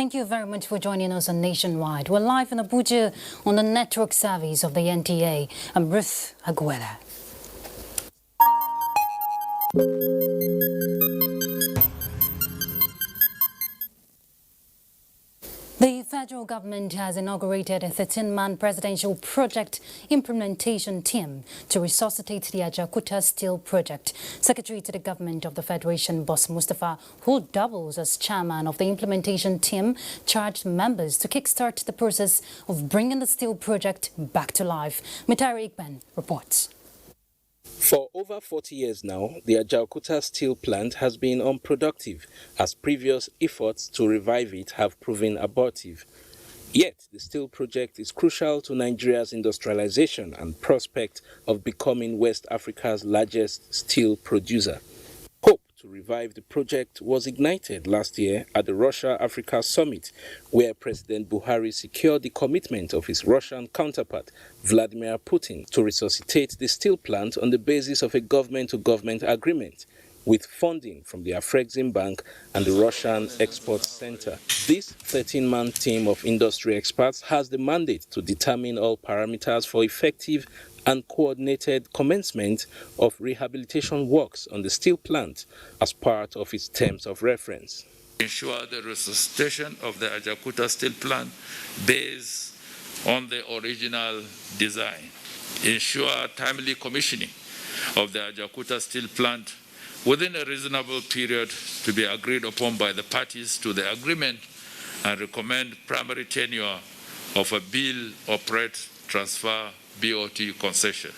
Thank you very much for joining us on Nationwide. We're live in Abuja on the network service of the NTA. I'm Ruth Aguera. The federal government has inaugurated a 13-man presidential project implementation team to resuscitate the Ajaokuta steel project. Secretary to the government of the Federation, Boss Mustafa, who doubles as chairman of the implementation team, charged members to kickstart the process of bringing the steel project back to life. Mitari Ikben reports. For over 40 years now, the Ajaokuta steel plant has been unproductive, as previous efforts to revive it have proven abortive. Yet, the steel project is crucial to Nigeria's industrialization and prospect of becoming West Africa's largest steel producer. Hope to revive the project was ignited last year at the Russia-Africa Summit, where President Buhari secured the commitment of his Russian counterpart, Vladimir Putin, to resuscitate the steel plant on the basis of a government-to-government agreement, with funding from the Afrexim Bank and the Russian Export Center. This 13-man team of industry experts has the mandate to determine all parameters for effective and coordinated commencement of rehabilitation works on the steel plant as part of its terms of reference. Ensure the resuscitation of the Ajaokuta steel plant based on the original design. Ensure timely commissioning of the Ajaokuta steel plant within a reasonable period to be agreed upon by the parties to the agreement, and recommend primary tenure of a bill operate transfer BOT concession.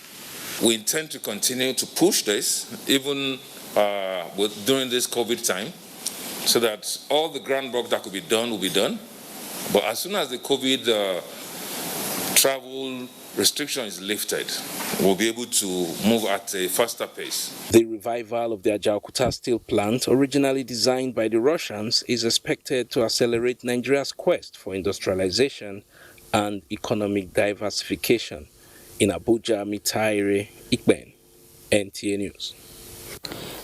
We intend to continue to push this even during this COVID time, so that all the groundwork that could be done will be done. But as soon as the COVID travel restriction is lifted, we'll be able to move at a faster pace. The revival of the Ajaokuta steel plant, originally designed by the Russians, is expected to accelerate Nigeria's quest for industrialization and economic diversification. In Abuja, Mitari Ikben, NTA News.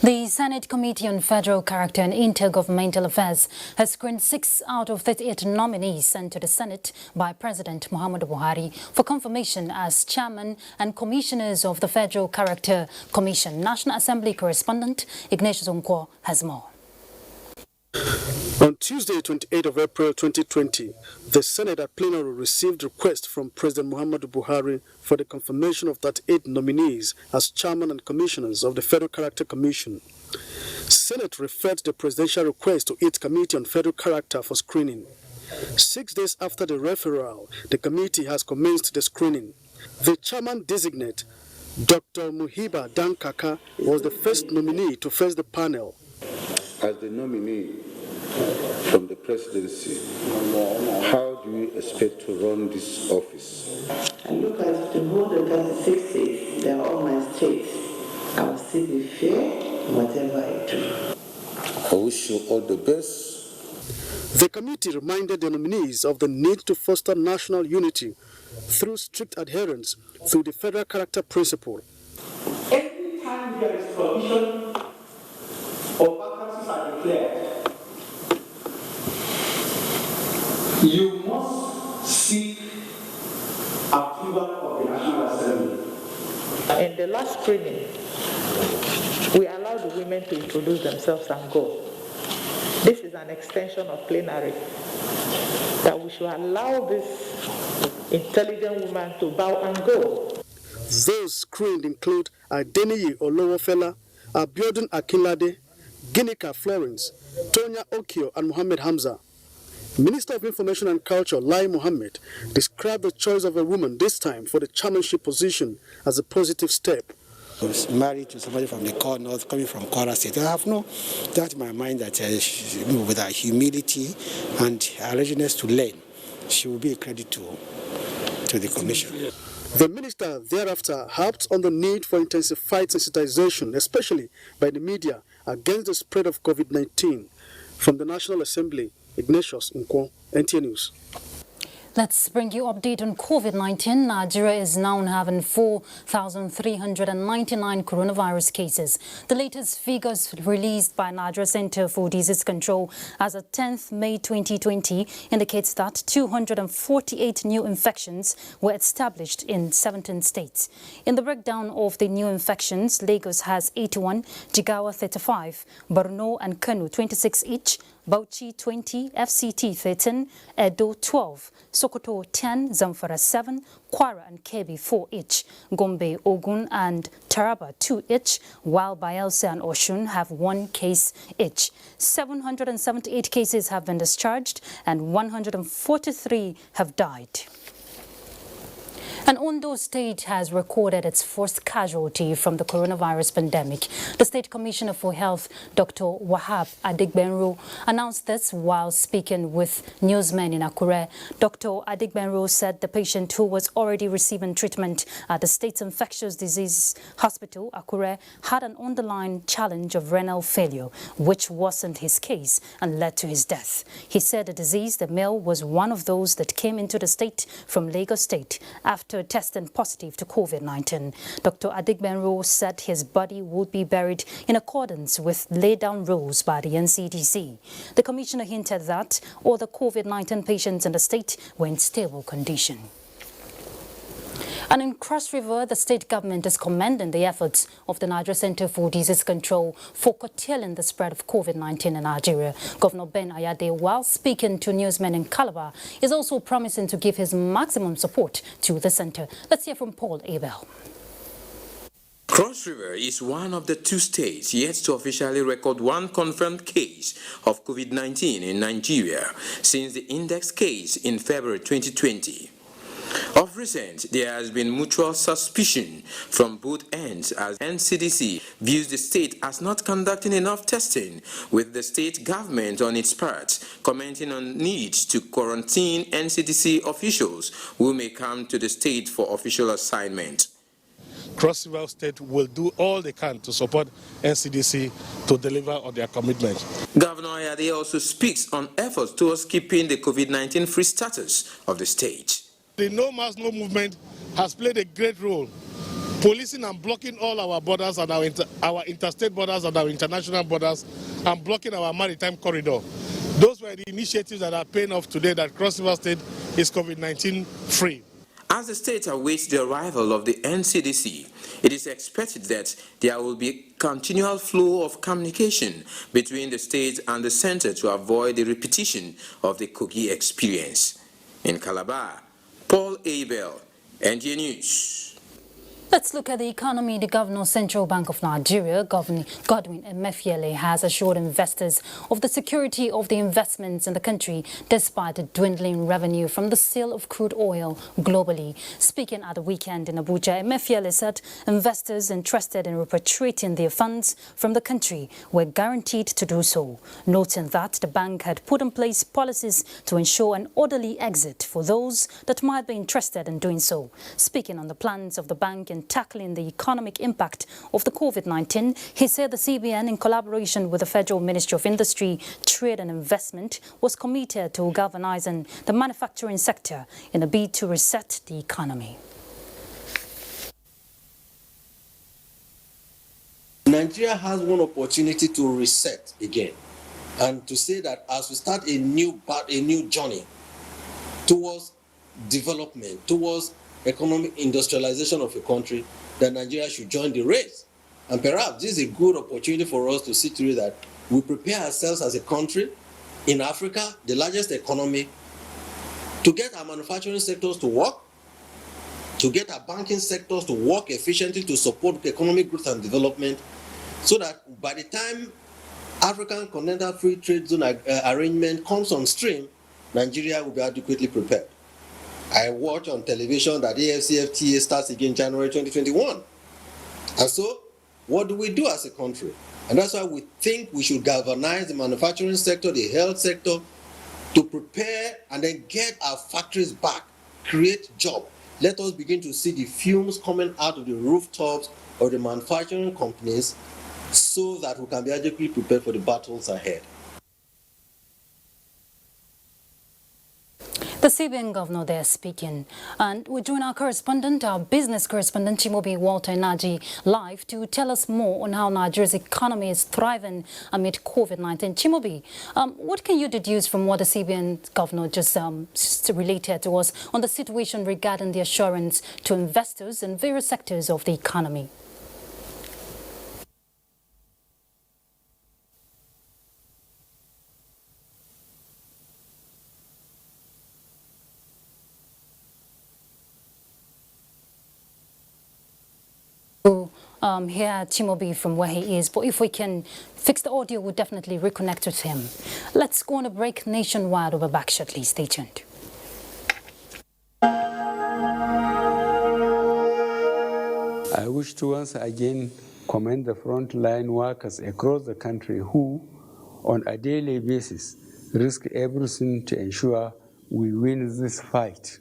The Senate Committee on Federal Character and Intergovernmental Affairs has screened 6 out of 38 nominees sent to the Senate by President Muhammadu Buhari for confirmation as chairman and commissioners of the Federal Character Commission. National Assembly correspondent Ignatius Onkwo has more. On Tuesday, 28th of April 2020, the Senate at plenary received requests from President Muhammadu Buhari for the confirmation of 38 nominees as chairman and commissioners of the Federal Character Commission. Senate referred the presidential request to its Committee on Federal Character for screening. 6 days after the referral, the committee has commenced the screening. The chairman designate, Dr. Muhiba Dan Kaka, was the first nominee to face the panel. As the nominee from the presidency, how do you expect to run this office? I look at the whole of 36 states, they are all my states. I will still be fair in whatever I do. I wish you all the best. The committee reminded the nominees of the need to foster national unity through strict adherence to the federal character principle. Every time there is provision or vacancies are declared, you must seek approval of the National Assembly. In the last screening, we allowed the women to introduce themselves and go. This is an extension of plenary, that we should allow this intelligent woman to bow and go. Those screened include Adeniyi Olowofela, Abiodun Akinlade, Ginika Florence, Tonya Okio, and Mohammed Hamza. Minister of Information and Culture, Lai Mohammed, described the choice of a woman this time for the chairmanship position as a positive step. I was married to somebody from the core north, coming from Kwara State. I have no doubt in my mind that with her humility and her readiness to learn, she will be a credit to the commission. The minister thereafter harped on the need for intensified sensitization, especially by the media, against the spread of COVID-19. From the National Assembly, Ignatius Onkwo, NTA News. Let's bring you update on COVID-19. Nigeria is now having 4,399 coronavirus cases. The latest figures released by Nigeria Center for Disease Control as of 10th May 2020 indicates that 248 new infections were established in 17 states. In the breakdown of the new infections, Lagos has 81, Jigawa 35, Borno and Kano 26 each, Bauchi 20, FCT 13, Edo 12, Sokoto 10, Zamfara 7, Kwara and Kebbi 4 each, Gombe, Ogun and Taraba 2 each, while Bayelsa and Oshun have 1 case each. 778 cases have been discharged and 143 have died. And Ondo State has recorded its first casualty from the coronavirus pandemic. The State Commissioner for Health, Dr. Wahab Adigbenro, announced this while speaking with newsmen in Akure. Dr. Adigbenro said the patient who was already receiving treatment at the State's Infectious Disease Hospital, Akure, had an underlying challenge of renal failure, which worsened his case and led to his death. He said the disease, the male, was one of those that came into the state from Lagos State after testing positive to COVID-19. Dr. Adigbenro said his body would be buried in accordance with laid-down rules by the NCDC. The commissioner hinted that all the COVID-19 patients in the state were in stable condition. And in Cross River, the state government is commending the efforts of the Nigeria Center for Disease Control for curtailing the spread of COVID-19 in Nigeria. Governor Ben Ayade, while speaking to newsmen in Calabar, is also promising to give his maximum support to the center. Let's hear from Paul Abel. Cross River is one of the 2 states yet to officially record 1 confirmed case of COVID-19 in Nigeria since the index case in February 2020. Of recent, there has been mutual suspicion from both ends as NCDC views the state as not conducting enough testing, with the state government on its part commenting on needs to quarantine NCDC officials who may come to the state for official assignment. Cross River State will do all they can to support NCDC to deliver on their commitment. Governor Ayade also speaks on efforts towards keeping the COVID-19 free status of the state. The No Mask, No Movement has played a great role, policing and blocking all our borders and our interstate borders and our international borders, and blocking our maritime corridor. Those were the initiatives that are paying off today that Cross River State is COVID-19 free. As the state awaits the arrival of the NCDC, it is expected that there will be continual flow of communication between the state and the center to avoid the repetition of the Kogi experience. In Calabar, Paul Abel, NTA News. Let's look at the economy. The Governor of Central Bank of Nigeria, Godwin Emefiele, has assured investors of the security of the investments in the country despite the dwindling revenue from the sale of crude oil globally. Speaking at the weekend in Abuja, Emefiele said investors interested in repatriating their funds from the country were guaranteed to do so, noting that the bank had put in place policies to ensure an orderly exit for those that might be interested in doing so. Speaking on the plans of the bank in tackling the economic impact of the COVID-19, he said the CBN, in collaboration with the Federal Ministry of Industry, Trade and Investment, was committed to galvanizing the manufacturing sector in a bid to reset the economy. Nigeria has one opportunity to reset again and to say that as we start a new journey towards development, towards economic industrialization of a country, that Nigeria should join the race. And perhaps this is a good opportunity for us to see to it that we prepare ourselves as a country in Africa, the largest economy, to get our manufacturing sectors to work, to get our banking sectors to work efficiently to support economic growth and development, so that by the time African Continental Free Trade Zone arrangement comes on stream, Nigeria will be adequately prepared. I watch on television that AFCFTA starts again January 2021. And so, what do we do as a country? And that's why we think we should galvanize the manufacturing sector, the health sector, to prepare and then get our factories back, create jobs. Let us begin to see the fumes coming out of the rooftops of the manufacturing companies so that we can be adequately prepared for the battles ahead. The CBN governor there speaking. And we join our correspondent, our business correspondent, Chimobi Walter Naji, live to tell us more on how Nigeria's economy is thriving amid COVID-19. Chimobi, what can you deduce from what the CBN governor just related to us on the situation regarding the assurance to investors in various sectors of the economy? Hear Chimobi from where he is, but if we can fix the audio, we'll definitely reconnect with him. Let's go on a break nationwide. We'll be back shortly. Stay tuned. I wish to once again commend the frontline workers across the country who, on a daily basis, risk everything to ensure we win this fight.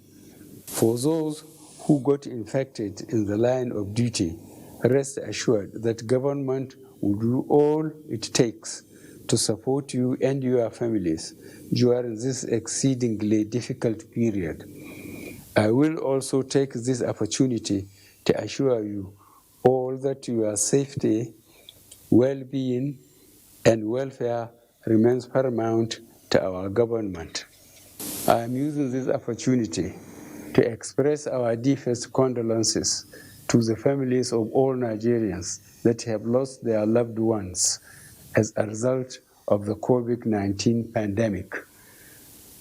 For those who got infected in the line of duty, rest assured that government will do all it takes to support you and your families during this exceedingly difficult period. I will also take this opportunity to assure you all that your safety, well-being, and welfare remains paramount to our government. I am using this opportunity to express our deepest condolences to the families of all Nigerians that have lost their loved ones as a result of the COVID-19 pandemic.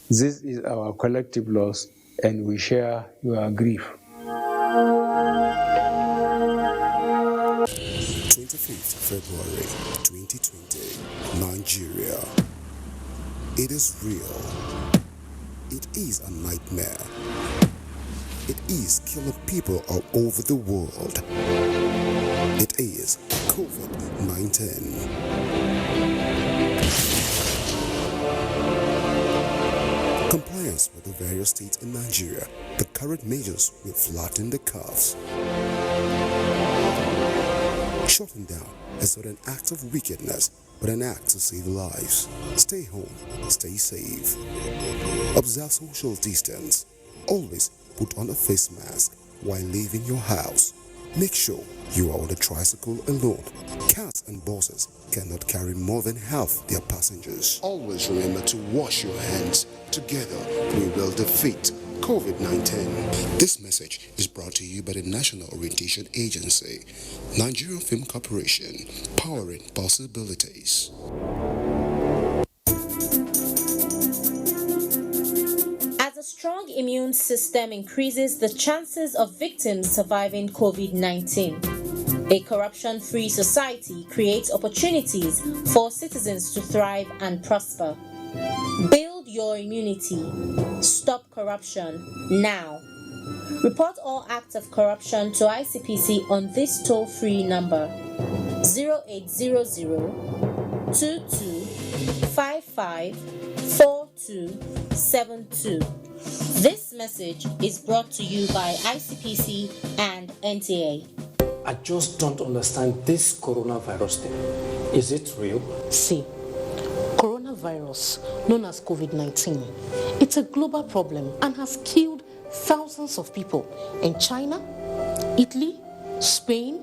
This is our collective loss, and we share your grief. 25th February 2020, Nigeria. It is real. It is a nightmare. It is killing people all over the world. It is COVID-19. Compliance with the various states in Nigeria, the current measures will flatten the curves. Shutting down is not an act of wickedness, but an act to save lives. Stay home, stay safe. Observe social distance. Always put on a face mask while leaving your house. Make sure you are on the tricycle alone. Cars and buses cannot carry more than half their passengers. Always remember to wash your hands. Together, we will defeat COVID-19. This message is brought to you by the National Orientation Agency, Nigerian Film Corporation, powering possibilities. As a strong immune system increases the chances of victims surviving COVID-19, a corruption-free society creates opportunities for citizens to thrive and prosper. Build your immunity. Stop corruption now. Report all acts of corruption to ICPC on this toll-free number 0800 2255 4272. This message is brought to you by ICPC and NTA. I just don't understand this coronavirus thing. Is it real? See, coronavirus, known as COVID-19, it's a global problem and has killed thousands of people in China, Italy, Spain,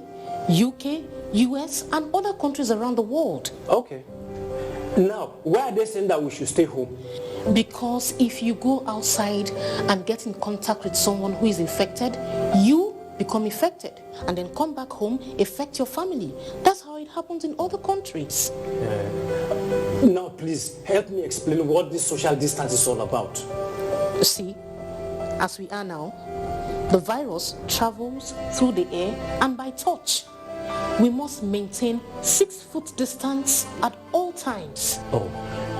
UK, US, and other countries around the world. Okay. Now, why are they saying that we should stay home? Because if you go outside and get in contact with someone who is infected, you become infected and then come back home, affect your family. That's how it happens in other countries. Now, please, help me explain what this social distance is all about. See, as we are now, the virus travels through the air and by touch. We must maintain 6-foot distance at all times. Oh,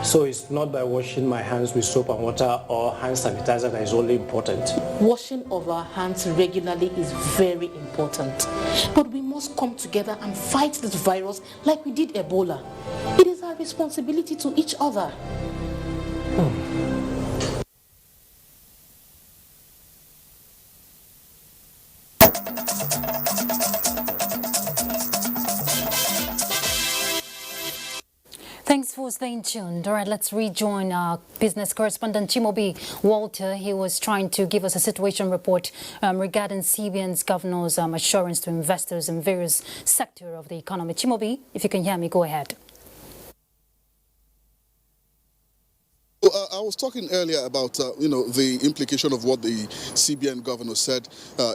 so it's not by washing my hands with soap and water or hand sanitizer that is only important? Washing of our hands regularly is very important. But we must come together and fight this virus like we did Ebola. It is our responsibility to each other. Thanks Thanks for staying tuned. All right, let's rejoin our business correspondent, Chimobi Walter. He was trying to give us a situation report regarding CBN's governor's assurance to investors in various sectors of the economy. Chimobi, if you can hear me, go ahead. I was talking earlier about, the implication of what the CBN governor said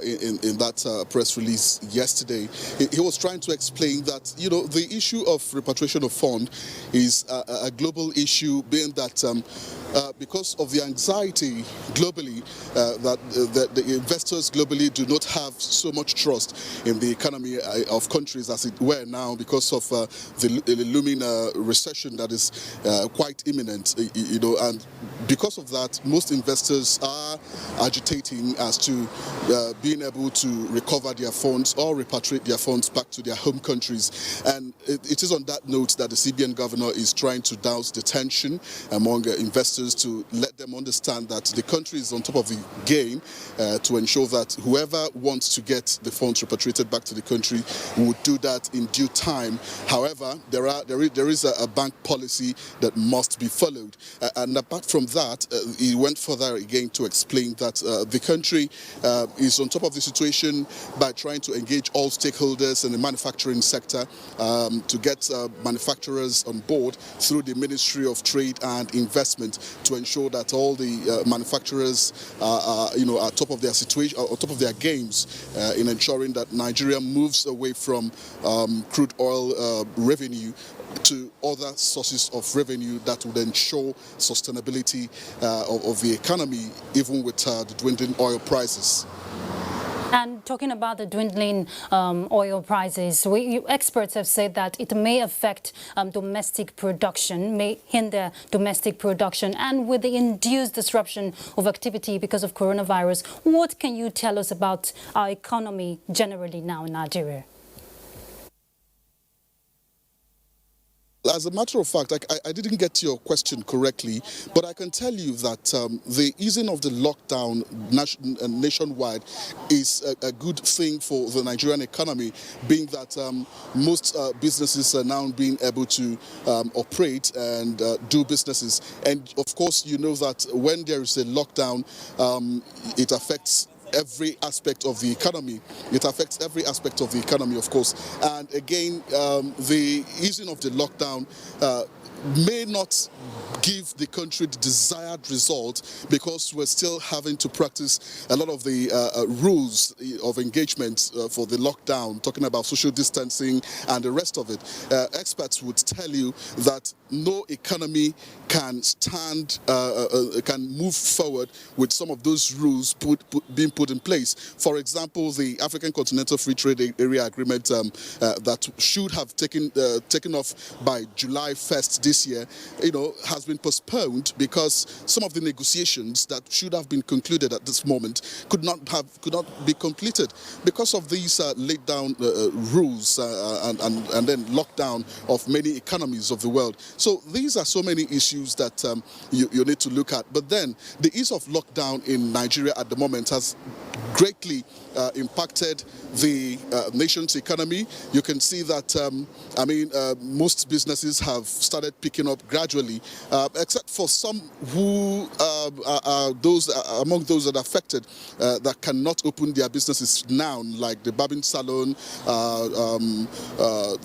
in that press release yesterday. He was trying to explain that, the issue of repatriation of fund is a global issue, being that because of the anxiety globally, that the investors globally do not have so much trust in the economy of countries as it were now, because of the looming recession that is quite imminent, and because of that, most investors are agitating as to being able to recover their funds or repatriate their funds back to their home countries. And it is on that note that the CBN governor is trying to douse the tension among investors, to let them understand that the country is on top of the game to ensure that whoever wants to get the funds repatriated back to the country would do that in due time. However, there is a bank policy that must be followed. And apart from that, he went further again to explain that the country is on top of the situation by trying to engage all stakeholders in the manufacturing sector to get manufacturers on board through the Ministry of Trade and Investment, to ensure that all the manufacturers are top of their situation, on top of their games in ensuring that Nigeria moves away from crude oil revenue to other sources of revenue that would ensure sustainability of the economy, even with the dwindling oil prices. And talking about the dwindling oil prices, experts have said that it may affect domestic production, may hinder domestic production, and with the induced disruption of activity because of coronavirus. What can you tell us about our economy generally now in Nigeria? As a matter of fact, I didn't get your question correctly, but I can tell you that the easing of the lockdown nationwide is a good thing for the Nigerian economy, being that most businesses are now being able to operate and do businesses. And of course, you know that when there is a lockdown, it affects every aspect of the economy. It affects every aspect of the economy, of course. And again, the easing of the lockdown may not give the country the desired result, because we're still having to practice a lot of the rules of engagement for the lockdown, talking about social distancing and the rest of it. Experts would tell you that no economy can stand, can move forward with some of those rules being put in place. For example, the African Continental Free Trade Area Agreement that should have taken off by July 1st this year, has been postponed because some of the negotiations that should have been concluded at this moment could not be completed because of these laid down rules and then lockdown of many economies of the world. So these are so many issues that you need to look at. But then the ease of lockdown in Nigeria at the moment has greatly impacted the nation's economy. You can see that, most businesses have started picking up gradually, except for some who are those among those that are affected that cannot open their businesses now, like the barbing salon,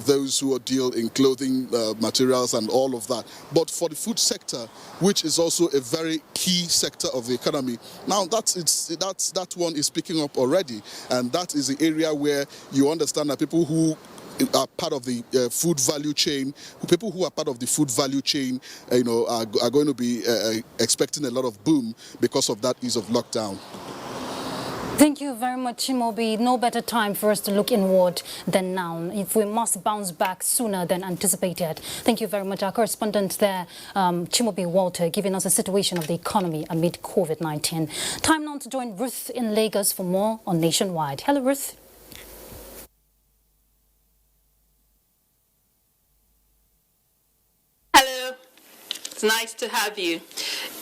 those who deal in clothing materials and all of that. But for the food sector, which is also a very key sector of the economy, now that one is picking up already, and that is the area where you understand that people who are part of the food value chain, people who are part of the food value chain, are going to be expecting a lot of boom because of that ease of lockdown. Thank you very much, Chimobi. No better time for us to look inward than now, if we must bounce back sooner than anticipated. Thank you very much. Our correspondent there, Chimobi Walter, giving us a situation of the economy amid COVID-19. Time now to join Ruth in Lagos for more on Nationwide. Hello, Ruth. Hello. It's nice to have you.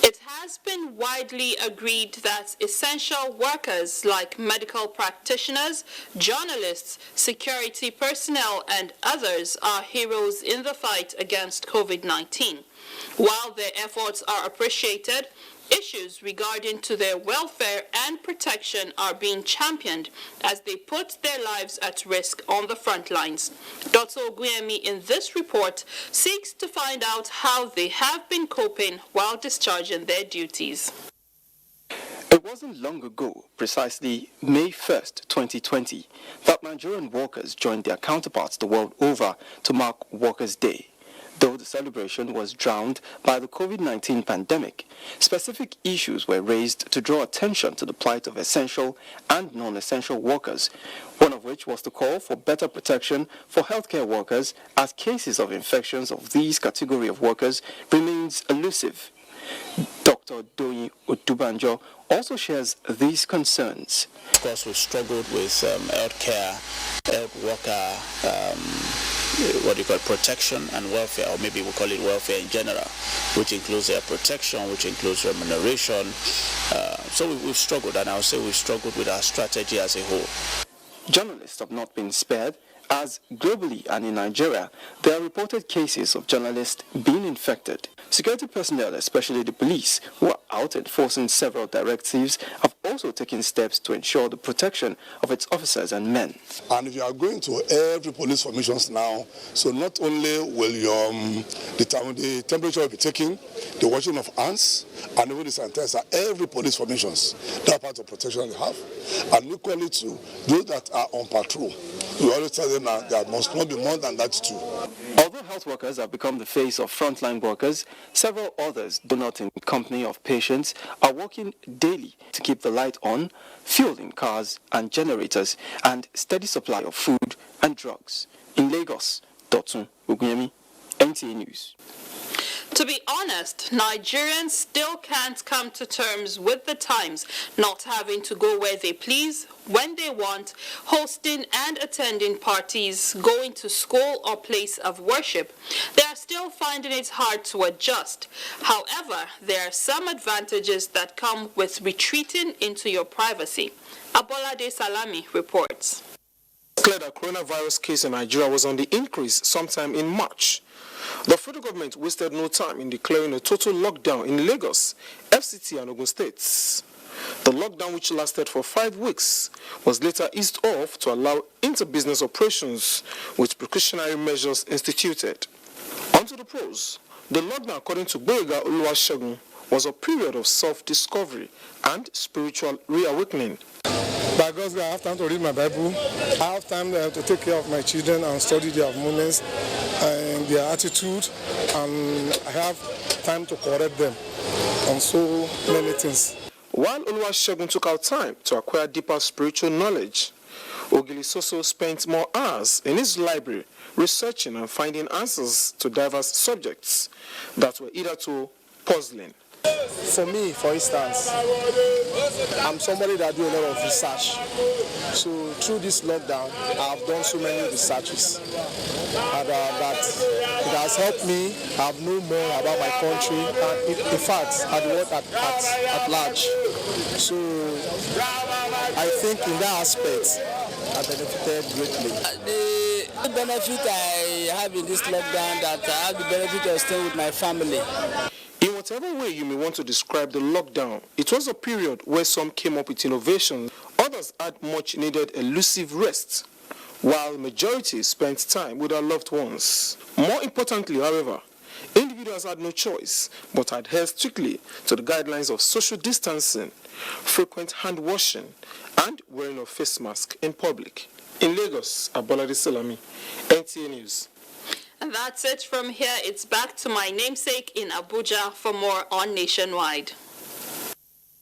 A It has been widely agreed that essential workers like medical practitioners, journalists, security personnel, and others are heroes in the fight against COVID-19. While their efforts are appreciated, issues regarding to their welfare and protection are being championed as they put their lives at risk on the front lines. Dr. Oguyemi in this report seeks to find out how they have been coping while discharging their duties. It wasn't long ago, precisely May 1st, 2020, that Nigerian workers joined their counterparts the world over to mark Workers' Day. Though the celebration was drowned by the COVID-19 pandemic, specific issues were raised to draw attention to the plight of essential and non-essential workers, one of which was to call for better protection for healthcare workers as cases of infections of these category of workers remains elusive. Dr. Doyin Odubanjo also shares these concerns. Of course, we've struggled with healthcare, health worker, protection and welfare, or maybe we'll call it welfare in general, which includes their protection, which includes remuneration. So we've struggled, and I'll say we've struggled with our strategy as a whole. Journalists have not been spared, as globally and in Nigeria, there are reported cases of journalists being infected. Security personnel, especially the police, who are out enforcing several directives, have also taken steps to ensure the protection of its officers and men. And if you are going to every police formations now, so not only will the temperature will be taken, the washing of hands, and even the sanitizer, every police formations, that part of protection they have. And equally to those that are on patrol, we always tell them that there must not be more than that too. Although health workers have become the face of frontline workers, several others, do not in company of patients, are working daily to keep the light on, fuel in cars and generators, and steady supply of food and drugs. In Lagos, Dr. Oguyemi, NTA News. To be honest, Nigerians still can't come to terms with the times, not having to go where they please, when they want, hosting and attending parties, going to school or place of worship. They are still finding it hard to adjust. However, there are some advantages that come with retreating into your privacy. Abolade Salami reports. Clear that coronavirus case in Nigeria was on the increase sometime in March. The federal government wasted no time in declaring a total lockdown in Lagos, FCT and Ogun states. The lockdown, which lasted for 5 weeks, was later eased off to allow inter-business operations with precautionary measures instituted. Onto the pros. The lockdown, according to Boyega Oluwasegun, was a period of self-discovery and spiritual reawakening. By God's grace, I have time to read my Bible. I have time to take care of my children and study their movements and their attitude, and I have time to correct them on so many things. While Oluwasegun took out time to acquire deeper spiritual knowledge, Ogilisoso spent more hours in his library researching and finding answers to diverse subjects that were either too puzzling. For me, for instance, I'm somebody that do a lot of research. So through this lockdown, I've done so many researches, and that it has helped me have known more about my country and in fact at the world at large. So I think in that aspect, I benefited greatly. The benefit I have in this lockdown, that I have the benefit of staying with my family. In whatever way you may want to describe the lockdown, it was a period where some came up with innovations, others had much needed elusive rest, while majority spent time with their loved ones. More importantly, however, individuals had no choice but adhere strictly to the guidelines of social distancing, frequent hand washing, and wearing a face mask in public. In Lagos, Abolade Salami, NTA News. And that's it from here. It's back to my namesake in Abuja for more on Nationwide.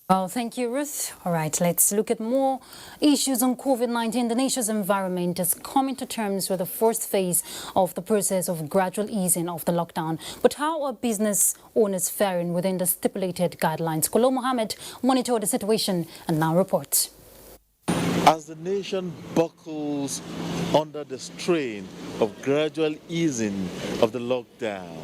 Well, thank you, Ruth. All right, let's look at more issues on COVID-19. The nation's environment is coming to terms with the first phase of the process of gradual easing of the lockdown. But how are business owners faring within the stipulated guidelines? Kolo Mohammed monitored the situation and now reports. As the nation buckles under the strain of gradual easing of the lockdown,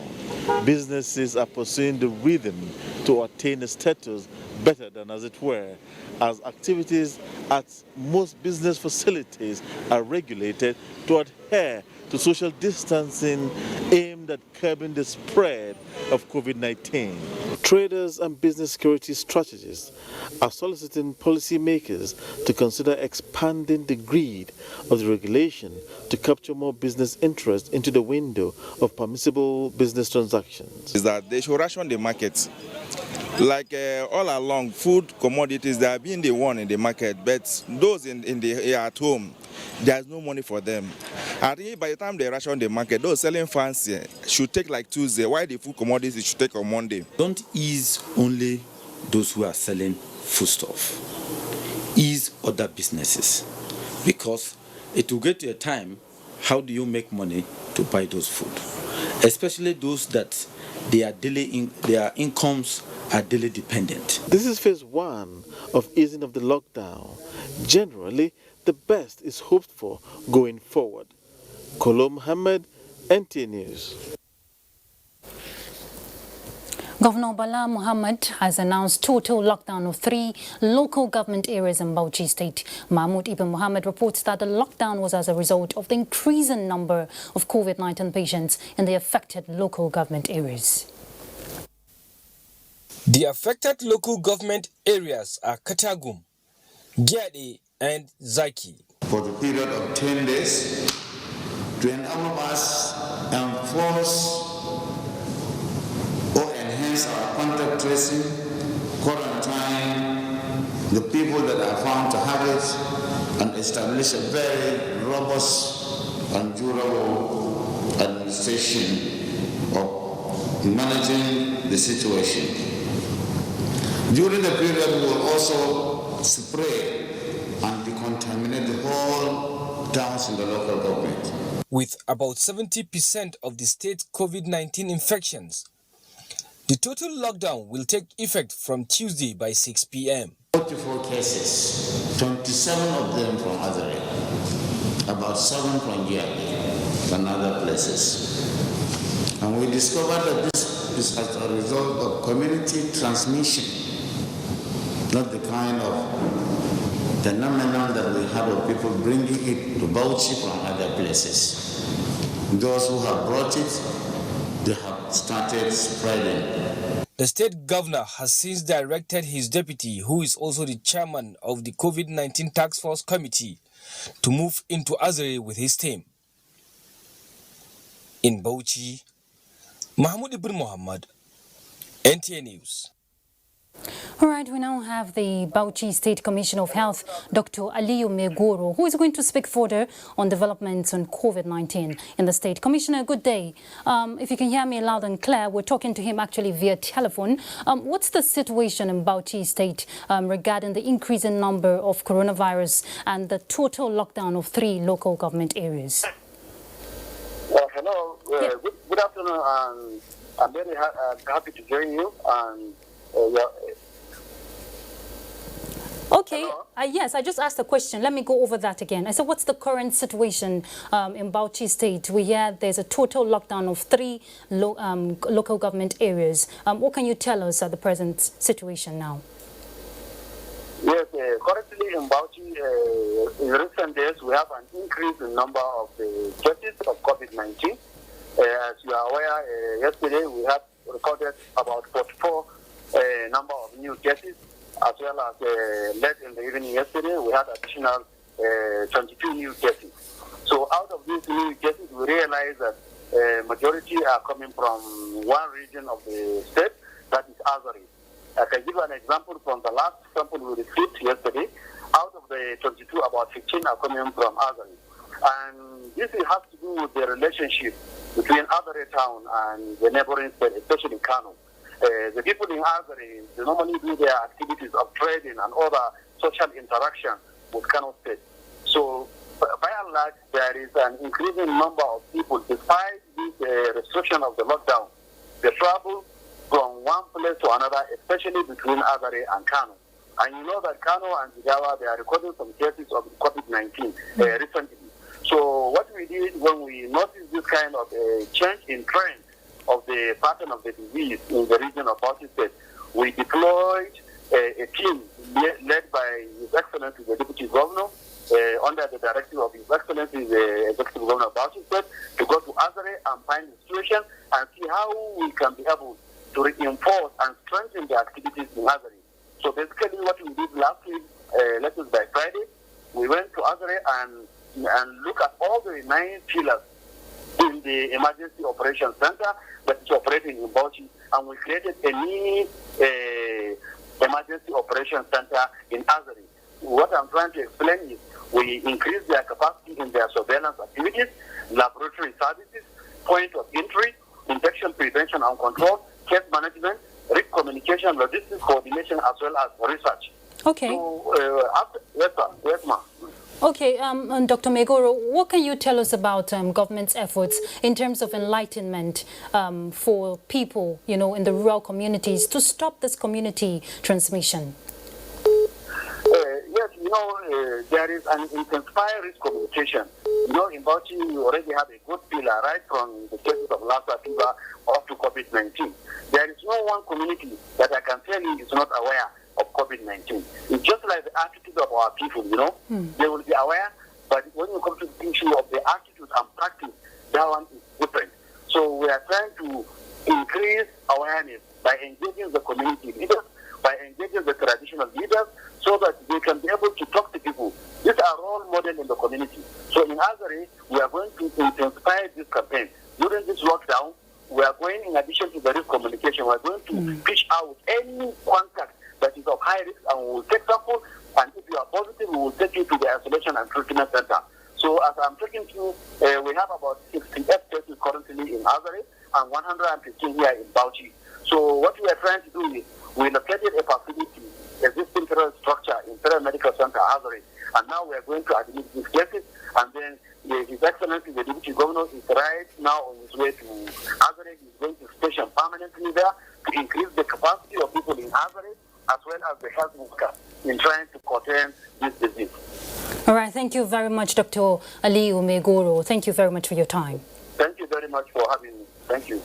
businesses are pursuing the rhythm to attain a status better than as it were, as activities at most business facilities are regulated to adhere to social distancing aimed at curbing the spread of COVID-19. Traders and business security strategists are soliciting policymakers to consider expanding the grid of the regulation to capture more business interest into the window of permissible business transactions. Is that they should ration the market. Like all along, food commodities, they are being the one in the market, but those at home, there's no money for them. I think by the time they ration the market, those selling fancy should take like Tuesday, while the food commodities should take on Monday. Don't ease only those who are selling foodstuff. Ease other businesses, because it will get to a time, how do you make money to buy those food? Especially those that their incomes are daily dependent. This is phase one of easing of the lockdown. Generally, the best is hoped for going forward. Kolo Muhammad, NTA News. Governor Bala Muhammad has announced total lockdown of 3 local government areas in Bauchi State. Mahmoud Ibn Muhammad reports that the lockdown was as a result of the increasing number of COVID-19 patients in the affected local government areas. The affected local government areas are Katagum, Gyade and Zaki. For the period of 10 days to enable us enforce or enhance our contact tracing, quarantine the people that are found to have it, and establish a very robust and durable administration of managing the situation. During the period, we will also spray and decontaminate the whole towns in the local government. With about 70% of the state's COVID-19 infections, the total lockdown will take effect from Tuesday by 6 p.m. 44 cases, 27 of them from Azare, about 7 from Gyade and other places. And we discovered that this is as a result of community transmission, not the kind of phenomenon that we have of people bringing it to Bauchi from other places. Those who have brought it, they have started spreading. The state governor has since directed his deputy, who is also the chairman of the COVID-19 Task Force Committee, to move into Azare with his team. In Bauchi, Mahmoud Ibn Muhammad, NTA News. All right, we now have the Bauchi State Commissioner of Health, Dr. Aliyu Megoro, who is going to speak further on developments on COVID-19 in the state. Commissioner, good day. If you can hear me loud and clear, we're talking to him actually via telephone. What's the situation in Bauchi State regarding the increasing number of coronavirus and the total lockdown of 3 local government areas? Hello, good afternoon, and I'm very happy to join you. And Okay, yes, I just asked a question. Let me go over that again. I said, what's the current situation in Bauchi State? We hear there's a total lockdown of 3 local government areas. What can you tell us at the present situation now? Yes, currently in Bauchi, in recent days, we have an increase in number of cases of COVID-19. As you are aware, yesterday we have recorded about 44 number of new cases, as well as late in the evening yesterday, we had additional 22 new cases. So out of these new cases, we realize that majority are coming from one region of the state, that is Azare. I can give an example from the last sample we received yesterday. Out of the 22, about 15 are coming from Azare. And this has to do with the relationship between Azare town and the neighboring state, especially Kano. The people in Azare, they normally do their activities of trading and other social interaction with Kano State. So, by and large, there is an increasing number of people, despite this restriction of the lockdown. They travel from one place to another, especially between Azare and Kano. And you know that Kano and Jigawa, they are recording some cases of COVID-19 recently. So, what we did when we noticed this kind of change in trend of the pattern of the disease in the region of Bauchi State, we deployed a team led by His Excellency the Deputy Governor, under the directive of His Excellency the Executive Governor of Bauchi State, to go to Azare and find the situation and see how we can be able to reinforce and strengthen the activities in Azare. So basically what we did last week, latest by Friday, we went to Azare and look at all the 9 pillars in the Emergency Operations Center that is operating in Bauchi, and we created a mini Emergency Operations Center in Azare. What I'm trying to explain is we increased their capacity in their surveillance activities, laboratory services, point of entry, infection prevention and control, case management, risk communication, logistics coordination, as well as research. Okay. So, yes, ma'am. Okay, Dr. Megoro, what can you tell us about government's efforts in terms of enlightenment for people, in the rural communities to stop this community transmission? Yes, there is an intensified risk communication. In Bauchi, we already have a good pillar right from the cases of Lassa fever up to COVID-19. There is no one community that I can tell you is not aware of COVID-19. It's just like the attitude of our people, They will be aware, but when you come to the issue of the attitude and practice, that one is different. So we are trying to increase awareness by engaging the community leaders, by engaging the traditional leaders, so that they can be able to talk to people. These are role models in the community. So in Azare, we are going to intensify this campaign. During this lockdown, we are going, in addition to the risk communication, we are going to fish out any contact that is of high risk, and we will take sample, and if you are positive, we will take you to the isolation and treatment center. So as I'm talking to you, we have about 68 cases currently in Azare and 115 here in Bauchi. So what we are trying to do is we located a facility, existing federal structure in Federal Medical Center Azare, and now we are going to admit these cases, and then His Excellency the Deputy Governor is right now on his way to Azare. He's going to station permanently there to increase the capacity of people in Azare as well as the health workers in trying to contain this disease. All right, thank you very much, Dr. Aliyu Megoro. Thank you very much for your time. Thank you very much for having me. Thank you.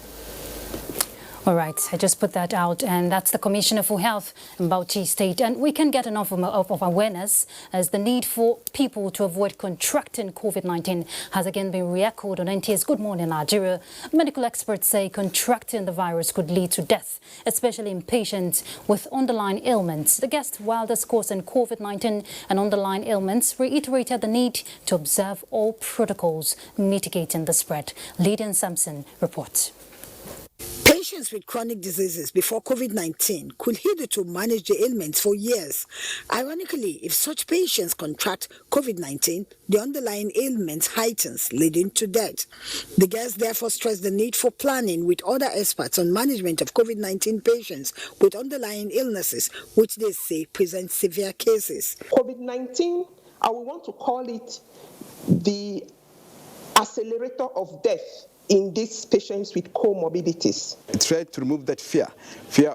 All right, I just put that out, and that's the Commissioner for Health in Bauchi State. And we can get enough of awareness as the need for people to avoid contracting COVID-19 has again been re-echoed on NTA's Good Morning Nigeria. Medical experts say contracting the virus could lead to death, especially in patients with underlying ailments. The guest, while discussing COVID-19 and underlying ailments, reiterated the need to observe all protocols mitigating the spread. Lydian Sampson reports. Patients with chronic diseases before COVID-19 could hitherto manage the ailments for years. Ironically, if such patients contract COVID-19, the underlying ailments heightens, leading to death. The guest therefore stressed the need for planning with other experts on management of COVID-19 patients with underlying illnesses, which they say present severe cases. COVID-19, I would want to call it the accelerator of death in these patients with comorbidities. Try to remove that fear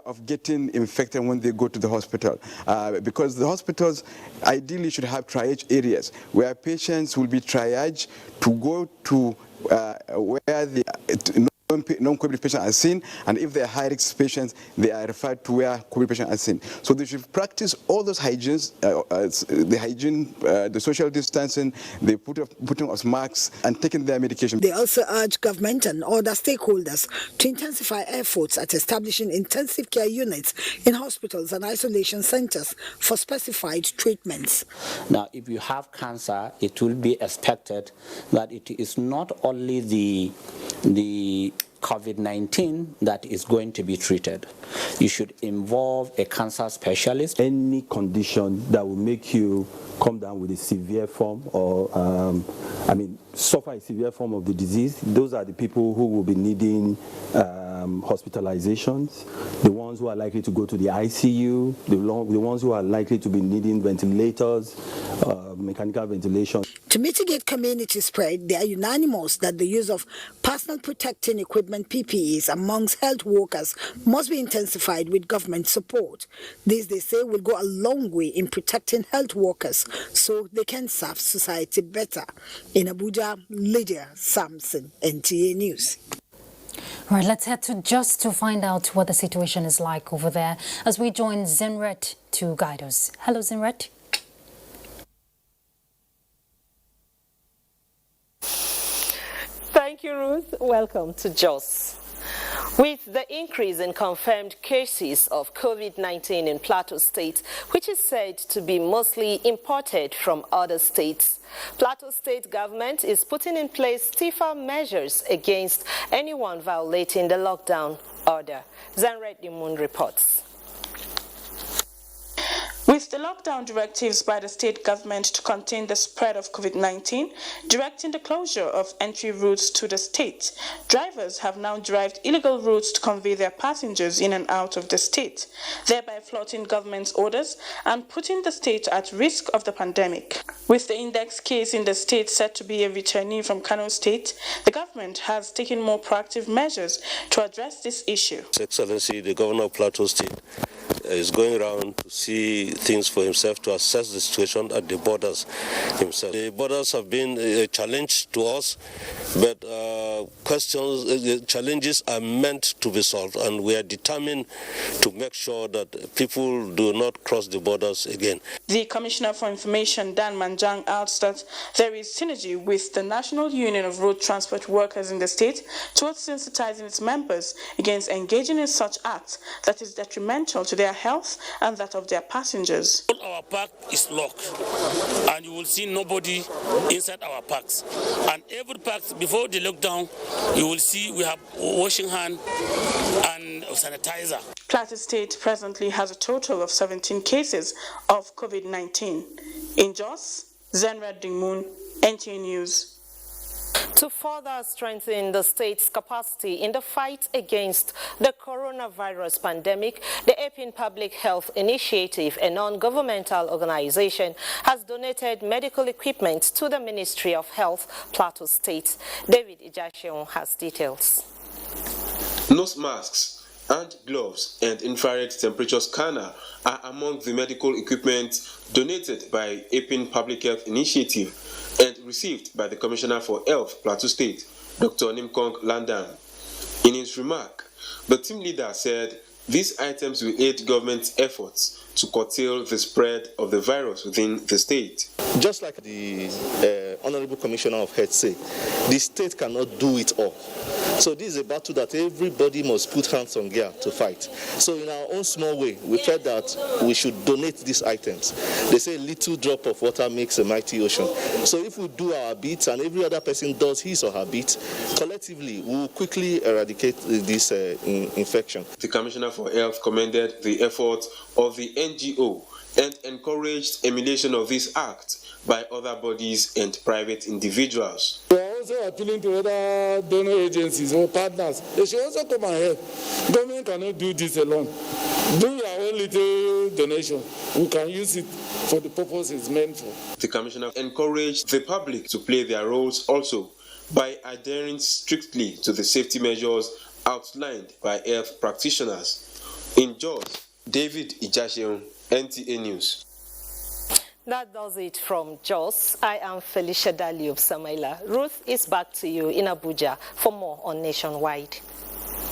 of getting infected when they go to the hospital, because the hospitals ideally should have triage areas where patients will be triaged to go to where the non-COVID patients are seen, and if they are high-risk patients, they are referred to where COVID patients are seen. So they should practice all those hygienes, the hygiene, the social distancing, the putting of masks, and taking their medication. They also urge government and other stakeholders to intensify efforts at establishing intensive care units in hospitals and isolation centers for specified treatments. Now, if you have cancer, it will be expected that it is not only the COVID-19 that is going to be treated. You should involve a cancer specialist. Any condition that will make you come down with a severe form or, suffer a severe form of the disease, those are the people who will be needing hospitalizations, the ones who are likely to go to the ICU, the ones who are likely to be needing ventilators, mechanical ventilation. To mitigate community spread, they are unanimous that the use of personal protecting equipment PPEs amongst health workers must be intensified with government support. This, they say, will go a long way in protecting health workers so they can serve society better. In Abuja, Lydia Sampson, NTA News. All right, let's head to Jos to find out what the situation is like over there as we join Zinret to guide us. Hello, Zinret. Thank you, Ruth. Welcome to Jos. With the increase in confirmed cases of COVID-19 in Plateau State, which is said to be mostly imported from other states, Plateau State government is putting in place stiffer measures against anyone violating the lockdown order. Zanret Dimun reports. With the lockdown directives by the state government to contain the spread of COVID-19, directing the closure of entry routes to the state, drivers have now derived illegal routes to convey their passengers in and out of the state, thereby flouting government's orders and putting the state at risk of the pandemic. With the index case in the state said to be a returnee from Kano State, the government has taken more proactive measures to address this issue. His Excellency, the Governor of Plateau State, is going around to see things for himself, to assess the situation at the borders himself. The borders have been a challenge to us, but challenges are meant to be solved, and we are determined to make sure that people do not cross the borders again. The Commissioner for Information, Dan Manjang, adds that there is synergy with the National Union of Road Transport Workers in the state towards sensitizing its members against engaging in such acts that is detrimental to their health and that of their passengers. Our park is locked, and you will see nobody inside our parks. And every park before the lockdown, you will see we have washing hand and sanitizer. Plateau State presently has a total of 17 cases of COVID-19. In Jos, Zenra Dingmoon, NTA News. To further strengthen the state's capacity in the fight against the coronavirus pandemic, the APIN Public Health Initiative, a non-governmental organization, has donated medical equipment to the Ministry of Health, Plateau State. David Ijashion has details. Nose masks, hand gloves and infrared temperature scanner are among the medical equipment donated by APIN Public Health Initiative and received by the Commissioner for Health, Plateau State, Dr. Nimkong Landam. In his remark, the team leader said these items will aid government's efforts to curtail the spread of the virus within the state. Just like the Honorable Commissioner of Health said, the state cannot do it all. So this is a battle that everybody must put hands on gear to fight. So in our own small way, we felt that we should donate these items. They say a little drop of water makes a mighty ocean. So if we do our bit and every other person does his or her bit, collectively we will quickly eradicate this infection. The Commissioner for Health commended the efforts of the NGO and encouraged emulation of this act by other bodies and private individuals. We are also appealing to other donor agencies or partners. They should also come and help. Government cannot do this alone. Do your own little donation. We can use it for the purpose it's meant for. The Commissioner encouraged the public to play their roles also by adhering strictly to the safety measures outlined by health practitioners. In Jos, David Ijashion, NTA News. That does it from Jos. I am Felicia Daliub Samaila. Ruth is back to you in Abuja for more on Nationwide.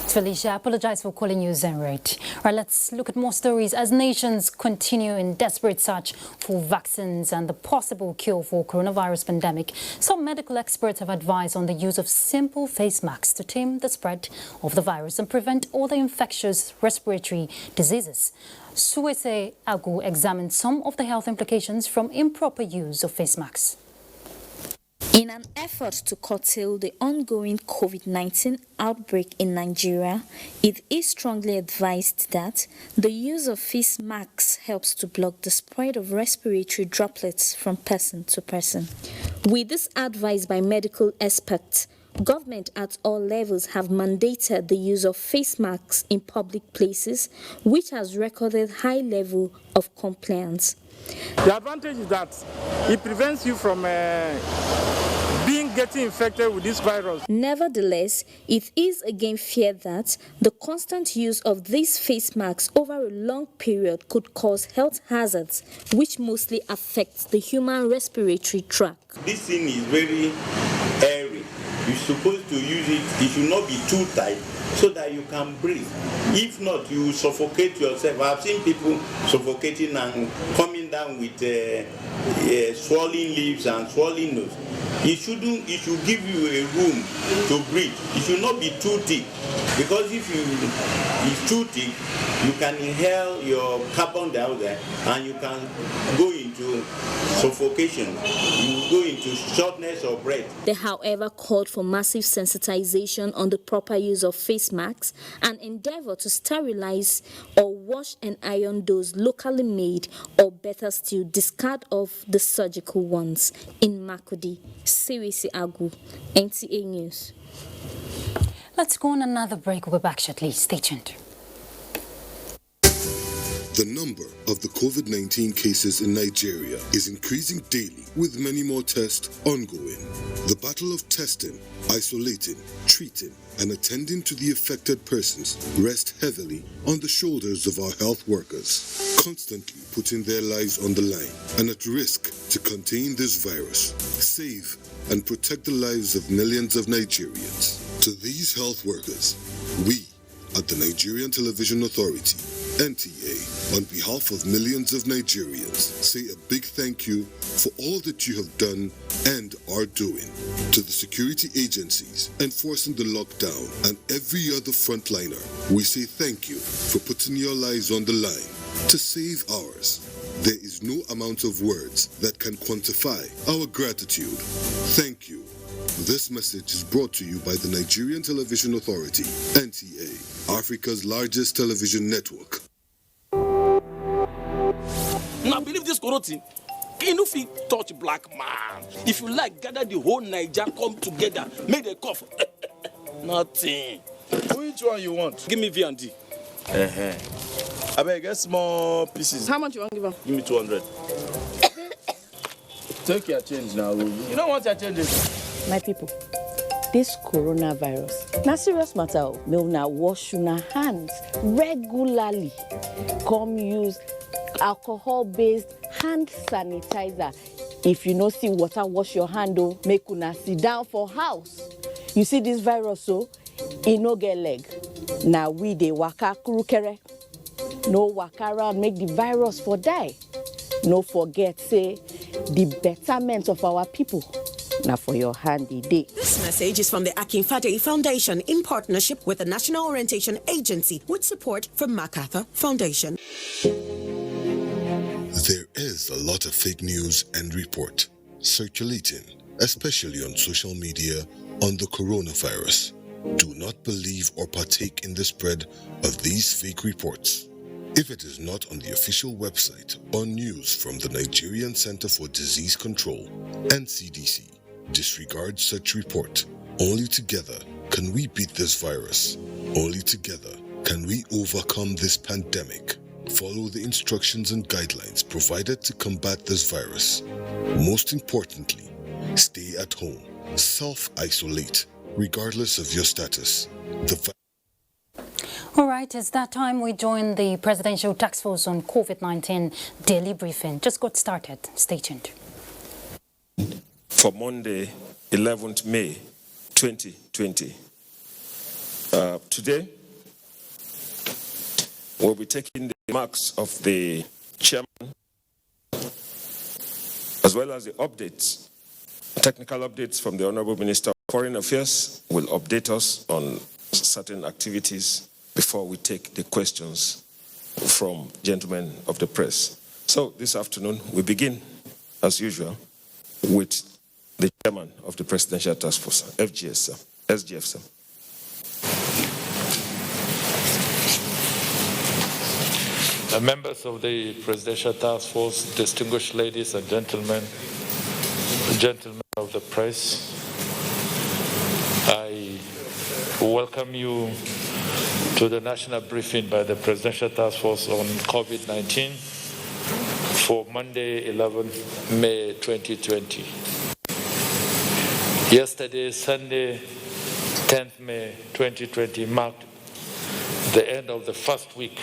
Felicia, I apologize for calling you Zenrate. All right, let's look at more stories as nations continue in desperate search for vaccines and the possible cure for coronavirus pandemic. Some medical experts have advised on the use of simple face masks to tame the spread of the virus and prevent other infectious respiratory diseases. Suese Agu examined some of the health implications from improper use of face masks. In an effort to curtail the ongoing COVID-19 outbreak in Nigeria, it is strongly advised that the use of face masks helps to block the spread of respiratory droplets from person to person. With this advice by medical experts, government at all levels have mandated the use of face masks in public places, which has recorded high level of compliance. The advantage is that it prevents you from getting infected with this virus. Nevertheless, it is again feared that the constant use of these face masks over a long period could cause health hazards, which mostly affect the human respiratory tract. This thing is very airy. you're supposed to use it. It should not be too tight so that you can breathe. If not, you will suffocate yourself. I've seen people suffocating and coming down with swollen lips and swollen nose. It should give you a room to breathe. It should not be too thick, because if it's too thick, you can inhale your carbon dioxide and you can go into suffocation. You go into shortness of breath. They, however, called for massive sensitization on the proper use of face masks and endeavor to sterilize or wash and iron those locally made, or better still, discard of the surgical ones. In Makudi, Sirisi Agu, NTA News. Let's go on another break. We'll be back shortly. Stay tuned. The number of the COVID-19 cases in Nigeria is increasing daily, with many more tests ongoing. The battle of testing, isolating, treating, and attending to the affected persons rests heavily on the shoulders of our health workers, constantly putting their lives on the line and at risk to contain this virus, save and protect the lives of millions of Nigerians. To these health workers, we at the Nigerian Television Authority, NTA, on behalf of millions of Nigerians, say a big thank you for all that you have done and are doing. To the security agencies enforcing the lockdown and every other frontliner, we say thank you for putting your lives on the line to save ours. There is no amount of words that can quantify our gratitude. Thank you. This message is brought to you by the Nigerian Television Authority, NTA, Africa's largest television network. Now believe this Koroti. You know if you touch black man, if you like, gather the whole Niger, come together, make a cough. Nothing. Which one you want? Give me V&D. I beg, get small pieces. How much you want to give her? Give me 200. Take your change now. You don't want your changes. My people, this coronavirus, na serious matter. May una wash una hands regularly. Come use alcohol-based hand sanitizer. If you no see water, wash your hand. Make una sit down for house. You see this virus, so it no get leg. Now we dey waka kurukere. No waka around, make the virus for die. No forget, say the betterment of our people. Now for your handy day. This message is from the Akinfade Foundation in partnership with the National Orientation Agency with support from MacArthur Foundation. There is a lot of fake news and report circulating, especially on social media, on the coronavirus. Do not believe or partake in the spread of these fake reports. If it is not on the official website or news from the Nigerian Center for Disease Control, NCDC, disregard such report. Only together can we beat this virus. Only together can we overcome this pandemic. Follow the instructions and guidelines provided to combat this virus. Most importantly, stay at home. Self-isolate, regardless of your status. All right, it's that time we join the Presidential Task Force on COVID-19 daily briefing. Just got started. Stay tuned. For Monday, 11th May 2020. Today, we'll be taking the remarks of the chairman, as well as the updates, technical updates from the Honorable Minister of Foreign Affairs will update us on certain activities before we take the questions from gentlemen of the press. So this afternoon, we begin, as usual, with the chairman of the Presidential Task Force, SGF, sir. Members of the Presidential Task Force, distinguished ladies and gentlemen of the press, I welcome you to the national briefing by the Presidential Task Force on COVID-19 for Monday, 11 May 2020. Yesterday, Sunday, 10th May 2020, marked the end of the first week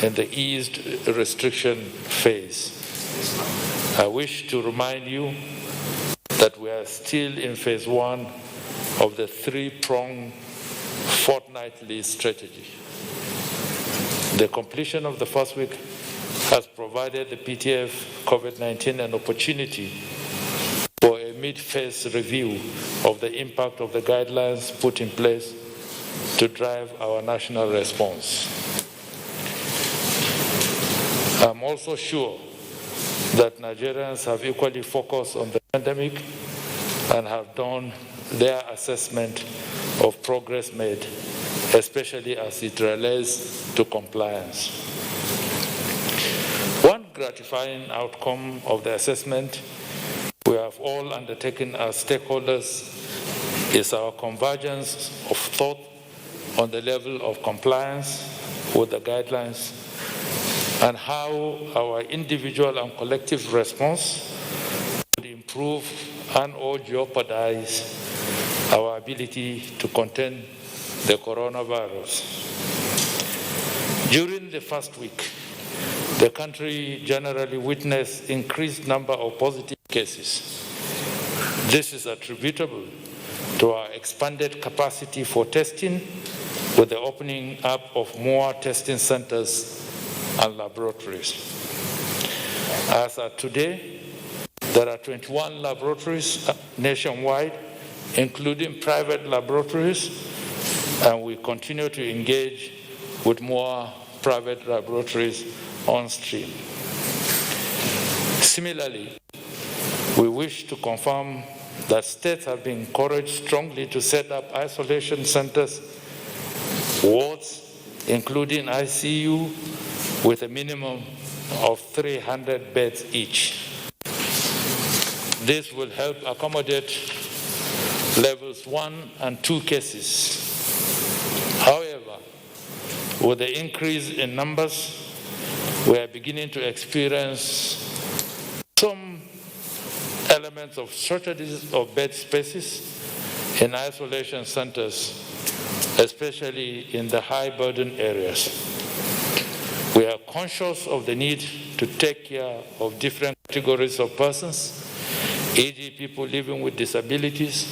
in the eased restriction phase. I wish to remind you that we are still in phase one of the three-pronged fortnightly strategy. The completion of the first week has provided the PTF COVID-19 an opportunity for a mid-phase review of the impact of the guidelines put in place to drive our national response. I'm also sure that Nigerians have equally focused on the pandemic and have done their assessment of progress made, especially as it relates to compliance. One gratifying outcome of the assessment we have all undertaken as stakeholders is our convergence of thought on the level of compliance with the guidelines and how our individual and collective response would improve and or jeopardize our ability to contain the coronavirus. During the first week, the country generally witnessed increased number of positive cases. This is attributable to our expanded capacity for testing with the opening up of more testing centers and laboratories. As of today, there are 21 laboratories nationwide, including private laboratories, and we continue to engage with more private laboratories on stream. Similarly, we wish to confirm that states have been encouraged strongly to set up isolation centers, wards, including ICU, with a minimum of 300 beds each. This will help accommodate levels 1 and 2 cases. However, with the increase in numbers, we are beginning to experience some elements of shortages of bed spaces in isolation centers, especially in the high burden areas. We are conscious of the need to take care of different categories of persons, e.g. people living with disabilities,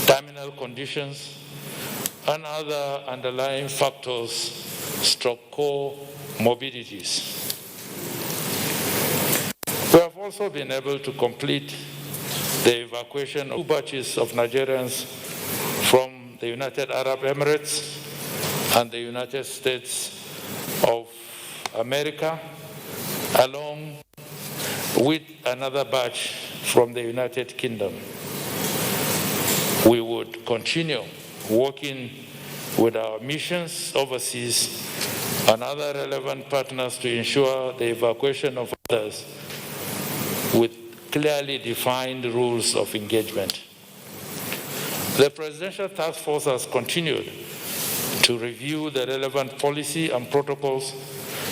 terminal conditions, and other underlying factors, stroke comorbidities. We have also been able to complete the evacuation of 2 batches of Nigerians from the United Arab Emirates and the United States of America, along with another batch from the United Kingdom. We would continue working with our missions overseas and other relevant partners to ensure the evacuation of others with clearly defined rules of engagement. The Presidential Task Force has continued to review the relevant policy and protocols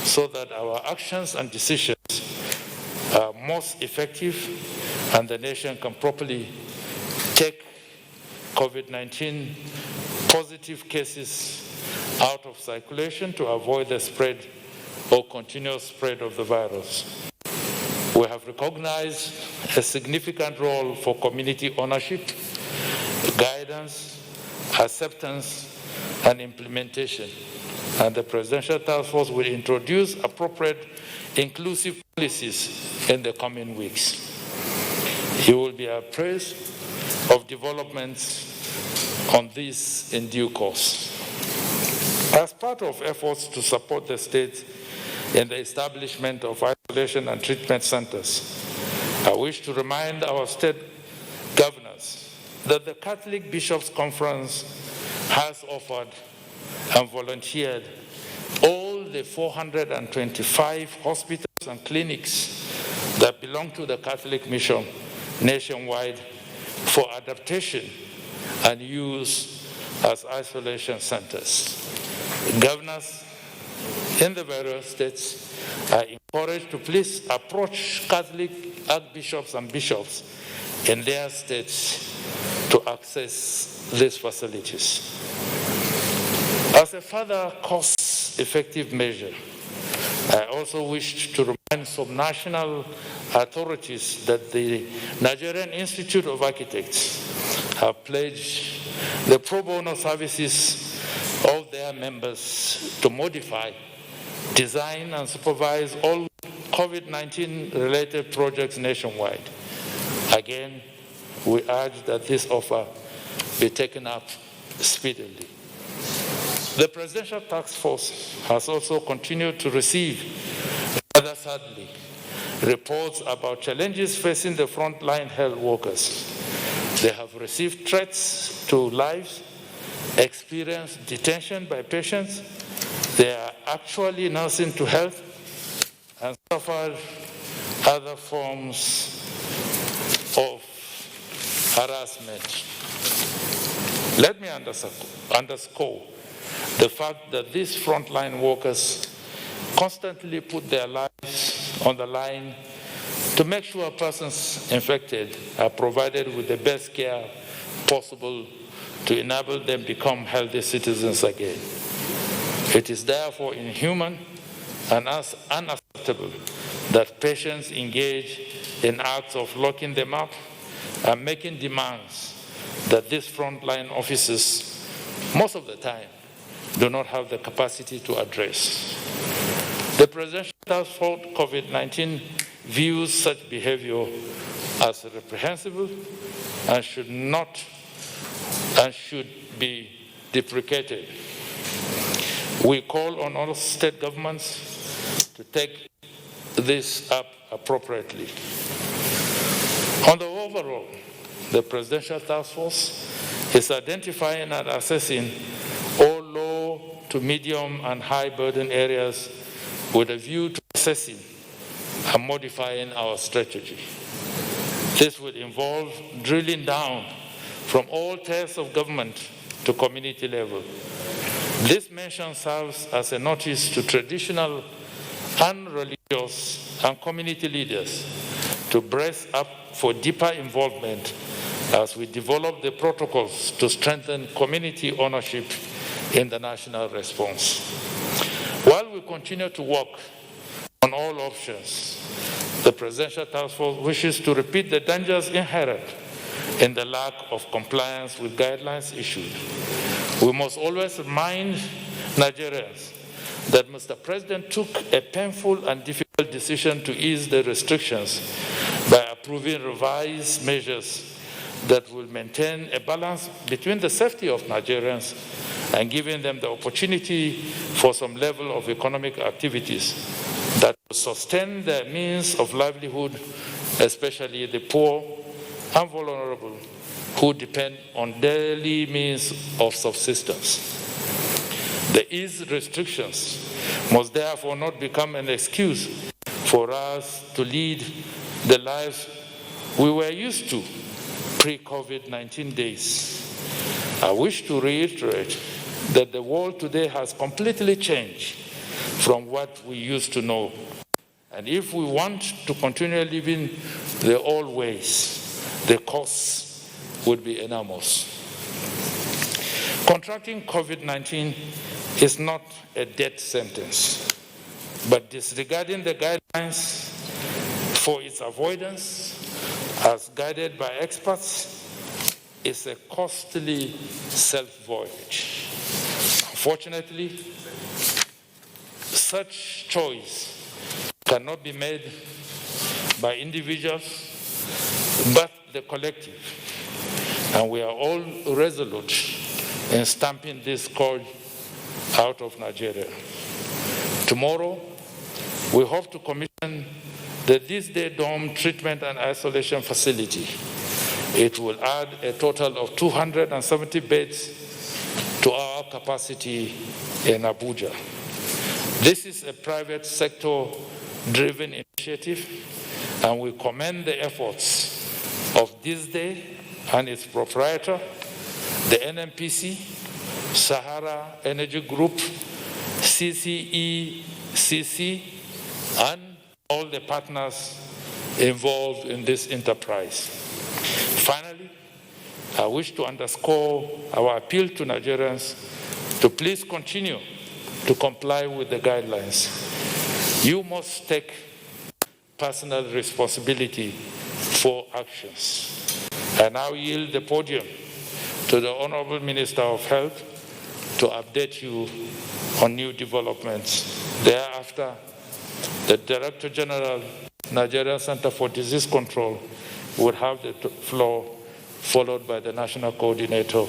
so that our actions and decisions are most effective and the nation can properly take COVID-19 positive cases out of circulation to avoid the spread or continuous spread of the virus. We have recognized a significant role for community ownership, guidance, acceptance, and implementation. And the Presidential Task Force will introduce appropriate inclusive policies in the coming weeks. You will be apprised of developments on this in due course. As part of efforts to support the state in the establishment of isolation and treatment centers, I wish to remind our state governors that the Catholic Bishops' Conference has offered and volunteered all the 425 hospitals and clinics that belong to the Catholic Mission nationwide for adaptation and use as isolation centers. Governors in the various states are encouraged to please approach Catholic archbishops and bishops in their states to access these facilities. As a further cost-effective measure, I also wish to remind some national authorities that the Nigerian Institute of Architects have pledged the pro bono services of their members to modify, design, and supervise all COVID-19 related projects nationwide. Again, we urge that this offer be taken up speedily. The Presidential Task Force has also continued to receive, rather sadly, reports about challenges facing the frontline health workers. They have received threats to lives, experienced detention by patients, they are actually nursing to health, and suffered other forms of harassment. Let me underscore the fact that these frontline workers constantly put their lives on the line to make sure persons infected are provided with the best care possible to enable them become healthy citizens again. It is therefore inhuman and unacceptable that patients engage in acts of locking them up and making demands that these frontline officers, most of the time, do not have the capacity to address. The Presidential Task Force COVID-19 views such behavior as reprehensible and should be deprecated. We call on all state governments to take this up appropriately. On the overall, the Presidential Task Force is identifying and assessing all low to medium and high burden areas with a view to assessing and modifying our strategy. This will involve drilling down from all tiers of government to community level. This mention serves as a notice to traditional and religious and community leaders to brace up for deeper involvement as we develop the protocols to strengthen community ownership in the national response. While we continue to work on all options, the Presidential Task Force wishes to repeat the dangers inherent in the lack of compliance with guidelines issued. We must always remind Nigerians that Mr. President took a painful and difficult decision to ease the restrictions by approving revised measures that will maintain a balance between the safety of Nigerians and giving them the opportunity for some level of economic activities that will sustain their means of livelihood, especially the poor and vulnerable who depend on daily means of subsistence. The ease restrictions must therefore not become an excuse for us to lead the lives we were used to pre-COVID-19 days. I wish to reiterate that the world today has completely changed from what we used to know. And if we want to continue living the old ways, the costs would be enormous. Contracting COVID-19 is not a death sentence, but disregarding the guidelines for its avoidance, as guided by experts, is a costly self-voyage. Unfortunately, such choice cannot be made by individuals, but the collective. And we are all resolute in stamping this scourge out of Nigeria. Tomorrow, we hope to commission the this-day dorm treatment and isolation facility. It will add a total of 270 beds to our capacity in Abuja. This is a private sector-driven initiative, and we commend the efforts of this day and its proprietor, the NNPC, Sahara Energy Group, CCECC, and all the partners involved in this enterprise. Finally, I wish to underscore our appeal to Nigerians to please continue to comply with the guidelines. You must take personal responsibility for actions. I now yield the podium to the Honorable Minister of Health to update you on new developments. Thereafter, the Director General, Nigerian Center for Disease Control, would have the floor, followed by the National Coordinator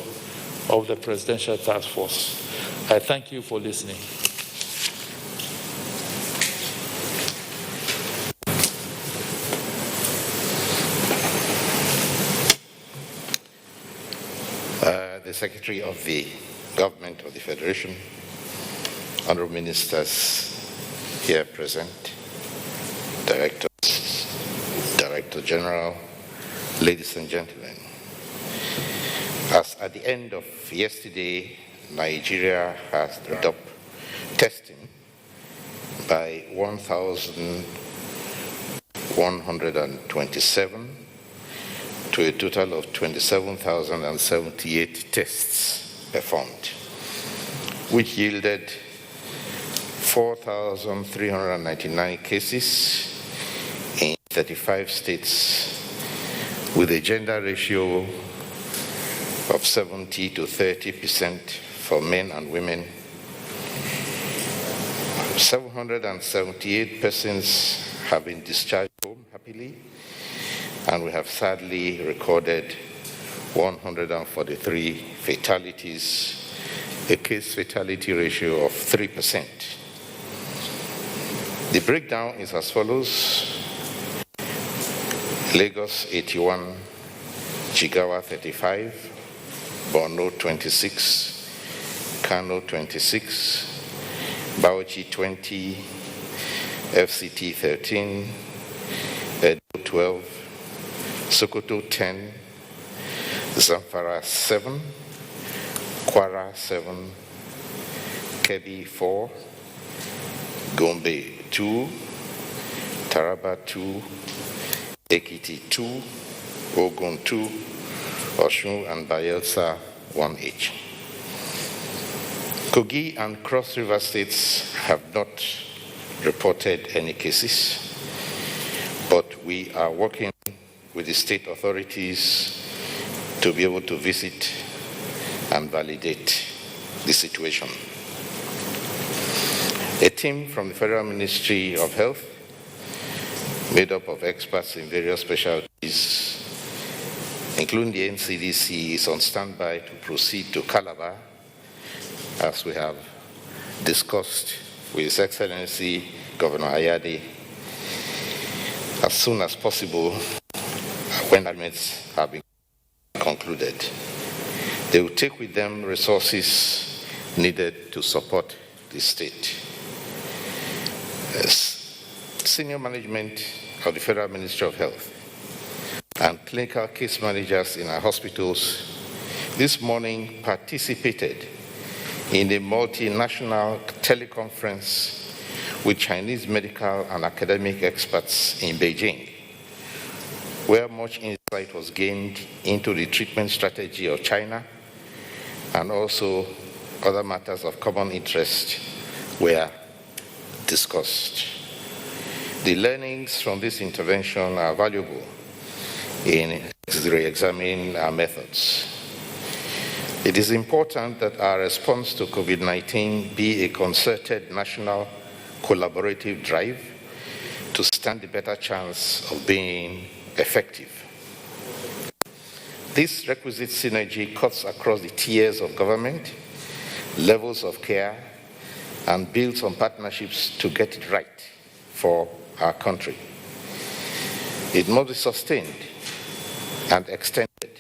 of the Presidential Task Force. I thank you for listening. The Secretary of the Government of the Federation, Honorable Ministers here present, Directors, Director General, ladies and gentlemen. As at the end of yesterday, Nigeria has stopped testing by 1,127 to a total of 27,078 tests performed, which yielded 4,399 cases in 35 states, with a gender ratio of 70 to 30% for men and women. 778 persons have been discharged home happily, and we have sadly recorded 143 fatalities, a case fatality ratio of 3%. The breakdown is as follows: Lagos 81, Jigawa 35, Borno 26, Kano 26, Bauchi 20, FCT 13, Edo 12, Sokoto 10, Zamfara 7, Kwara 7, Kebbi 4, Gombe 2, Taraba 2, Ekiti 2, Ogun 2, Osun and Bayelsa 1 each. Kogi and Cross River states have not reported any cases, but we are working with the state authorities to be able to visit and validate the situation. A team from the Federal Ministry of Health, made up of experts in various specialties, including the NCDC, is on standby to proceed to Calabar, as we have discussed with His Excellency Governor Ayade, as soon as possible when agreements have been concluded. They will take with them resources needed to support the state. Senior management of the Federal Ministry of Health and clinical case managers in our hospitals this morning participated in a multinational teleconference with Chinese medical and academic experts in Beijing, where much insight was gained into the treatment strategy of China, and also other matters of common interest were discussed. The learnings from this intervention are valuable in re-examining our methods. It is important that our response to COVID-19 be a concerted national collaborative drive to stand a better chance of being effective. This requisite synergy cuts across the tiers of government, levels of care, and builds on partnerships to get it right for our country. It must be sustained and extended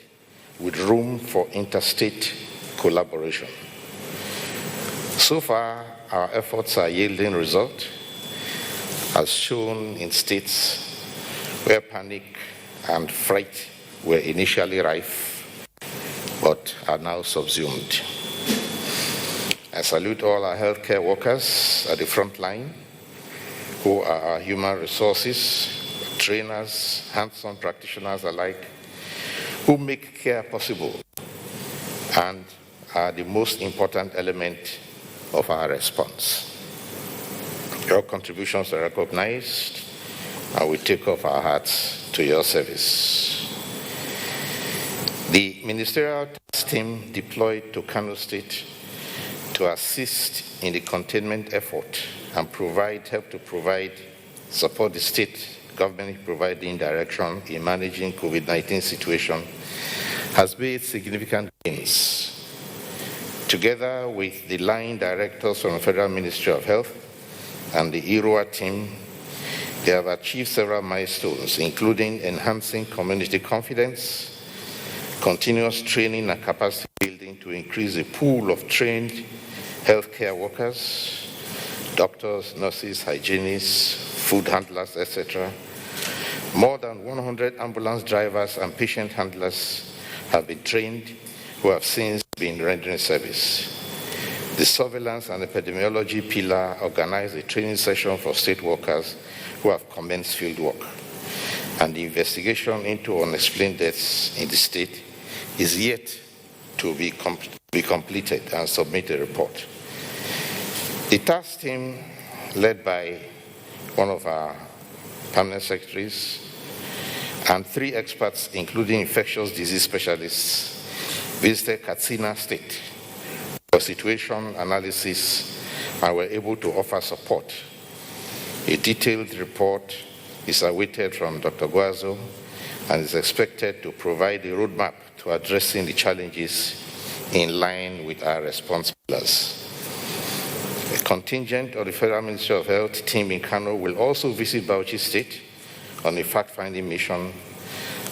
with room for interstate collaboration. So far, our efforts are yielding results, as shown in states where panic and fright were initially rife, but are now subsumed. I salute all our healthcare workers at the front line, who are our human resources, trainers, hands-on practitioners alike, who make care possible and are the most important element of our response. Your contributions are recognized, and we take off our hats to your service. The ministerial task task team deployed to Kano State to assist in the containment effort and support the state government providing direction in managing COVID-19 situation has made significant gains. Together with the line directors from the Federal Ministry of Health and the IROA team, they have achieved several milestones, including enhancing community confidence, continuous training and capacity building to increase the pool of trained healthcare workers, doctors, nurses, hygienists, food handlers, etc. More than 100 ambulance drivers and patient handlers have been trained who have since been rendering service. The surveillance and epidemiology pillar organized a training session for state workers who have commenced field work. And the investigation into unexplained deaths in the state is yet to be completed and submit a report. The task team, led by one of our permanent secretaries and 3 experts, including infectious disease specialists, visited Katsina State for situation analysis and were able to offer support. A detailed report is awaited from Dr. Guazo and is expected to provide a roadmap to addressing the challenges in line with our response pillars. A contingent of the Federal Ministry of Health team in Kano will also visit Bauchi State on a fact-finding mission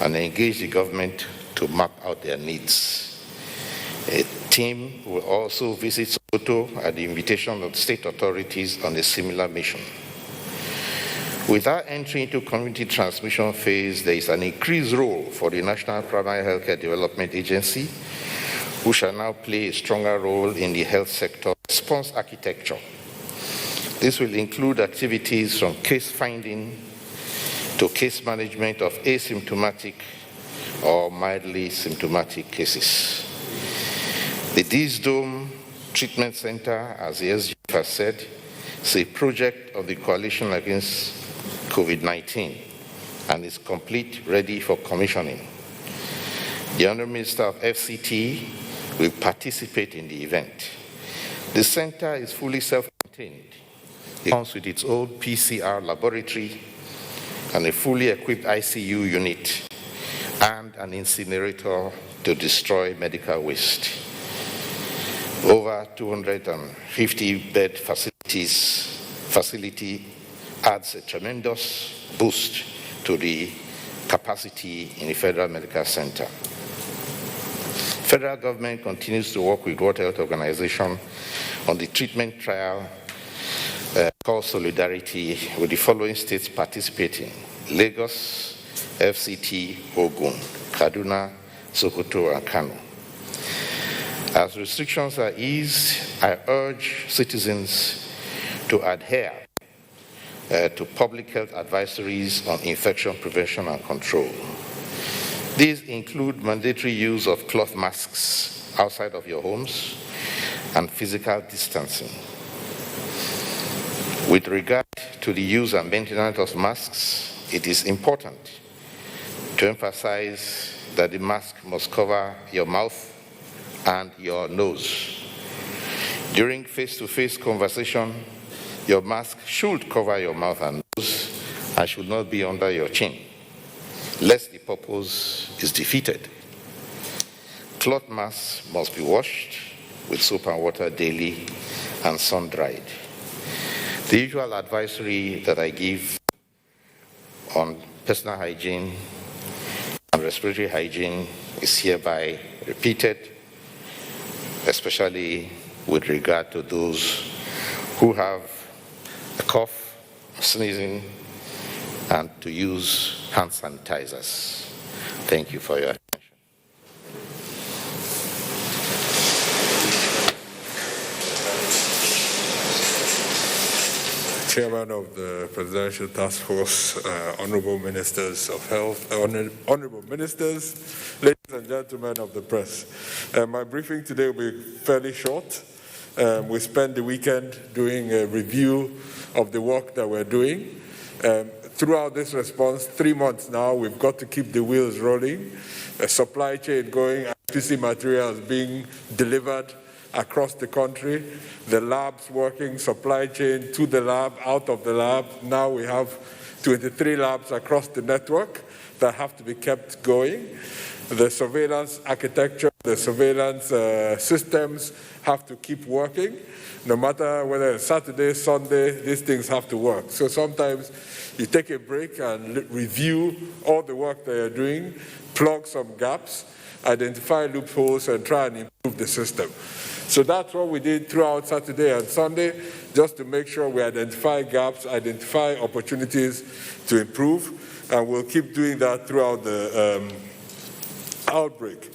and engage the government to map out their needs. A team will also visit Sokoto at the invitation of the state authorities on a similar mission. With our entry into community transmission phase, there is an increased role for the National Primary Healthcare Development Agency, who shall now play a stronger role in the health sector response architecture. This will include activities from case finding to case management of asymptomatic or mildly symptomatic cases. The DSDOME Treatment Center, as the SGF has said, is a project of the Coalition Against COVID-19 and is complete, ready for commissioning. The Honourable Minister of FCT will participate in the event. The center is fully self-contained. It comes with its own PCR laboratory and a fully equipped ICU unit and an incinerator to destroy medical waste. Over 250-bed facility adds a tremendous boost to the capacity in the Federal Medical Center. Federal government continues to work with World Health Organization on the treatment trial called Solidarity, with the following states participating: Lagos, FCT, Ogun, Kaduna, Sokoto, and Kano. As restrictions are eased, I urge citizens to adhere to public health advisories on infection prevention and control. These include mandatory use of cloth masks outside of your homes and physical distancing. With regard to the use and maintenance of masks, it is important to emphasize that the mask must cover your mouth and your nose. During face-to-face conversation, your mask should cover your mouth and nose and should not be under your chin, lest the purpose is defeated. Cloth masks must be washed with soap and water daily and sun-dried. The usual advisory that I give on personal hygiene and respiratory hygiene is hereby repeated, especially with regard to those who have a cough, sneezing, and to use hand sanitizers. Thank you for your attention. Chairman of the Presidential Task Force, Honorable Ministers of Health, Honorable Ministers, ladies and gentlemen of the press. My briefing today will be fairly short. We spent the weekend doing a review of the work that we're doing. Throughout this response, 3 months now, we've got to keep the wheels rolling, a supply chain going, and PC materials being delivered across the country, the labs working, supply chain to the lab, out of the lab. Now we have 23 labs across the network that have to be kept going. The surveillance architecture, the surveillance systems have to keep working. No matter whether it's Saturday, Sunday, these things have to work. So sometimes you take a break and review all the work that you're doing, plug some gaps, identify loopholes, and try and improve the system. So that's what we did throughout Saturday and Sunday, just to make sure we identify gaps, identify opportunities to improve, and we'll keep doing that throughout the outbreak.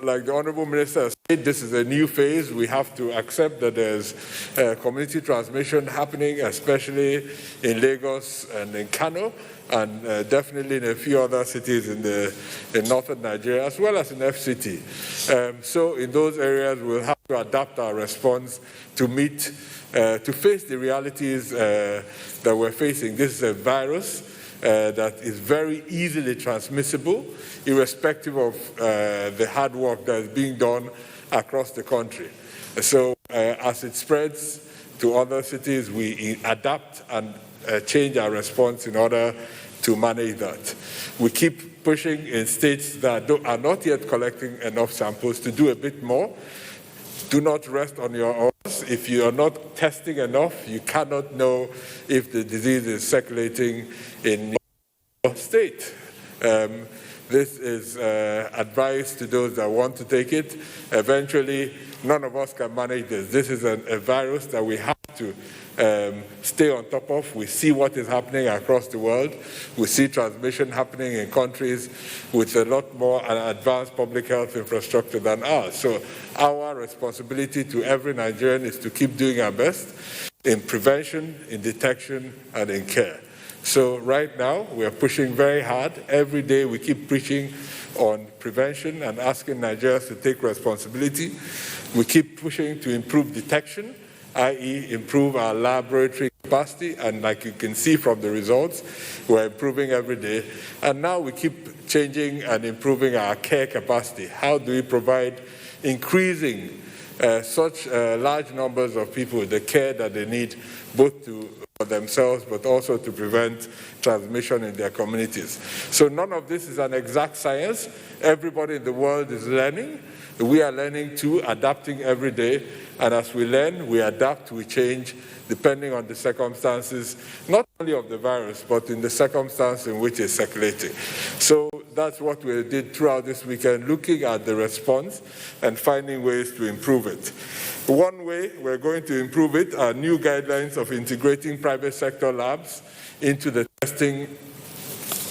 Like the Honorable Minister said, this is a new phase. We have to accept that there's community transmission happening, especially in Lagos and in Kano, and definitely in a few other cities in northern Nigeria, as well as in FCT. So in those areas, we'll have to adapt our response to meet, to face the realities that we're facing. This is a virus that is very easily transmissible, irrespective of the hard work that is being done across the country. So as it spreads to other cities, we adapt and change our response in order to manage that. We keep pushing in states that are not yet collecting enough samples to do a bit more. Do not rest on your oars. If you are not testing enough, you cannot know if the disease is circulating in your state. This is advice to those that want to take it. Eventually, none of us can manage this. This is a virus that we have to stay on top of. We see what is happening across the world. We see transmission happening in countries with a lot more advanced public health infrastructure than ours. So our responsibility to every Nigerian is to keep doing our best in prevention, in detection, and in care. So right now, we are pushing very hard. Every day we keep preaching on prevention and asking Nigerians to take responsibility. We keep pushing to improve detection, i.e. improve our laboratory capacity, and like you can see from the results, we're improving every day. And now we keep changing and improving our care capacity. How do we provide increasing such large numbers of people the care that they need, both for themselves, but also to prevent transmission in their communities. So none of this is an exact science. Everybody in the world is learning. We are learning too, adapting every day. And as we learn, we adapt, we change, depending on the circumstances, not only of the virus, but in the circumstance in which it's circulating. So that's what we did throughout this weekend, looking at the response and finding ways to improve it. One way we're going to improve it are new guidelines of integrating private sector labs into the testing,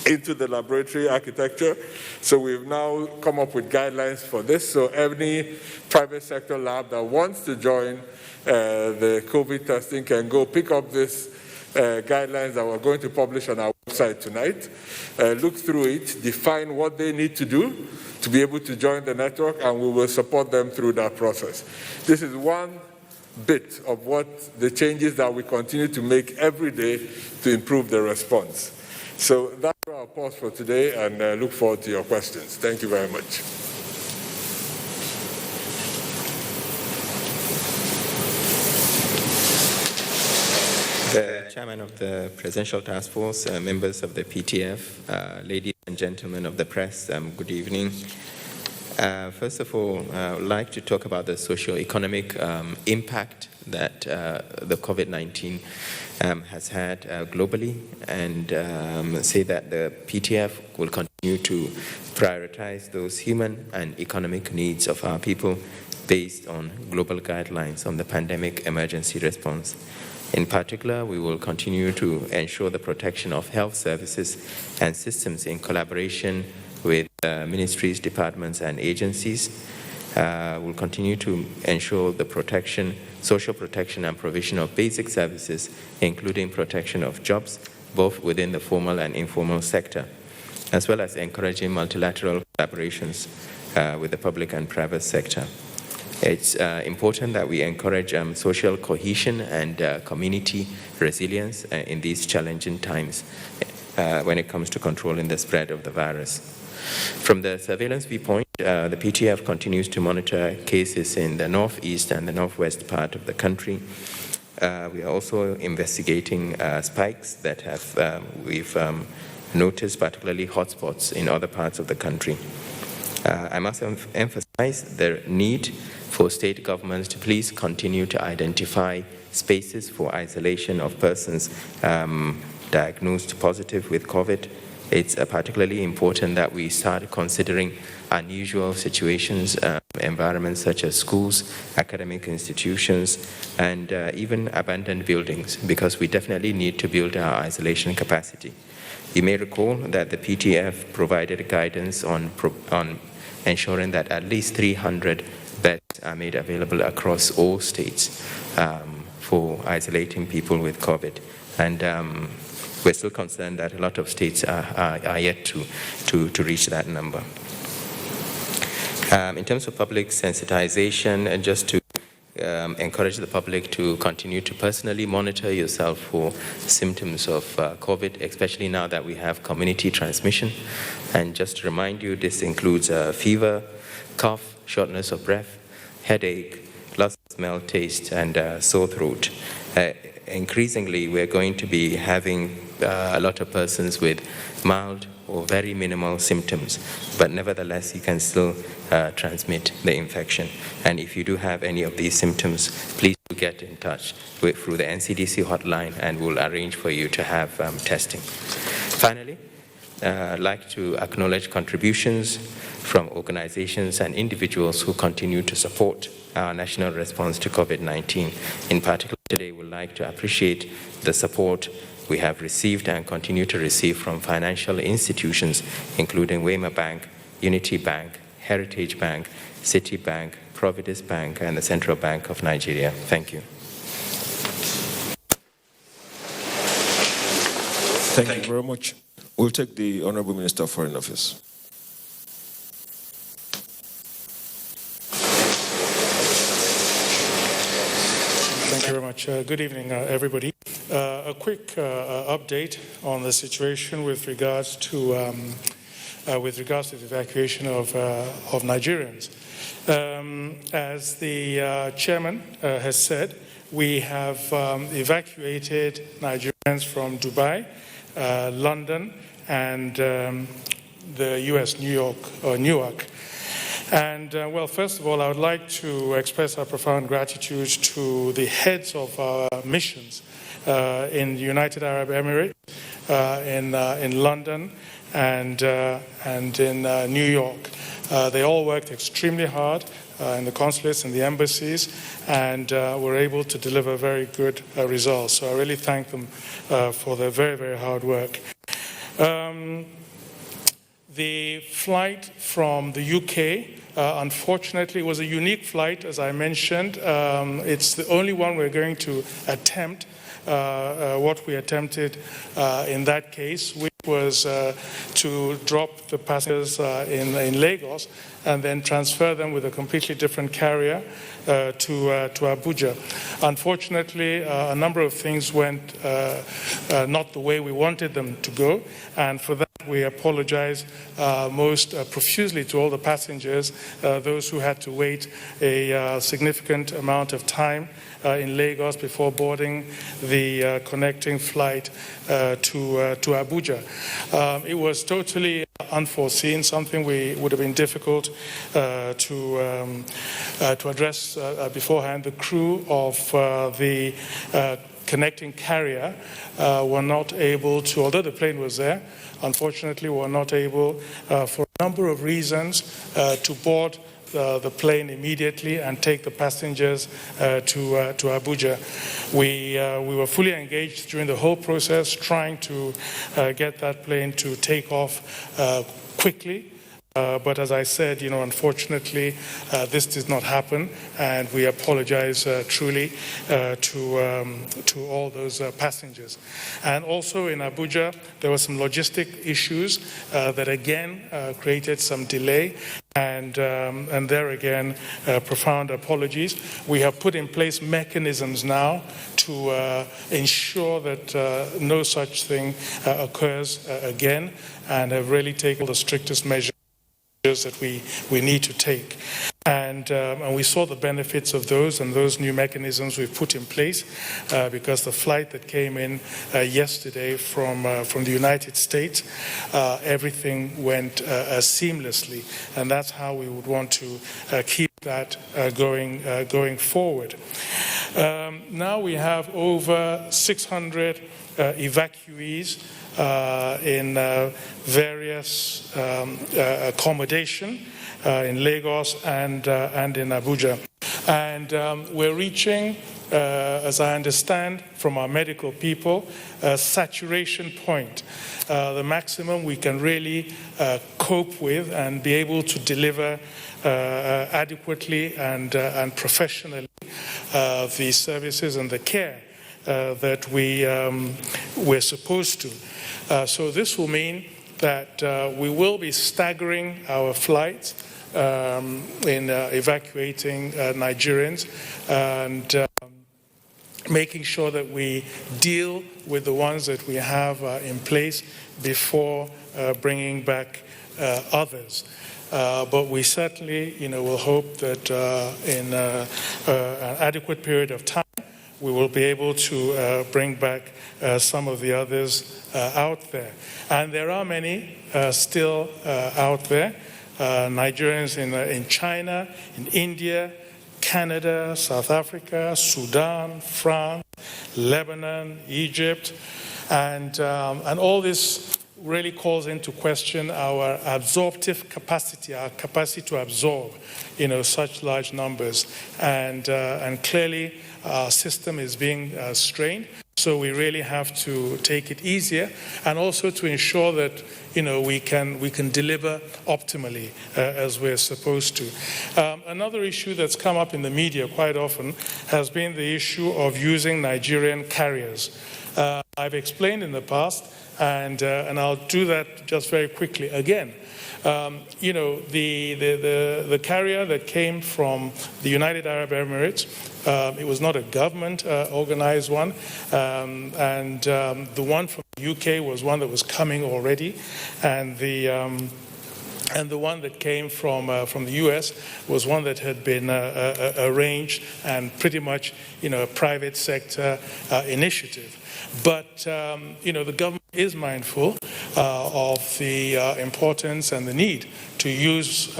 into the laboratory architecture. So we've now come up with guidelines for this. So any private sector lab that wants to join the COVID testing can go pick up this guidelines that we're going to publish on our website tonight, look through it, define what they need to do to be able to join the network, and we will support them through that process. This is one bit of what the changes that we continue to make every day to improve the response. So that's our pause for today, and look forward to your questions. Thank you very much. The Chairman of the Presidential Task Force, members of the PTF, ladies and gentlemen of the press, good evening. First of all, I would like to talk about the socio-economic impact that the COVID-19 has had globally, and say that the PTF will continue to prioritize those human and economic needs of our people based on global guidelines on the pandemic emergency response. In particular, we will continue to ensure the protection of health services and systems in collaboration with ministries, departments, and agencies. We'll continue to ensure the protection, social protection and provision of basic services, including protection of jobs, both within the formal and informal sector, as well as encouraging multilateral collaborations with the public and private sector. It's important that we encourage social cohesion and community resilience in these challenging times when it comes to controlling the spread of the virus. From the surveillance viewpoint, the PTF continues to monitor cases in the northeast and the northwest part of the country. We are also investigating spikes that we've noticed, particularly hotspots in other parts of the country. I must emphasize the need for state governments to please continue to identify spaces for isolation of persons diagnosed positive with COVID. It's particularly important that we start considering unusual situations, environments such as schools, academic institutions, and even abandoned buildings, because we definitely need to build our isolation capacity. You may recall that the PTF provided guidance on ensuring that at least 300 beds are made available across all states for isolating people with COVID. And we're still concerned that a lot of states are yet to reach that number. In terms of public sensitization, and just to encourage the public to continue to personally monitor yourself for symptoms of COVID, especially now that we have community transmission. And just to remind you, this includes fever, cough, shortness of breath, headache, loss of smell, taste, and sore throat. Increasingly, we're going to be having a lot of persons with mild or very minimal symptoms, but nevertheless, you can still transmit the infection. And if you do have any of these symptoms, please do get in touch through the NCDC hotline, and we'll arrange for you to have testing. Finally, I'd like to acknowledge contributions from organizations and individuals who continue to support our national response to COVID-19. In particular, today we'd like to appreciate the support we have received and continue to receive from financial institutions, including Wema Bank, Unity Bank, Heritage Bank, Citibank, Providence Bank, and the Central Bank of Nigeria. Thank you. Thank you very much. We'll take the Honorable Minister of Foreign Affairs. Thank you very much. Good evening, everybody. A quick update on the situation with regards to the evacuation of Nigerians. As the chairman has said, we have evacuated Nigerians from Dubai, London, and the U.S., Newark. And well, first of all, I would like to express our profound gratitude to the heads of our missions in the United Arab Emirates, in London, and in New York. They all worked extremely hard in the consulates and the embassies, and were able to deliver very good results. So I really thank them for their very, very hard work. The flight from the UK, unfortunately, was a unique flight, as I mentioned. It's the only one we're going to attempt, what we attempted in that case, which was to drop the passengers in Lagos and then transfer them with a completely different carrier to Abuja. Unfortunately, a number of things went not the way we wanted them to go, and for that we apologize most profusely to all the passengers, those who had to wait a significant amount of time in Lagos before boarding the connecting flight to Abuja. It was totally unforeseen, something would have been difficult to address beforehand. The crew of the connecting carrier were not able to, although the plane was there, unfortunately were not able, for a number of reasons, to board the plane immediately and take the passengers to Abuja. We were fully engaged during the whole process, trying to get that plane to take off quickly. But as I said, unfortunately, this did not happen, and we apologize truly to all those passengers. And also in Abuja, there were some logistic issues that again created some delay. And there again, profound apologies. We have put in place mechanisms now to ensure that no such thing occurs again, and have really taken the strictest measures that we need to take. And we saw the benefits of those and those new mechanisms we've put in place because the flight that came in yesterday from the United States, everything went seamlessly, and that's how we would want to keep that going forward. Now we have over 600 evacuees in various accommodation in Lagos and in Abuja. And we're reaching, as I understand from our medical people, a saturation point, the maximum we can really cope with and be able to deliver adequately and professionally the services and the care that we're supposed to. So this will mean that we will be staggering our flights in evacuating Nigerians and making sure that we deal with the ones that we have in place before bringing back others. But we certainly, will hope that in an adequate period of time, we will be able to bring back some of the others out there. And there are many still out there. Nigerians in China, in India, Canada, South Africa, Sudan, France, Lebanon, Egypt, and all this really calls into question our absorptive capacity, our capacity to absorb, such large numbers, and clearly our system is being strained. So we really have to take it easier, and also to ensure that we can deliver optimally as we're supposed to. Another issue that's come up in the media quite often has been the issue of using Nigerian carriers. I've explained in the past, and I'll do that just very quickly again. The carrier that came from the United Arab Emirates, it was not a government organized one, and the one from the UK was one that was coming already, and the one that came from the US was one that had been arranged and pretty much a private sector initiative. But the government is mindful of the importance and the need to use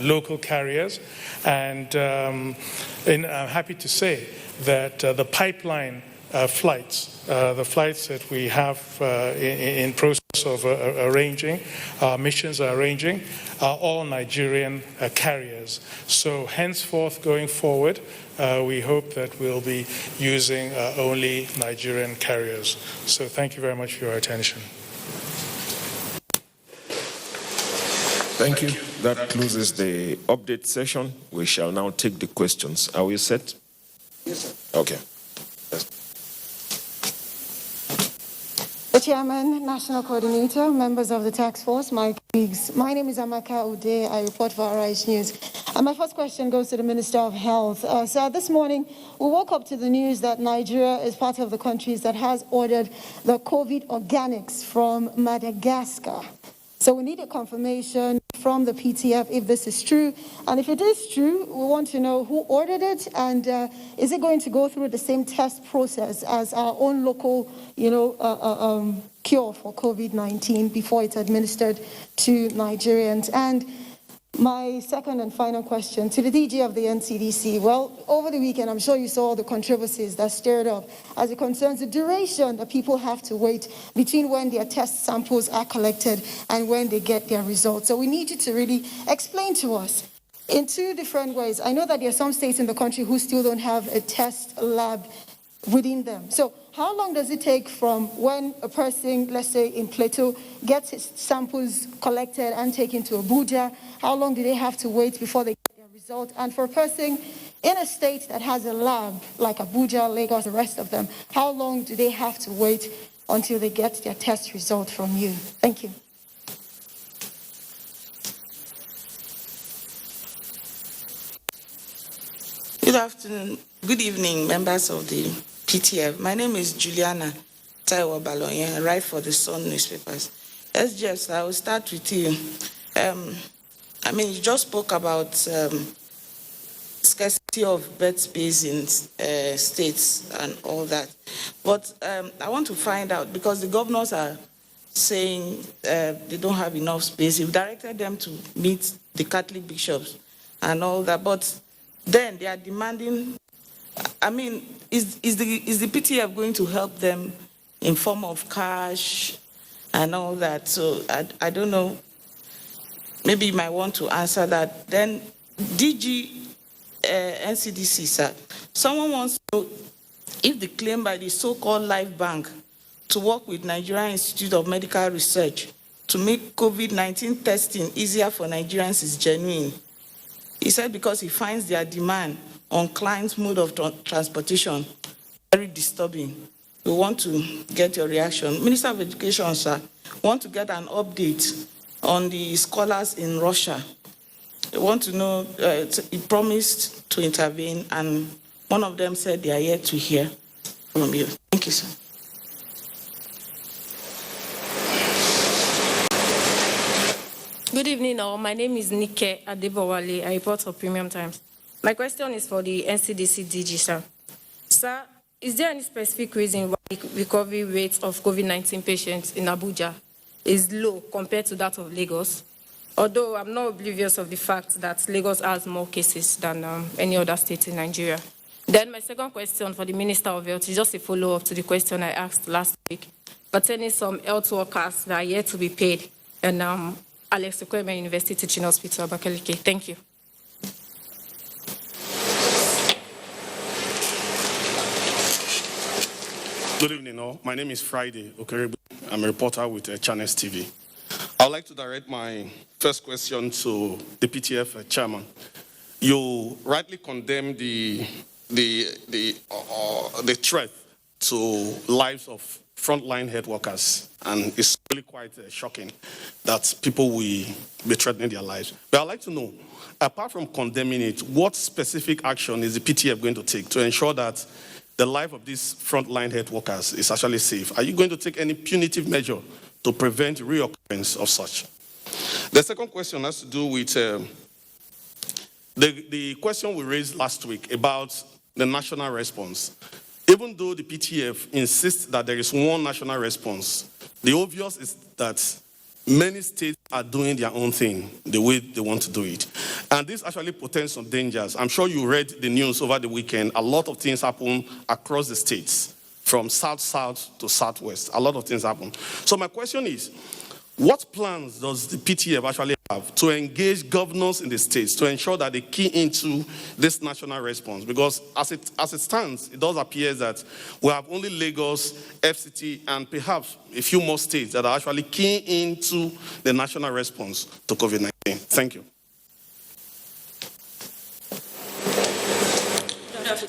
local carriers, and I'm happy to say that the pipeline flights, the flights that we have in process of arranging, missions are arranging, are all Nigerian carriers. So henceforth, going forward, we hope that we'll be using only Nigerian carriers. So thank you very much for your attention. Thank you. That closes the update session. We shall now take the questions. Are we set? Yes, sir. Okay. The Chairman, National Coordinator, members of the task force, my colleagues. My name is Amaka Ude. I report for Arise News. And my first question goes to the Minister of Health. So this morning, we woke up to the news that Nigeria is part of the countries that has ordered the COVID organics from Madagascar. So we need a confirmation from the PTF if this is true. And if it is true, we want to know who ordered it, and is it going to go through the same test process as our own local, cure for COVID-19 before it's administered to Nigerians? And my second and final question to the DG of the NCDC. Well, over the weekend, I'm sure you saw the controversies that stirred up as it concerns the duration that people have to wait between when their test samples are collected and when they get their results. So we need you to really explain to us in two different ways. I know that there are some states in the country who still don't have a test lab within them. So how long does it take from when a person, let's say in Plateau, gets his samples collected and taken to Abuja? How long do they have to wait before they get their result? And for a person in a state that has a lab, like Abuja, Lagos, the rest of them, how long do they have to wait until they get their test result from you? Thank you. Good afternoon. Good evening, members of the PTF. My name is Juliana Taiwo Baloyen. I write for the Sun newspapers. SGS, I will start with you. You just spoke about scarcity of bed space in states and all that. But I want to find out, because the governors are saying they don't have enough space. You've directed them to meet the Catholic bishops and all that. But then they are demanding, is the PTF going to help them in form of cash and all that? So I don't know. Maybe you might want to answer that. Then DG NCDC, sir. Someone wants to know if the claim by the so-called Life Bank to work with Nigerian Institute of Medical Research to make COVID-19 testing easier for Nigerians is genuine. He said because he finds their demand on clients' mode of transportation very disturbing. We want to get your reaction. Minister of Education, sir, want to get an update on the scholars in Russia. They want to know, he promised to intervene, and one of them said they are yet to hear from you. Thank you, sir. Good evening, all. My name is Nike Adebowale. I report for Premium Times. My question is for the NCDC DG, sir. Sir, is there any specific reason why the recovery rate of COVID-19 patients in Abuja is low compared to that of Lagos? Although I'm not oblivious of the fact that Lagos has more cases than any other state in Nigeria. Then my second question for the Minister of Health is just a follow-up to the question I asked last week pertaining some health workers that are yet to be paid and Alex Okweme University Teaching Hospital, Abakaliki. Thank you. Good evening, all. My name is Friday Okerebu. I'm a reporter with Channels TV. I'd like to direct my first question to the PTF chairman. You rightly condemn the threat to lives of frontline health workers, and it's really quite shocking that people will be threatening their lives. But I'd like to know, apart from condemning it, what specific action is the PTF going to take to ensure that the life of these frontline health workers is actually safe? Are you going to take any punitive measure to prevent reoccurrence of such? The second question has to do with the question we raised last week about the national response. Even though the PTF insists that there is one national response, the obvious is that many states are doing their own thing the way they want to do it. And this actually portends some dangers. I'm sure you read the news over the weekend. A lot of things happen across the states, from south-south to southwest. A lot of things happen. So my question is, what plans does the PTF actually have to engage governors in the states to ensure that they key into this national response? Because as it stands, it does appear that we have only Lagos, FCT, and perhaps a few more states that are actually keying into the national response to COVID-19. Thank you.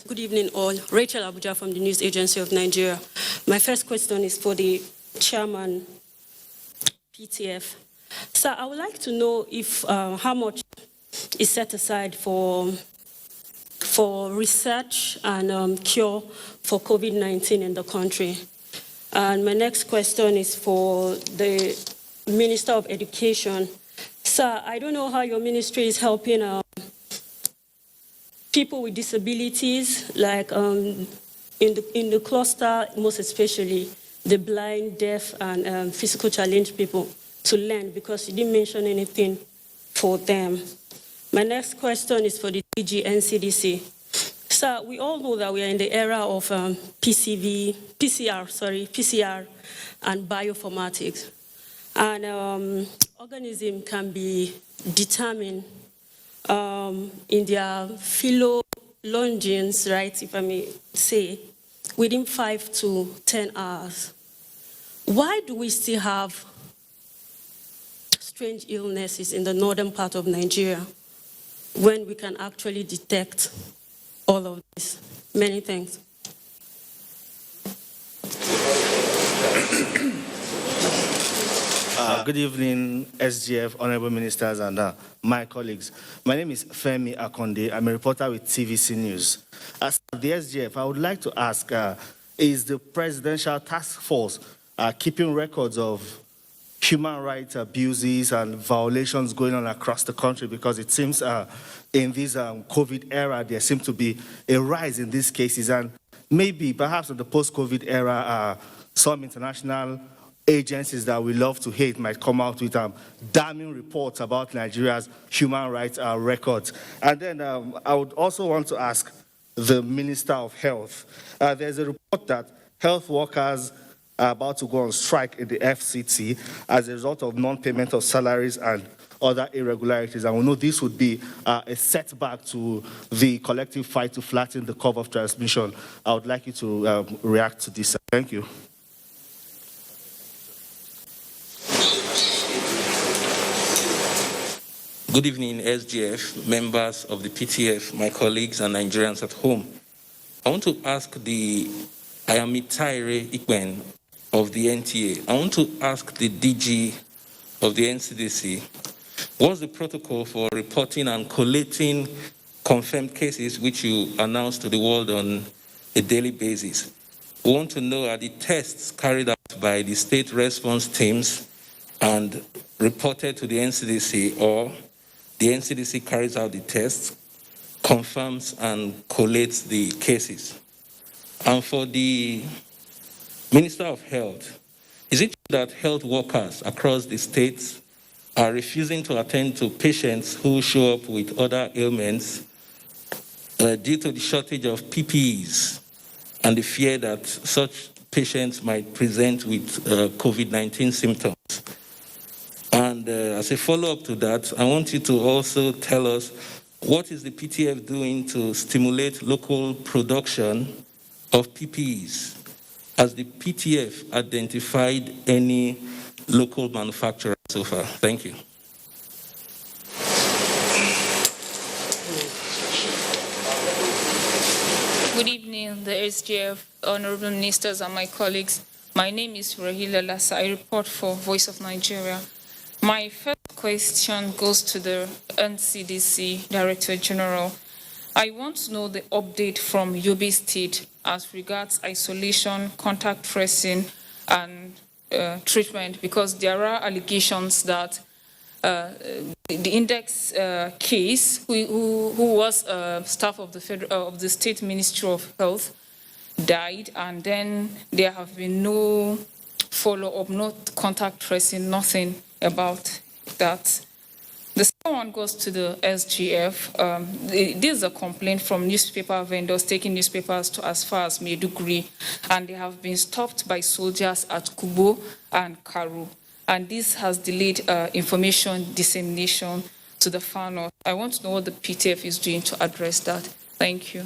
Good evening, all. Rachel Abuja from the News Agency of Nigeria. My first question is for the chairman, PTF. Sir, I would like to know if how much is set aside for research and cure for COVID-19 in the country. And my next question is for the Minister of Education. Sir, I don't know how your ministry is helping people with disabilities, like in the cluster, most especially the blind, deaf, and physical challenged people to learn, because you didn't mention anything for them. My next question is for the DG NCDC. Sir, we all know that we are in the era of PCR and bioinformatics. And organisms can be determined in their phylogenies, right, if I may say, within 5 to 10 hours. Why do we still have strange illnesses in the northern part of Nigeria when we can actually detect all of this? Many thanks. Good evening, SGF, honorable ministers, and my colleagues. My name is Femi Akonde. I'm a reporter with TVC News. As the SGF, I would like to ask, is the Presidential Task Force keeping records of human rights abuses and violations going on across the country? Because it seems in this COVID era, there seems to be a rise in these cases. And maybe, perhaps in the post-COVID era, some international agencies that we love to hate might come out with damning reports about Nigeria's human rights records. And then I would also want to ask the Minister of Health. There's a report that health workers are about to go on strike in the FCT as a result of non-payment of salaries and other irregularities. And we know this would be a setback to the collective fight to flatten the curve of transmission. I would like you to react to this. Thank you. Good evening, SGF, members of the PTF, my colleagues and Nigerians at home. I want to ask I am Mitaire Ikwen of the NTA. I want to ask the DG of the NCDC, what's the protocol for reporting and collating confirmed cases which you announce to the world on a daily basis? We want to know, are the tests carried out by the state response teams and reported to the NCDC, or the NCDC carries out the tests, confirms and collates the cases? And for the Minister of Health, is it true that health workers across the states are refusing to attend to patients who show up with other ailments due to the shortage of PPEs and the fear that such patients might present with COVID-19 symptoms? And as a follow-up to that, I want you to also tell us, what is the PTF doing to stimulate local production of PPEs? Has the PTF identified any local manufacturer so far? Thank you. Good evening, the SGF, honorable ministers, and my colleagues. My name is Rahila Lassa. I report for Voice of Nigeria. My first question goes to the NCDC Director General. I want to know the update from Yobe State as regards isolation, contact tracing, and treatment, because there are allegations that the index case, who was staff of the State Ministry of Health, died, and then there have been no follow-up, no contact tracing, nothing about that. The second one goes to the SGF. This is a complaint from newspaper vendors taking newspapers to as far as Maiduguri, and they have been stopped by soldiers at Kubo and Karu. And this has delayed information dissemination to the far north. I want to know what the PTF is doing to address that. Thank you.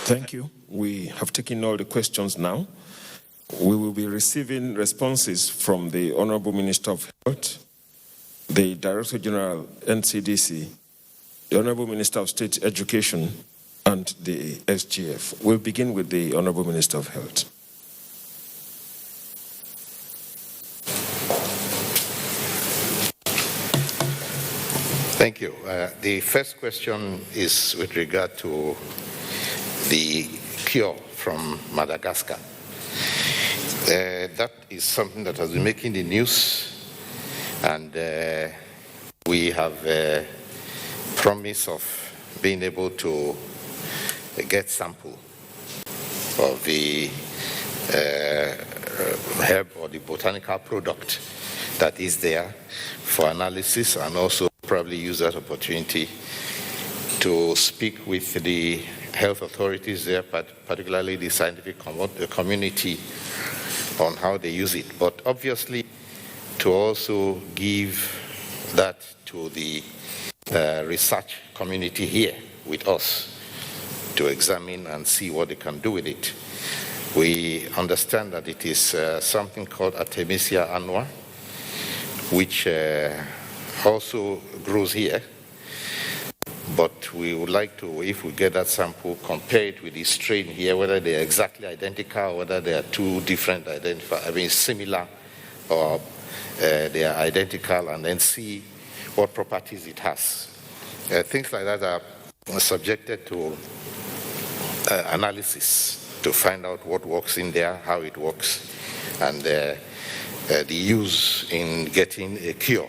Thank you. We have taken all the questions now. We will be receiving responses from the Honorable Minister of Health, the Director General, NCDC, the Honorable Minister of State Education, and the SGF. We'll begin with the Honorable Minister of Health. Thank you. The first question is with regard to the cure from Madagascar. That is something that has been making the news, and we have a promise of being able to get sample of the herb or the botanical product that is there for analysis, and also probably use that opportunity to speak with the health authorities there, particularly the scientific community, on how they use it. But obviously, to also give that to the research community here with us to examine and see what they can do with it. We understand that it is something called Artemisia annua, which also grows here, But we would like to, if we get that sample, compare it with the strain here, whether they are exactly identical, or whether they are two different similar, or they are identical, and then see what properties it has. Things like that are subjected to analysis to find out what works in there, how it works, and the use in getting a cure.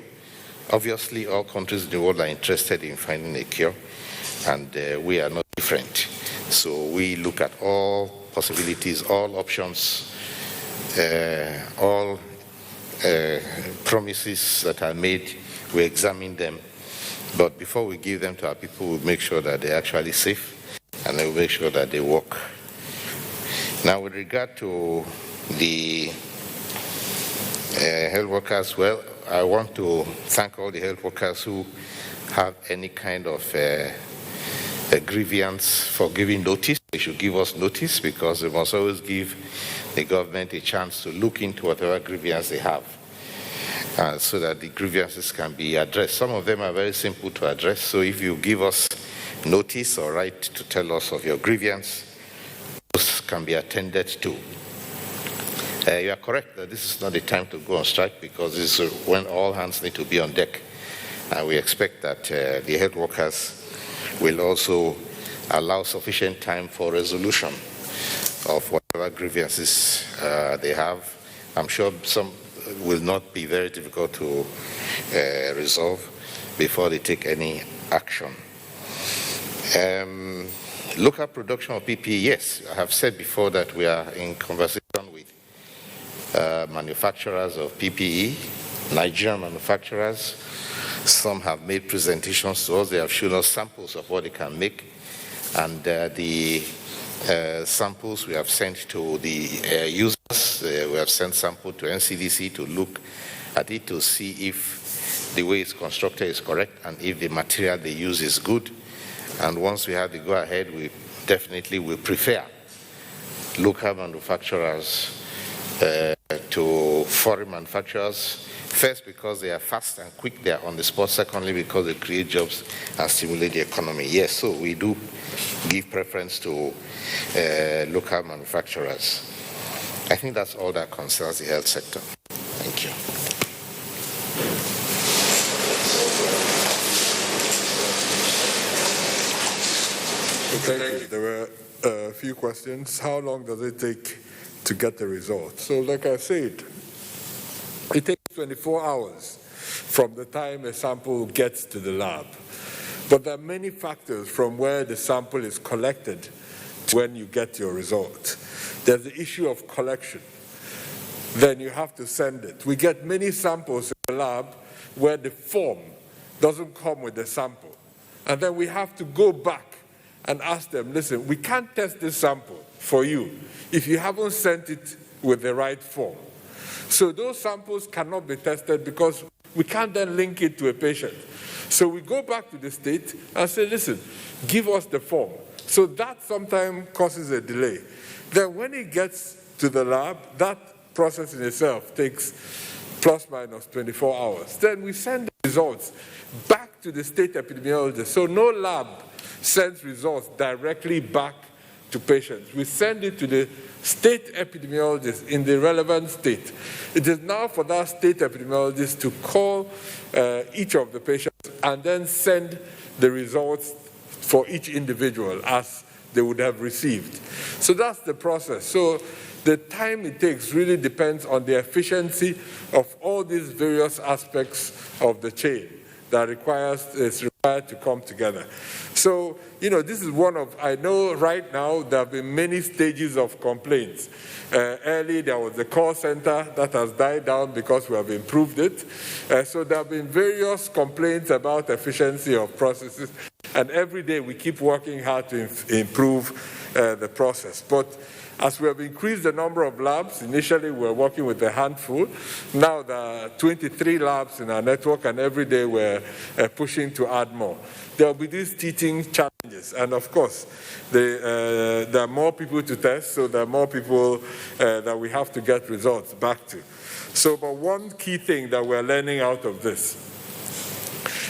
Obviously, all countries in the world are interested in finding a cure, and we are not different. So we look at all possibilities, all options, all promises that are made. We examine them. But before we give them to our people, we make sure that they're actually safe, and then we make sure that they work. Now, with regard to the health workers, well, I want to thank all the health workers who have any kind of a grievance for giving notice. They should give us notice, because they must always give the government a chance to look into whatever grievance they have, so that the grievances can be addressed. Some of them are very simple to address, so if you give us notice or right to tell us of your grievance, those can be attended to. You are correct that this is not the time to go on strike, because this is when all hands need to be on deck. And we expect that the health workers will also allow sufficient time for resolution of whatever grievances they have. I'm sure some will not be very difficult to resolve before they take any action. Local production of PPE, yes. I have said before that we are in conversation with manufacturers of PPE, Nigerian manufacturers. Some have made presentations to us. They have shown us samples of what they can make. And the samples we have sent to the users. We have sent samples to NCDC to look at it to see if the way it's constructed is correct and if the material they use is good. And once we have the go-ahead, we definitely will prefer local manufacturers to foreign manufacturers. First, because they are fast and quick, they are on the spot. Secondly, because they create jobs and stimulate the economy. Yes, so we do give preference to local manufacturers. I think that's all that concerns the health sector. Thank you. Thank you. There were a few questions. How long does it take to get the result? So like I said, it takes 24 hours from the time a sample gets to the lab. But there are many factors from where the sample is collected to when you get your result. There's the issue of collection. Then you have to send it. We get many samples in the lab where the form doesn't come with the sample. And then we have to go back and ask them, listen, we can't test this sample for you if you haven't sent it with the right form. So those samples cannot be tested because we can't then link it to a patient. So we go back to the state and say, listen, give us the form. So that sometimes causes a delay. Then when it gets to the lab, that process in itself takes plus minus 24 hours. Then we send the results back to the state epidemiologist. So no lab sends results directly back to patients. We send it to the state epidemiologist in the relevant state. It is now for that state epidemiologist to call each of the patients and then send the results for each individual as they would have received. So that's the process. So the time it takes really depends on the efficiency of all these various aspects of the chain that is required to come together. So, this is one of, I know right now there have been many stages of complaints. Early there was the call center that has died down because we have improved it. So there have been various complaints about efficiency of processes, and every day we keep working hard to improve the process. But as we have increased the number of labs, initially we were working with a handful. Now there are 23 labs in our network, and every day we're pushing to add more. There will be these teething challenges, and of course, there are more people to test, so there are more people that we have to get results back to. So, but one key thing that we're learning out of this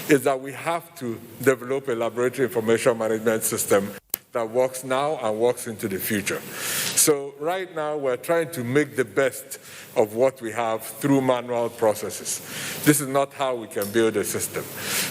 is that we have to develop a laboratory information management system that works now and works into the future. So right now we're trying to make the best of what we have through manual processes. This is not how we can build a system.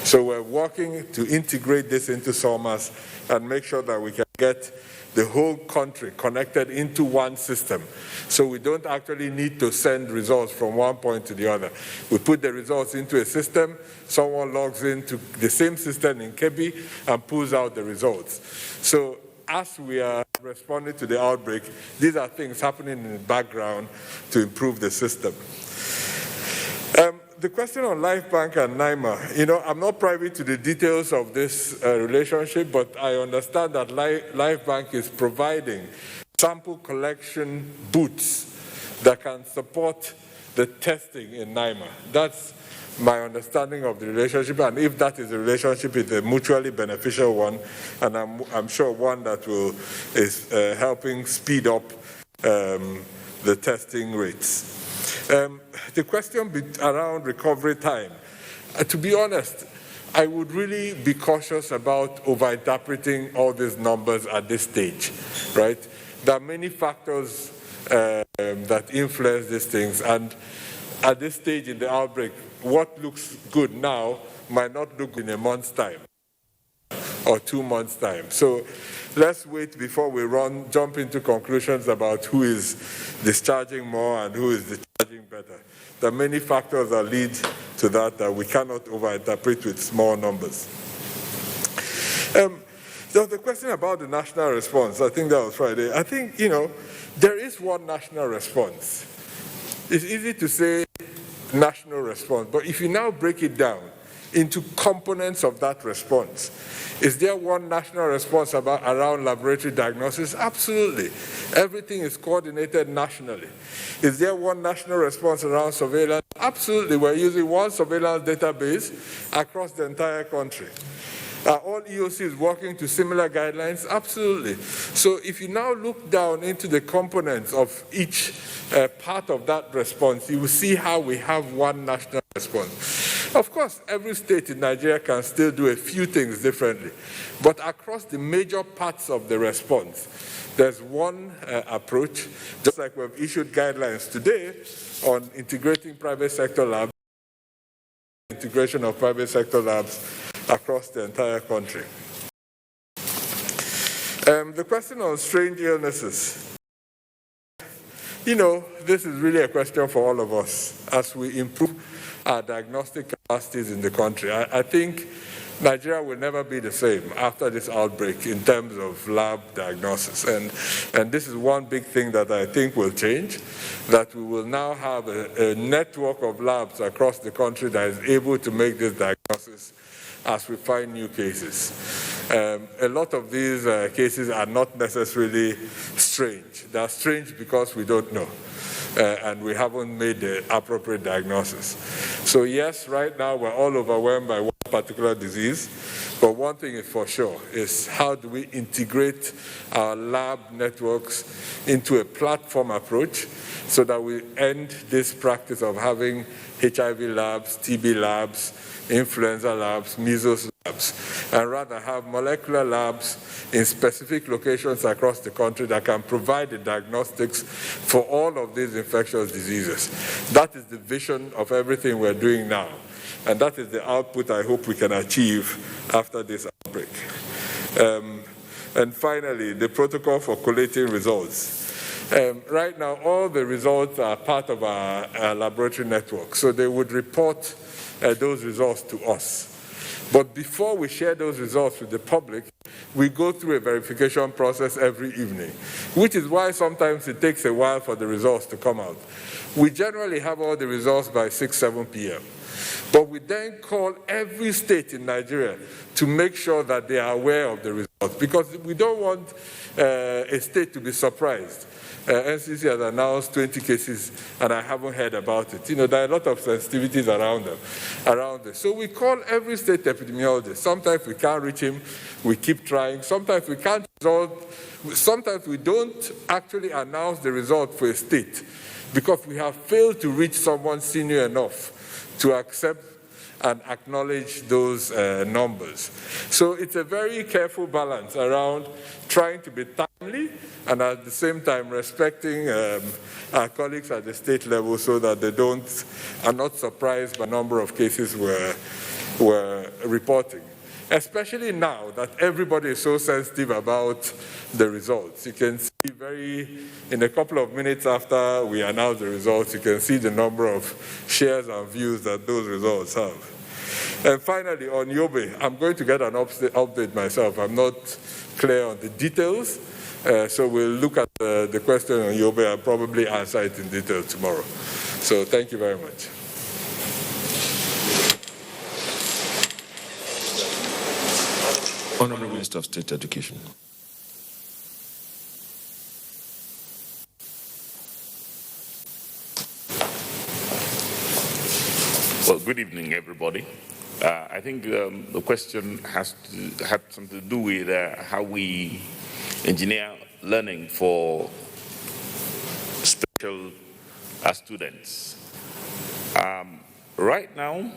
So we're working to integrate this into SORMAS and make sure that we can get the whole country connected into one system. So we don't actually need to send results from one point to the other. We put the results into a system, someone logs into the same system in Kebbi and pulls out the results. So as we are responding to the outbreak, these are things happening in the background to improve the system. The question on LifeBank and NIMA, I'm not privy to the details of this relationship, but I understand that LifeBank is providing sample collection booths that can support the testing in NIMA. That's my understanding of the relationship, and if that is a relationship, it's a mutually beneficial one, and I'm sure one that is helping speed up the testing rates. The question around recovery time, to be honest, I would really be cautious about over-interpreting all these numbers at this stage, right? There are many factors that influence these things, and at this stage in the outbreak, what looks good now might not look good in a month's time or 2 months' time. So let's wait before we jump into conclusions about who is discharging more and who is discharging better. There are many factors that lead to that we cannot overinterpret with small numbers. There was a question about the national response. I think that was Friday. I think, there is one national response. It's easy to say national response, but if you now break it down into components of that response, is there one national response around laboratory diagnosis? Absolutely. Everything is coordinated nationally. Is there one national response around surveillance? Absolutely. We're using one surveillance database across the entire country. Are all EOCs working to similar guidelines? Absolutely. So if you now look down into the components of each part of that response, you will see how we have one national response. Of course, every state in Nigeria can still do a few things differently, but across the major parts of the response, there's one approach, just like we've issued guidelines today on integrating private sector labs, integration of private sector labs across the entire country. The question on strange illnesses. This is really a question for all of us as we improve our diagnostic capacities in the country. I think Nigeria will never be the same after this outbreak in terms of lab diagnosis. And this is one big thing that I think will change, that we will now have a network of labs across the country that is able to make this diagnosis as we find new cases. A lot of these cases are not necessarily strange. They are strange because we don't know. And we haven't made the appropriate diagnosis. So yes, right now we're all overwhelmed by one particular disease, but one thing is for sure is how do we integrate our lab networks into a platform approach so that we end this practice of having HIV labs, TB labs, influenza labs, measles labs, and rather have molecular labs in specific locations across the country that can provide the diagnostics for all of these infectious diseases. That is the vision of everything we're doing now, and that is the output I hope we can achieve after this outbreak. And finally, the protocol for collating results. Right now, all the results are part of our laboratory network, so they would report those results to us. But before we share those results with the public, we go through a verification process every evening, which is why sometimes it takes a while for the results to come out. We generally have all the results by 6, 7 p.m. But we then call every state in Nigeria to make sure that they are aware of the results, because we don't want a state to be surprised. NCC has announced 20 cases, and I haven't heard about it. There are a lot of sensitivities around this. So we call every state epidemiologist. Sometimes we can't reach him, we keep trying. Sometimes we can't resolve. Sometimes we don't actually announce the result for a state because we have failed to reach someone senior enough to accept and acknowledge those numbers. So it's a very careful balance around trying to be timely and at the same time respecting our colleagues at the state level so that they are not surprised by the number of cases we're reporting. Especially now that everybody is so sensitive about the results. You can see in a couple of minutes after we announce the results, you can see the number of shares and views that those results have. And finally, on Yobe, I'm going to get an update myself. I'm not clear on the details, so we'll look at the question on Yobe and probably answer it in detail tomorrow. So thank you very much. Honorable Minister of State Education. Well, good evening, everybody. I think the question had something to do with how we engineer learning for special students. Right now,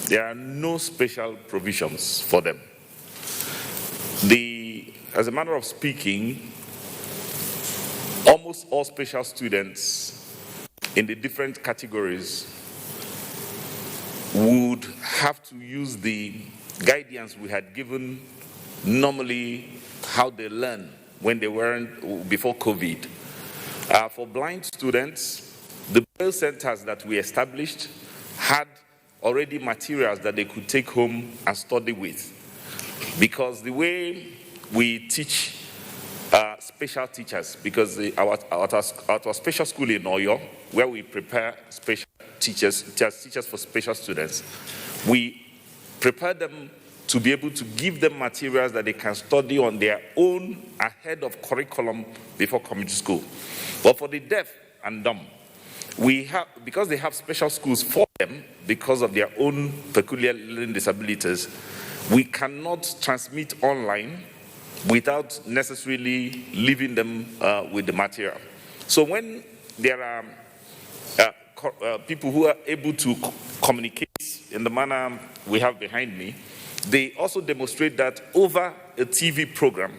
there are no special provisions for them. As a matter of speaking, almost all special students in the different categories would have to use the guidance we had given normally how they learn when they weren't before COVID. For blind students, the Braille centers that we established had already materials that they could take home and study with. Because the way we teach special teachers, because our special school in Oyo, where we prepare special teachers for special students, we prepare them to be able to give them materials that they can study on their own ahead of curriculum before coming to school. But for the deaf and dumb, because they have special schools for them because of their own peculiar learning disabilities, we cannot transmit online without necessarily leaving them with the material. So when there are people who are able to communicate in the manner we have behind me, they also demonstrate that over a TV program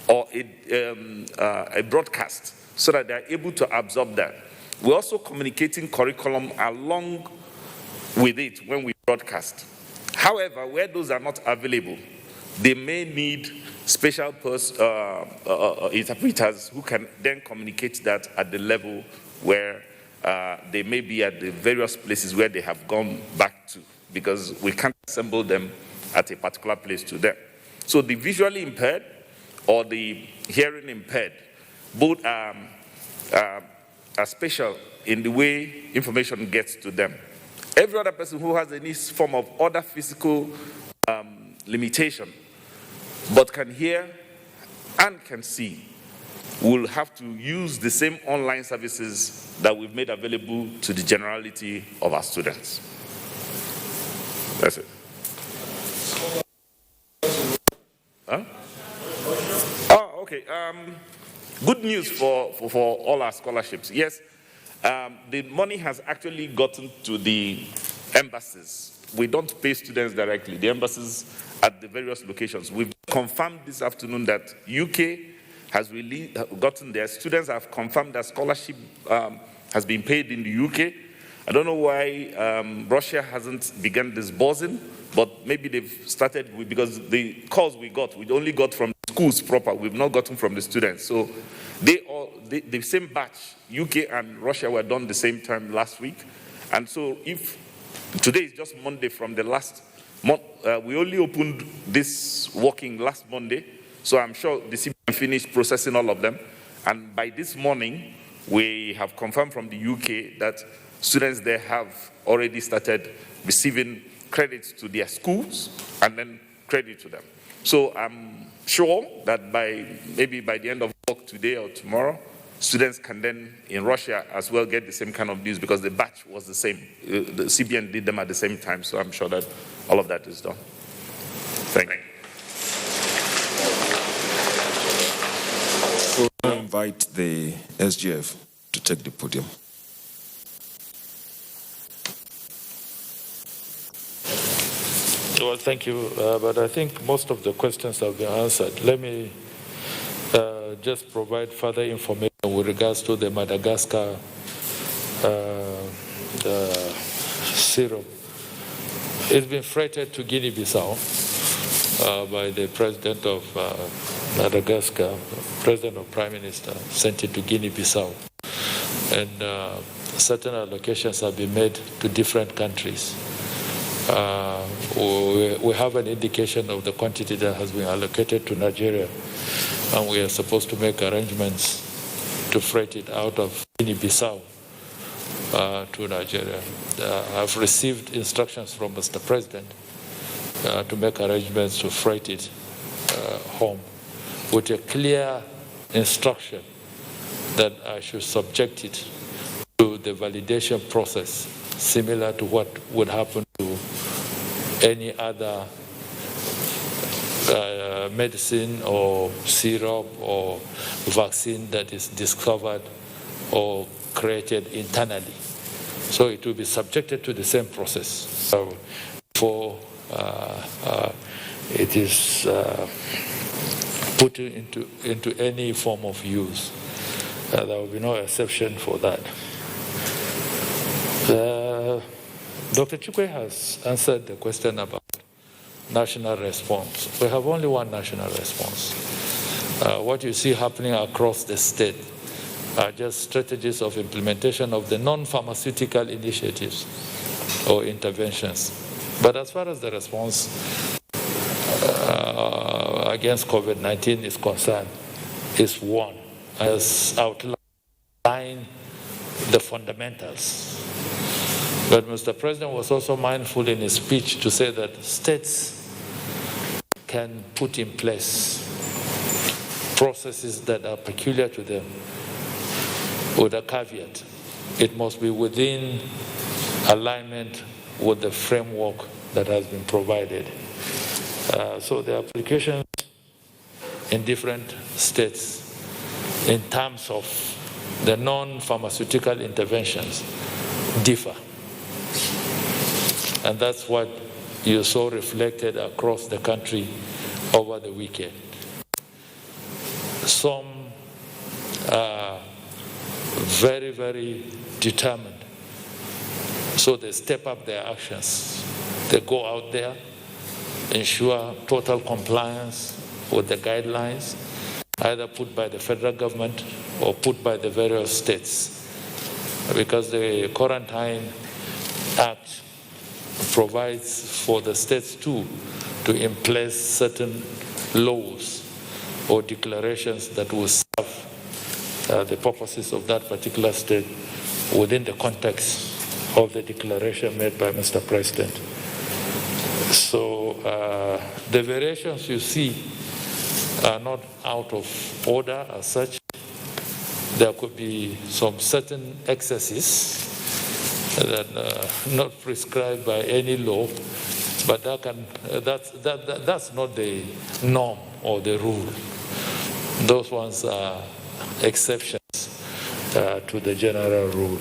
or a broadcast so that they're able to absorb that. We're also communicating curriculum along with it when we broadcast. However, where those are not available, they may need special interpreters who can then communicate that at the level where they may be at the various places where they have gone back to, because we can't assemble them at a particular place to them. So the visually impaired or the hearing impaired, both are special in the way information gets to them. Every other person who has any form of other physical limitation, but can hear and can see, will have to use the same online services that we've made available to the generality of our students. That's it. Huh? Oh, okay. Good news for all our scholarships. Yes, the money has actually gotten to the embassies. We don't pay students directly. The embassies at the various locations. We've confirmed this afternoon that UK has really gotten their students have confirmed that scholarship has been paid in the UK. I don't know why Russia hasn't begun disbursing, but maybe they've started because the calls we only got from the schools proper. We've not gotten from the students. So the same batch, UK and Russia, were done the same time last week. And so if today is just Monday from the last month, we only opened this working last Monday. So I'm sure the CBN finished processing all of them. And by this morning, we have confirmed from the UK that students there have already started receiving credits to their schools and then credit to them. So I'm sure that maybe by the end of work today or tomorrow, students can then in Russia as well get the same kind of news because the batch was the same. The CBN did them at the same time, so I'm sure that all of that is done. Thank you. We'll invite the SGF to take the podium. Well, thank you, but I think most of the questions have been answered. Let me just provide further information with regards to the Madagascar the syrup. It's been freighted to Guinea-Bissau by the president of Madagascar, president or prime minister, sent it to Guinea-Bissau. And certain allocations have been made to different countries. We have an indication of the quantity that has been allocated to Nigeria, and we are supposed to make arrangements to freight it out of Guinea-Bissau to Nigeria. I've received instructions from Mr. President to make arrangements to freight it home with a clear instruction that I should subject it to the validation process similar to what would happen to any other medicine or syrup or vaccine that is discovered or created internally. So it will be subjected to the same process before it is put into any form of use. There will be no exception for that. Dr. Chukwe has answered the question about national response. We have only one national response. What you see happening across the state are just strategies of implementation of the non-pharmaceutical initiatives or interventions. But as far as the response against COVID-19 is concerned, is one, as outlined the fundamentals. But Mr. President was also mindful in his speech to say that states can put in place processes that are peculiar to them with a caveat. It must be within alignment with the framework that has been provided. So the applications in different states in terms of the non-pharmaceutical interventions differ. And that's what you saw reflected across the country over the weekend. Some are very, very determined. So they step up their actions. They go out there, ensure total compliance with the guidelines, either put by the federal government or put by the various states. Because the Quarantine Act provides for the states too to in place certain laws or declarations that will serve the purposes of that particular state within the context of the declaration made by Mr. President. So the variations you see are not out of order as such. There could be some certain excesses that are not prescribed by any law, but that's not the norm or the rule. Those ones are exceptions to the general rule.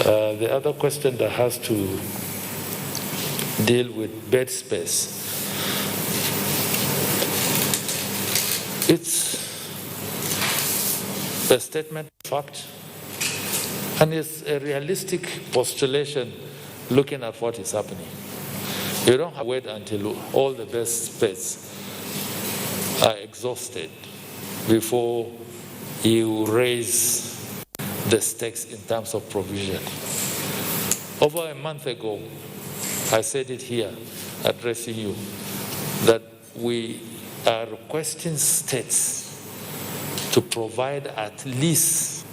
The other question that has to deal with bed space, it's a statement of fact, and it's a realistic postulation looking at what is happening. You don't have to wait until all the best beds are exhausted before you raise the stakes in terms of provision. Over a month ago, I said it here, addressing you, that we are requesting states to provide at least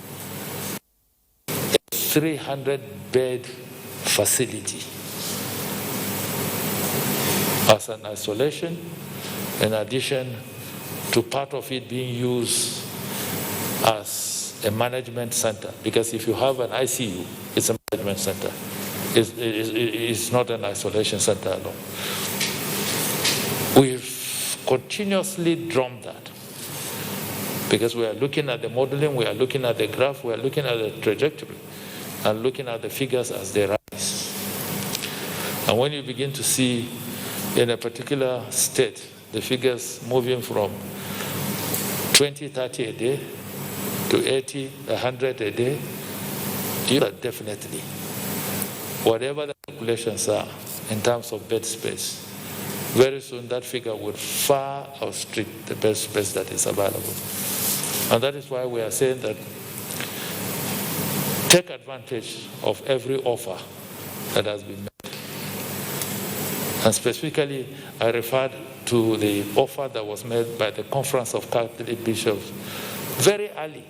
a 300-bed facility as an isolation, in addition to part of it being used as a management center. Because if you have an ICU, it's a management center. It's not an isolation center alone. We've continuously drummed that because we are looking at the modeling, we are looking at the graph, we are looking at the trajectory, and looking at the figures as they rise. And when you begin to see in a particular state, the figures moving from 20, 30 a day to 80, 100 a day, you are definitely, whatever the calculations are in terms of bed space, very soon that figure would far outstrip the bed space that is available. And that is why we are saying that take advantage of every offer that has been made. And specifically, I referred to the offer that was made by the Conference of Catholic Bishops very early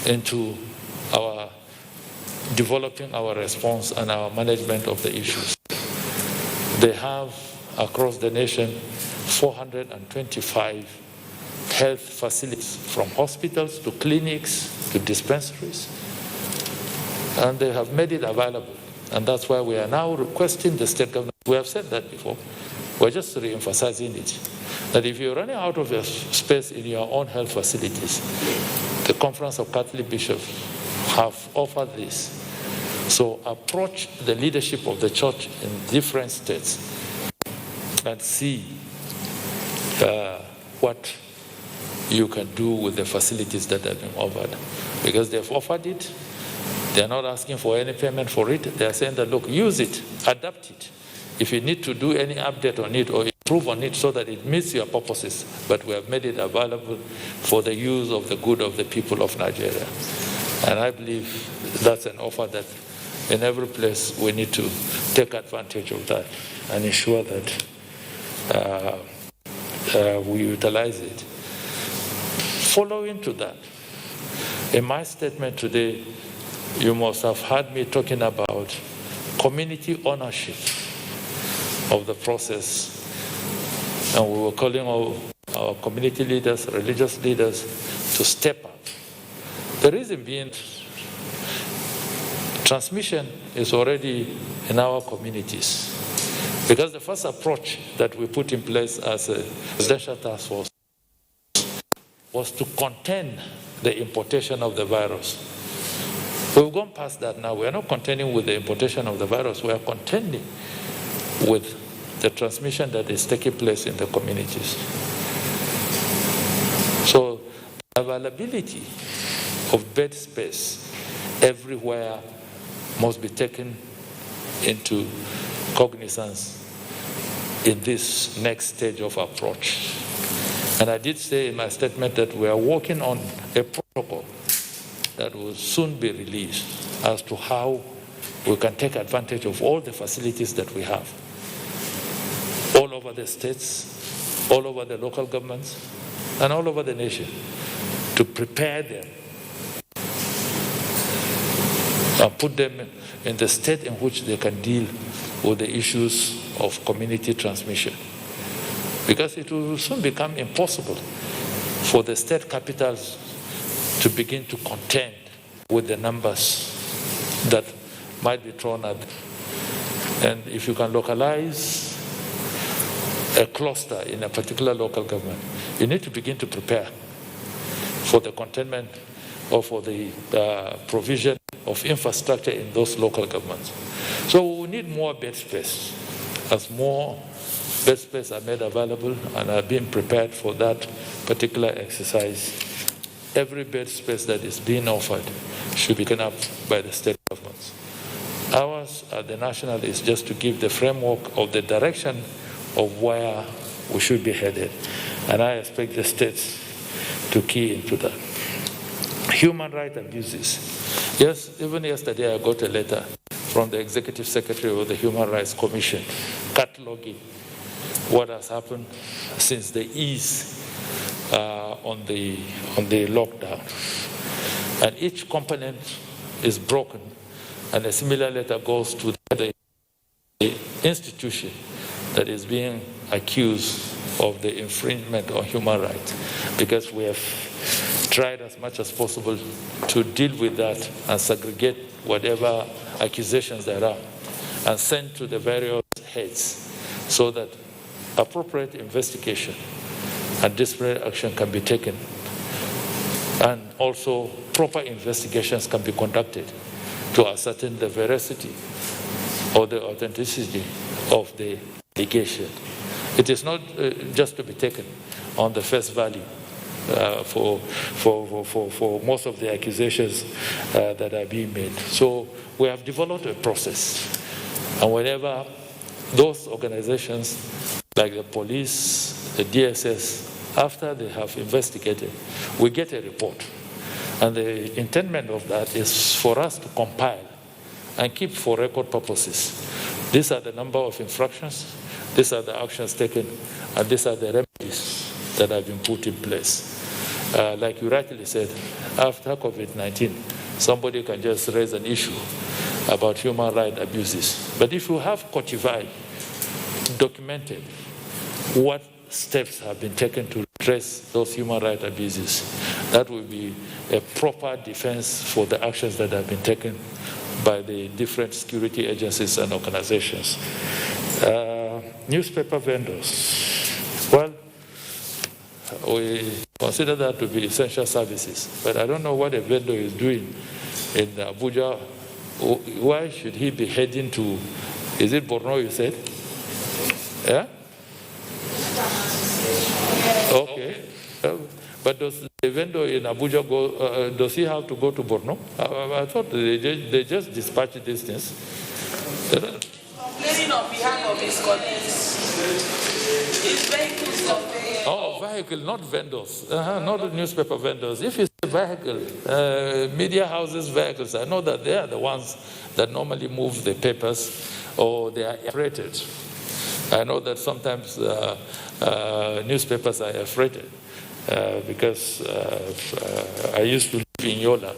into our developing our response and our management of the issues. They have across the nation 425 health facilities, from hospitals to clinics to dispensaries, and they have made it available. And that's why we are now requesting the state government. We have said that before. We're just re-emphasizing it, that if you're running out of your space in your own health facilities, the Conference of Catholic Bishops have offered this. So approach the leadership of the church in different states and see what you can do with the facilities that have been offered. Because they've offered it, they're not asking for any payment for it. They're saying that, look, use it, adapt it. If you need to do any update on it or improve on it so that it meets your purposes, but we have made it available for the use of the good of the people of Nigeria. And I believe that's an offer that in every place we need to take advantage of that and ensure that we utilize it. Following to that, in my statement today, you must have heard me talking about community ownership of the process. And we were calling all our community leaders, religious leaders, to step up. The reason being, transmission is already in our communities. Because the first approach that we put in place as a presidential task force was to contain the importation of the virus. We've gone past that now. We are not contending with the importation of the virus. We are contending with the transmission that is taking place in the communities. So availability of bed space everywhere must be taken into cognizance in this next stage of approach. And I did say in my statement that we are working on a protocol that will soon be released as to how we can take advantage of all the facilities that we have all over the states, all over the local governments, and all over the nation to prepare them and put them in the state in which they can deal with the issues of community transmission. Because it will soon become impossible for the state capitals to begin to contend with the numbers that might be thrown at them. And if you can localize a cluster in a particular local government, you need to begin to prepare for the containment or for the provision of infrastructure in those local governments. So we need more bed space. As more bed space are made available and are being prepared for that particular exercise, every bed space that is being offered should be taken up by the state governments. Ours at the national is just to give the framework of the direction of where we should be headed. And I expect the states to key into that. Human rights abuses. Yes, even yesterday I got a letter from the Executive Secretary of the Human Rights Commission cataloging what has happened since the ease on the lockdown. And each component is broken, and a similar letter goes to the institution that is being accused of the infringement on human rights, because we have tried as much as possible to deal with that and segregate whatever accusations there are and send to the various heads so that appropriate investigation and disciplinary action can be taken, and also proper investigations can be conducted to ascertain the veracity or the authenticity of the allegation. It is not just to be taken on the face value for most of the accusations that are being made. So we have developed a process, and whenever those organizations like the police, the DSS, after they have investigated, we get a report. And the intendment of that is for us to compile and keep for record purposes. These are the number of infractions, these are the actions taken, and these are the remedies that have been put in place. Like you rightly said, after COVID-19, somebody can just raise an issue about human rights abuses. But if you have codified, documented what steps have been taken to address those human rights abuses, that will be a proper defense for the actions that have been taken by the different security agencies and organizations. Newspaper vendors. Well, we consider that to be essential services, but I don't know what a vendor is doing in Abuja. Why should he be heading to, is it Borno you said? Yeah? Okay. But does the vendor in Abuja go, does he have to go to Borno? I thought they just dispatched these things. Complaining on behalf of his colleagues. His vehicles convey. Oh, vehicle, not vendors, not the newspaper vendors. If it's a vehicle, media houses' vehicles, I know that they are the ones that normally move the papers or they are freighted. I know that sometimes newspapers are freighted because I used to live in Yola.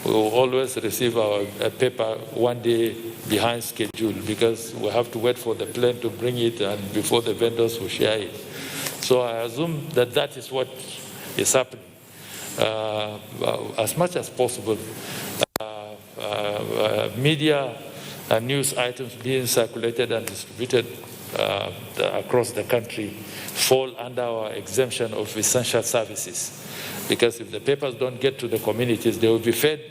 We will always receive our paper one day behind schedule because we have to wait for the plane to bring it and before the vendors will share it. So I assume that that is what is happening. As much as possible, media and news items being circulated and distributed across the country fall under our exemption of essential services. Because if the papers don't get to the communities, they will be fed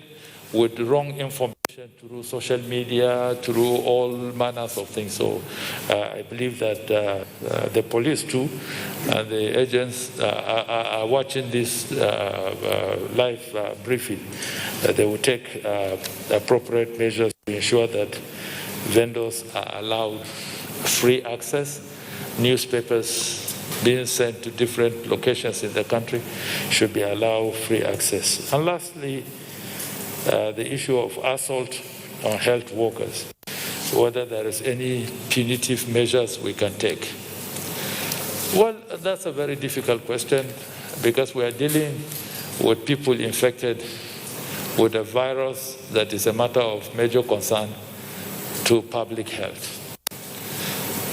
with wrong information through social media, through all manners of things. So I believe that the police too and the agents are watching this live briefing. They will take appropriate measures to ensure that vendors are allowed free access. Newspapers being sent to different locations in the country should be allowed free access. And lastly, the issue of assault on health workers, whether there is any punitive measures we can take. Well, that's a very difficult question because we are dealing with people infected with a virus that is a matter of major concern to public health.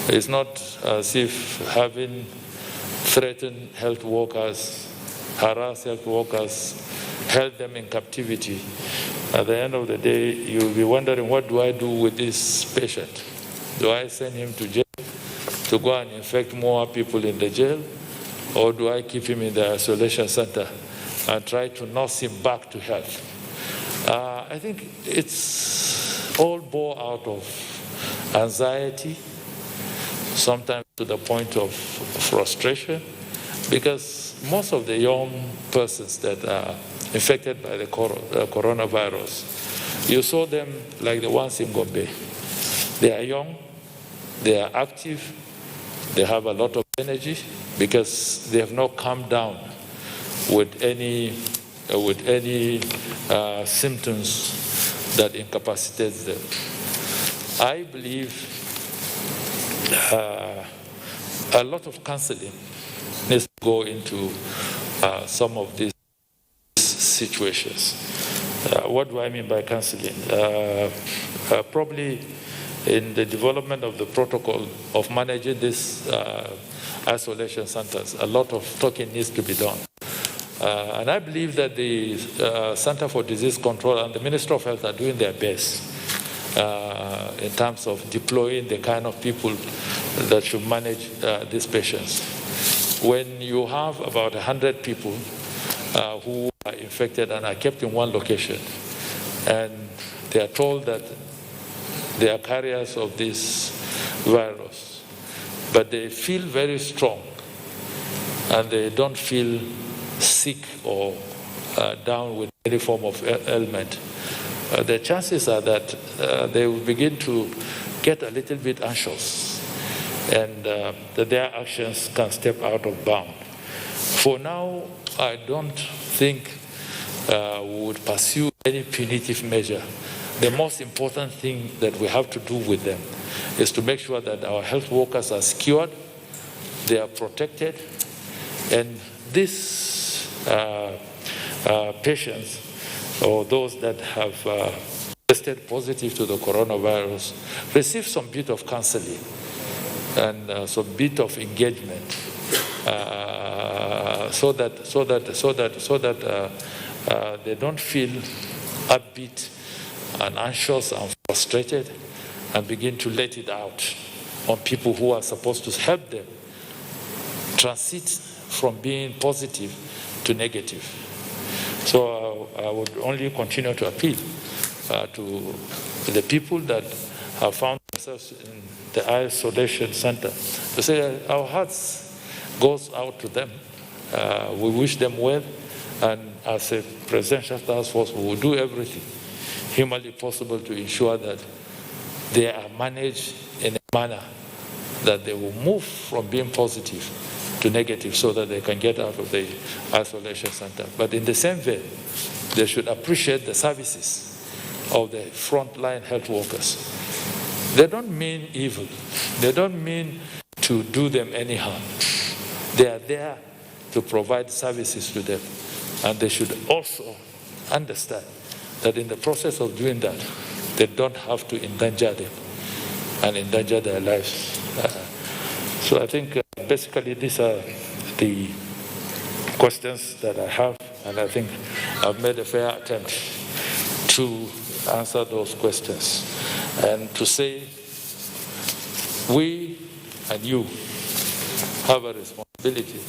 It's not as if having threatened health workers, harass health workers, held them in captivity. At the end of the day, you'll be wondering, what do I do with this patient? Do I send him to jail to go and infect more people in the jail? Or do I keep him in the isolation center and try to nurse him back to health? I think it's all born out of anxiety, sometimes to the point of frustration, because most of the young persons that are infected by the coronavirus, you saw them like the ones in Gombe. They are young, they are active, they have a lot of energy because they have not come down with any symptoms that incapacitates them. I believe a lot of counseling needs to go into some of these situations. What do I mean by counseling? Probably in the development of the protocol of managing these isolation centers, a lot of talking needs to be done. And I believe that the Center for Disease Control and the Ministry of Health are doing their best in terms of deploying the kind of people that should manage these patients. When you have about 100 people who are infected and are kept in one location, and they are told that they are carriers of this virus, but they feel very strong and they don't feel sick or down with any form of ailment. The chances are that they will begin to get a little bit anxious and that their actions can step out of bound. For now, I don't think we would pursue any punitive measure. The most important thing that we have to do with them is to make sure that our health workers are secured, they are protected, and these patients or those that have tested positive to the coronavirus receive some bit of counseling and some bit of engagement so that they don't feel upbeat and anxious and frustrated and begin to let it out on people who are supposed to help them transit from being positive to negative. So I would only continue to appeal to the people that have found themselves in the isolation center to say our hearts goes out to them. We wish them well, and as a presidential task force, we will do everything humanly possible to ensure that they are managed in a manner that they will move from being positive to negative so that they can get out of the isolation center. But in the same vein, they should appreciate the services of the frontline health workers. They don't mean evil. They don't mean to do them any harm. They are there to provide services to them. And they should also understand that in the process of doing that, they don't have to endanger them and endanger their lives. So I think basically these are the questions that I have, and I think I've made a fair attempt to answer those questions. And to say, we and you have a responsibility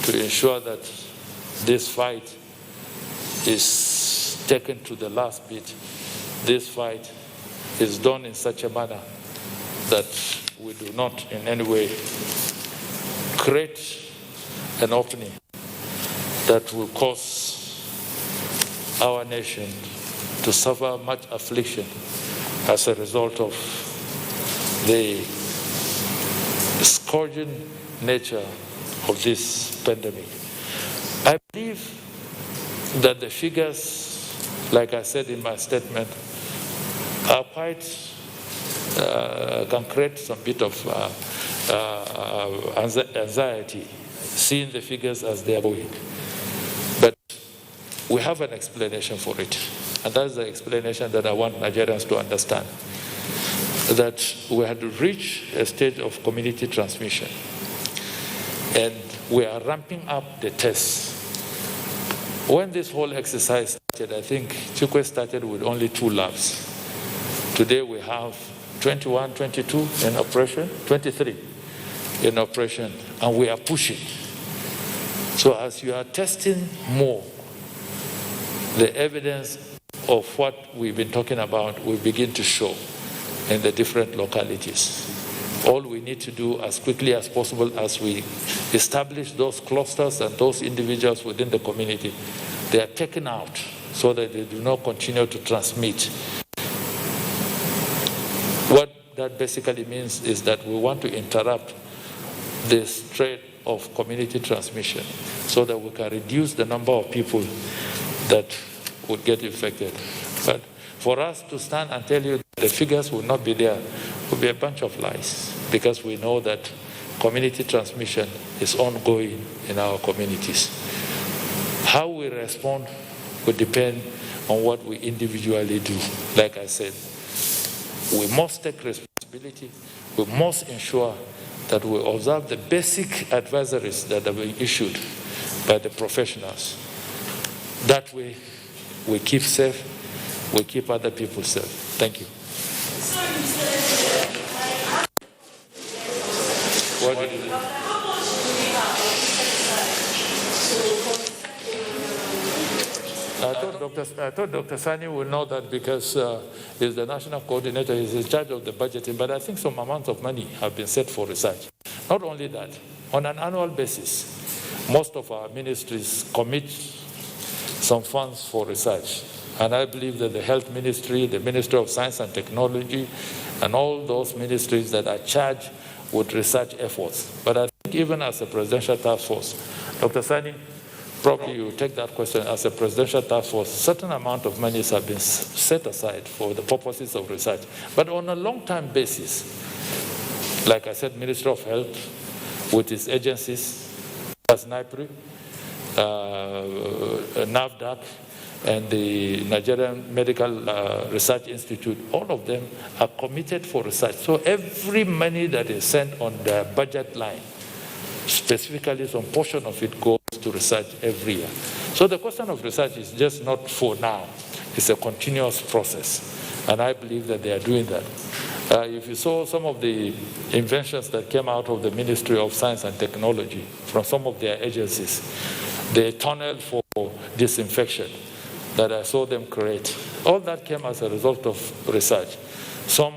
to ensure that this fight is taken to the last bit. This fight is done in such a manner that we do not in any way create an opening that will cause our nation to suffer much affliction as a result of the scourging nature of this pandemic. I believe that the figures, like I said in my statement, are quite, can create some bit of anxiety, seeing the figures as they are going. But we have an explanation for it. And that's the explanation that I want Nigerians to understand. That we had reached a stage of community transmission. And we are ramping up the tests. When this whole exercise started, I think Chukwe started with only 2 labs. Today we have 21, 22 in operation, 23 in operation, and we are pushing. So as you are testing more, the evidence of what we've been talking about will begin to show in the different localities. All we need to do as quickly as possible as we establish those clusters and those individuals within the community, they are taken out so that they do not continue to transmit. What that basically means is that we want to interrupt this thread of community transmission so that we can reduce the number of people that would get infected. But for us to stand and tell you that the figures will not be there would be a bunch of lies, because we know that community transmission is ongoing in our communities. How we respond will depend on what we individually do. Like I said, we must take responsibility. We must ensure that we observe the basic advisories that are being issued by the professionals. That way, we keep safe, we keep other people safe. Thank you. What did you do? I don't know. I thought Dr. Sani will know that because he's the national coordinator, he's in charge of the budgeting, but I think some amounts of money have been set for research. Not only that, on an annual basis, most of our ministries commit some funds for research. And I believe that the Health Ministry, the Ministry of Science and Technology, and all those ministries that are charged with research efforts. But I think even as a presidential task force, Dr. Sani, probably you take that question as a presidential task force, a certain amount of monies have been set aside for the purposes of research. But on a long-term basis, like I said, Ministry of Health with its agencies, as NIPRI, NAVDAC, and the Nigerian Medical Research Institute, all of them are committed for research. So every money that is sent on the budget line, specifically some portion of it goes to research every year. So the question of research is just not for now. It's a continuous process. And I believe that they are doing that. If you saw some of the inventions that came out of the Ministry of Science and Technology from some of their agencies, the tunnel for disinfection that I saw them create, all that came as a result of research. Some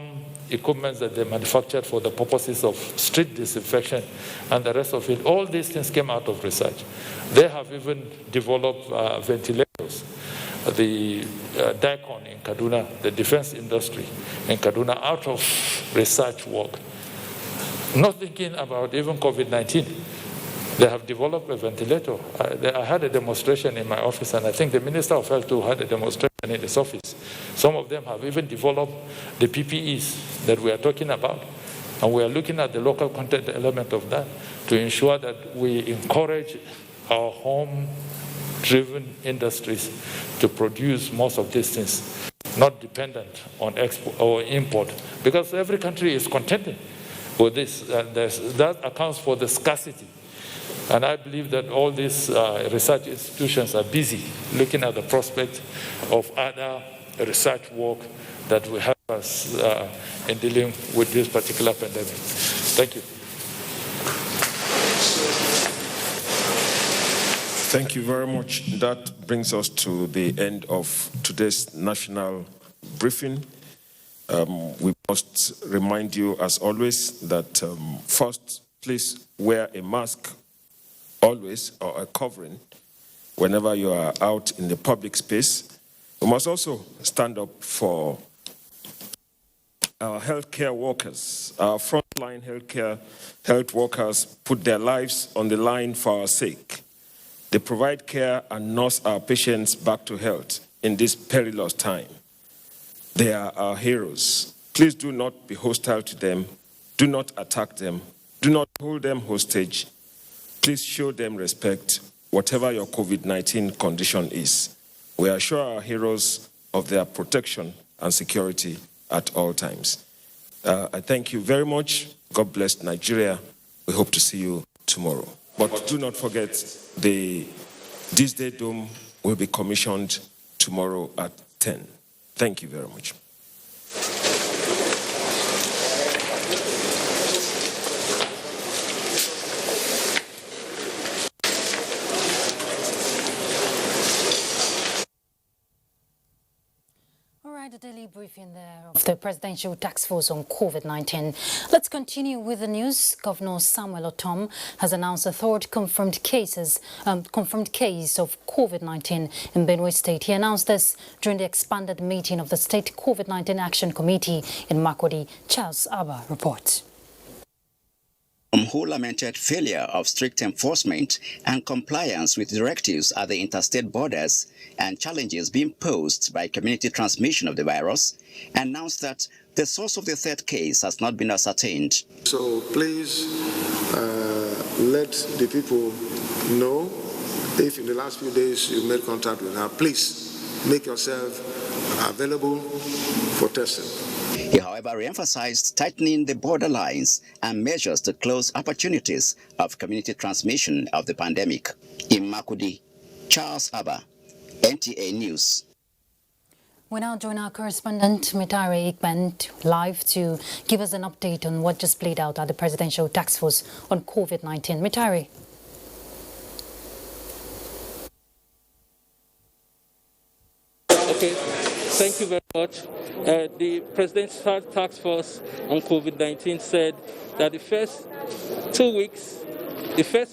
equipment that they manufactured for the purposes of street disinfection and the rest of it, all these things came out of research. They have even developed ventilators. The DICON in Kaduna, the defense industry in Kaduna, out of research work, not thinking about even COVID-19. They have developed a ventilator. I had a demonstration in my office, and I think the Minister of Health too had a demonstration in his office. Some of them have even developed the PPEs that we are talking about, and we are looking at the local content element of that to ensure that we encourage our home-driven industries to produce most of these things, not dependent on export or import, because every country is contending with this. That accounts for the scarcity. And I believe that all these research institutions are busy looking at the prospect of other research work that will help us in dealing with this particular pandemic. Thank you. Thank you very much. That brings us to the end of today's national briefing. We must remind you, as always, that first, please wear a mask always, or a covering, whenever you are out in the public space. We must also stand up for our healthcare workers. Our frontline health workers put their lives on the line for our sake. They provide care and nurse our patients back to health in this perilous time. They are our heroes. Please do not be hostile to them. Do not attack them. Do not hold them hostage. Please show them respect, whatever your COVID-19 condition is. We assure our heroes of their protection and security at all times. I thank you very much. God bless Nigeria. We hope to see you tomorrow. But do not forget, this day dome will be commissioned tomorrow at 10. Thank you very much. The daily briefing there of the Presidential Task Force on COVID-19. Let's continue with the news. Governor Samuel Otom has announced a third confirmed case of COVID-19 in Benue State. He announced this during the expanded meeting of the State COVID-19 Action Committee in Makurdi. Charles Abba reports. Who lamented failure of strict enforcement and compliance with directives at the interstate borders and challenges being posed by community transmission of the virus, announced that the source of the third case has not been ascertained. So please let the people know if in the last few days you made contact with her, please make yourself available for testing. He, however, re-emphasized tightening the border lines and measures to close opportunities of community transmission of the pandemic. In Makurdi, Charles Abba, NTA News. We now join our correspondent, Mitare Ikband, live to give us an update on what just played out at the Presidential Task Force on COVID-19. Mitare. Thank you very much. The President's Task Force on COVID-19 said that the first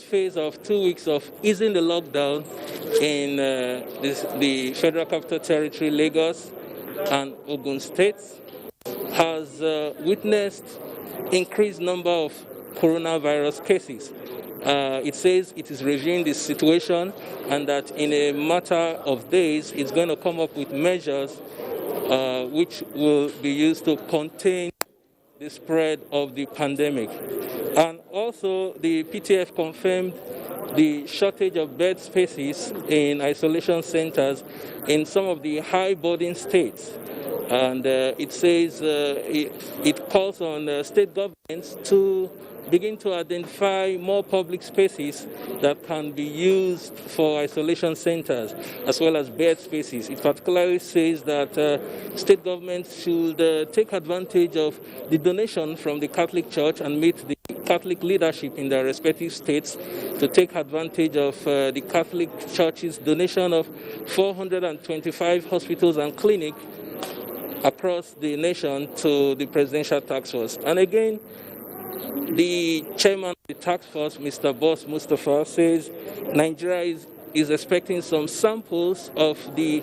phase of 2 weeks of easing the lockdown in the Federal Capital Territory, Lagos, and Ogun states has witnessed increased number of coronavirus cases. It says it is reviewing the situation and that in a matter of days it's going to come up with measures which will be used to contain the spread of the pandemic. And also the PTF confirmed the shortage of bed spaces in isolation centers in some of the high-burden states. And it says it calls on state governments to begin to identify more public spaces that can be used for isolation centers as well as bed spaces. It particularly says that state governments should take advantage of the donation from the Catholic Church and meet the Catholic leadership in their respective states to take advantage of the Catholic Church's donation of 425 hospitals and clinics across the nation to the Presidential Task Force. And again, the chairman of the task force, Mr. Boss Mustafa, says Nigeria is expecting some samples of the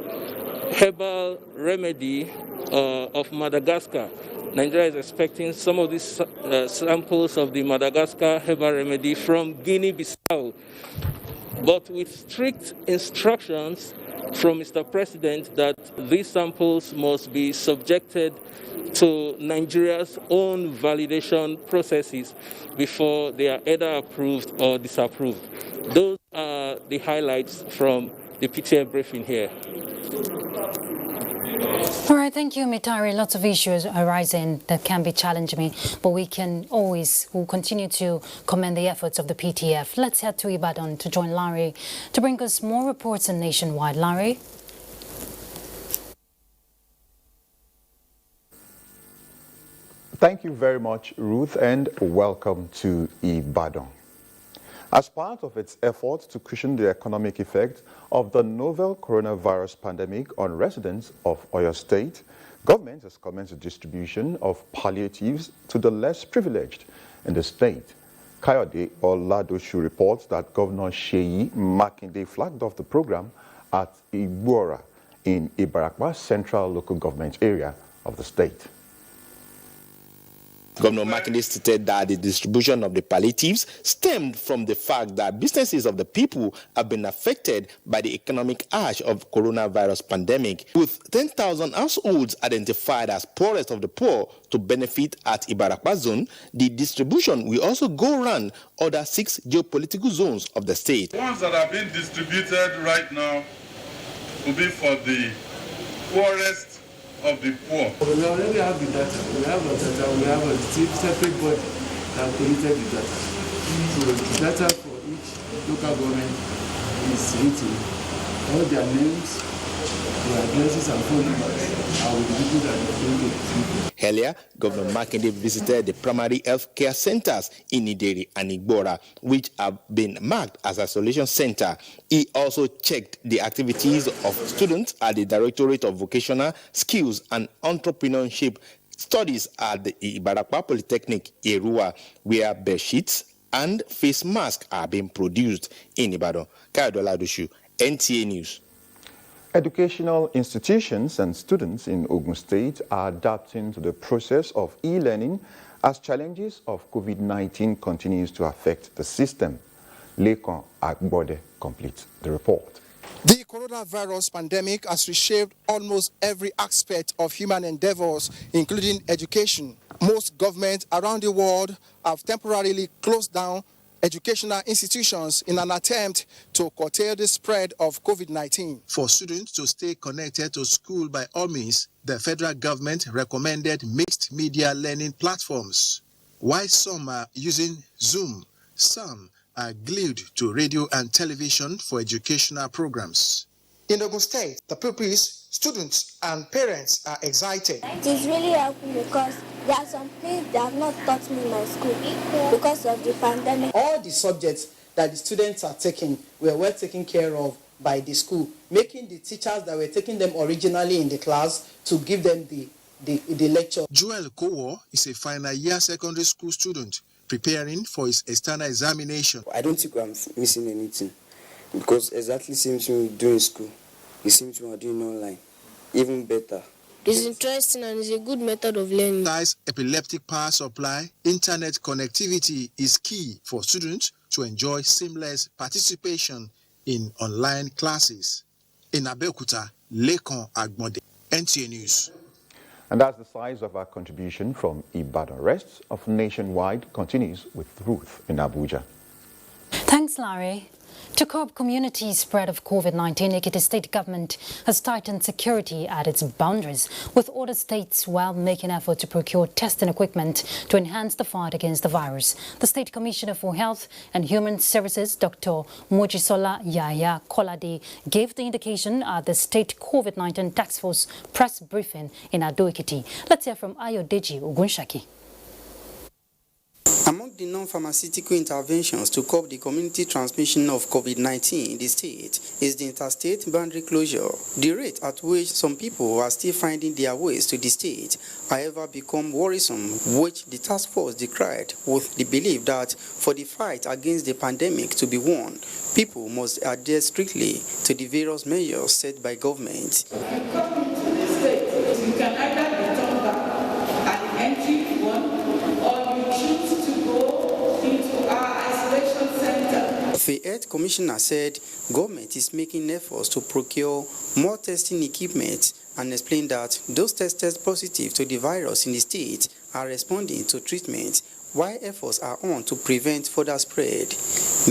herbal remedy of Madagascar. Nigeria is expecting some of these samples of the Madagascar herbal remedy from Guinea-Bissau, but with strict instructions from Mr. President that these samples must be subjected to Nigeria's own validation processes before they are either approved or disapproved. Those are the highlights from the PTF briefing here. All right, thank you, Mitari. Lots of issues arising that can be challenging, but we'll continue to commend the efforts of the PTF. Let's head to Ibadan to join Larry to bring us more reports on Nationwide. Larry? Thank you very much, Ruth, and welcome to Ibadan. As part of its efforts to cushion the economic effect of the novel coronavirus pandemic on residents of Oyo State, government has commenced the distribution of palliatives to the less privileged in the state. Kayode Oladoshu reports that Governor Seyi Makinde flagged off the program at Igbora in Ibarakwa Central Local Government area of the state. Governor Makinde stated that the distribution of the palliatives stemmed from the fact that businesses of the people have been affected by the economic ash of coronavirus pandemic, with 10,000 households identified as poorest of the poor to benefit at Ibarakwa zone. The distribution will also go around other 6 geopolitical zones of the state. The ones that are being distributed right now will be for the poorest of the poor. We already have the data. We have a separate body that created the data. So the data for each local government is written. All their names, their addresses and phone numbers are with the people that are doing it. Earlier, Governor Makinde visited the primary health care centers in Ideri and Igbora, which have been marked as isolation center. He also checked the activities of students at the Directorate of Vocational Skills and Entrepreneurship Studies at the Ibarakwa Polytechnic, Erua, where bed sheets and face masks are being produced in Ibadan. Kayode Oladoshu, NTA News. Educational institutions and students in Ogun State are adapting to the process of e-learning as challenges of COVID-19 continues to affect the system. Lekon Agbode completes the report. The coronavirus pandemic has reshaped almost every aspect of human endeavors, including education. Most governments around the world have temporarily closed down educational institutions in an attempt to curtail the spread of COVID-19. For students to stay connected to school by all means, the federal government recommended mixed media learning platforms. While some are using Zoom, some are glued to radio and television for educational programs. In Ogun State, the pupils, students, and parents are excited. It is really helpful because there are some things they have not taught me in my school because of the pandemic. All the subjects that the students are taking were well taken care of by the school. making the teachers that were taking them originally in the class to give them the lecture. Joel Kowo is a final year secondary school student preparing for his external examination. I don't think I'm missing anything because exactly same thing we do in school, the same thing we're doing online, even better. It's interesting and it's a good method of learning. Besides epileptic power supply, internet connectivity is key for students to enjoy seamless participation in online classes. In Abeokuta, Lekon Agbonde, NTA News. And that's the size of our contribution from Ibadan. Rest of Nationwide continues with Ruth in Abuja. Thanks, Larry. To curb community spread of COVID-19, Ekiti state government has tightened security at its boundaries, with other states while making effort to procure testing equipment to enhance the fight against the virus. The State Commissioner for Health and Human Services, Dr. Mojisola Yaya Kolade, gave the indication at the State COVID-19 Task Force press briefing in Ado Ekiti. Let's hear from Ayodeji Ogunshaki. Among the non-pharmaceutical interventions to curb the community transmission of COVID-19 in the state is the interstate boundary closure. The rate at which some people are still finding their ways to the state, however, become worrisome, which the task force decried with the belief that for the fight against the pandemic to be won, people must adhere strictly to the various measures set by government. You come into the state, you can either return back at the entry one, or you choose to go into our isolation center. The Health Commissioner said government is making efforts to procure more testing equipment and explained that those tested positive to the virus in the state are responding to treatment, while efforts are on to prevent further spread.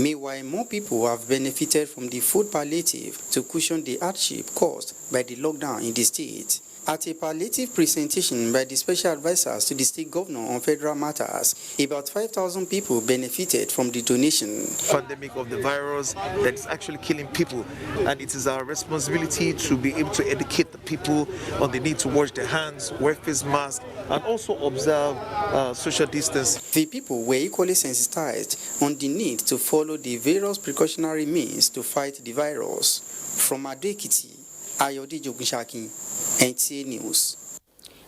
Meanwhile, more people have benefited from the food palliative to cushion the hardship caused by the lockdown in the state. At a palliative presentation by the special advisors to the state governor on federal matters, about 5,000 people benefited from the donation. Pandemic of the virus that is actually killing people, and it is our responsibility to be able to educate the people on the need to wash their hands, wear face masks, and also observe social distance. The people were equally sensitized on the need to follow the various precautionary means to fight the virus. From Ado Ekiti, Ayode Jogunshaki, NTA News.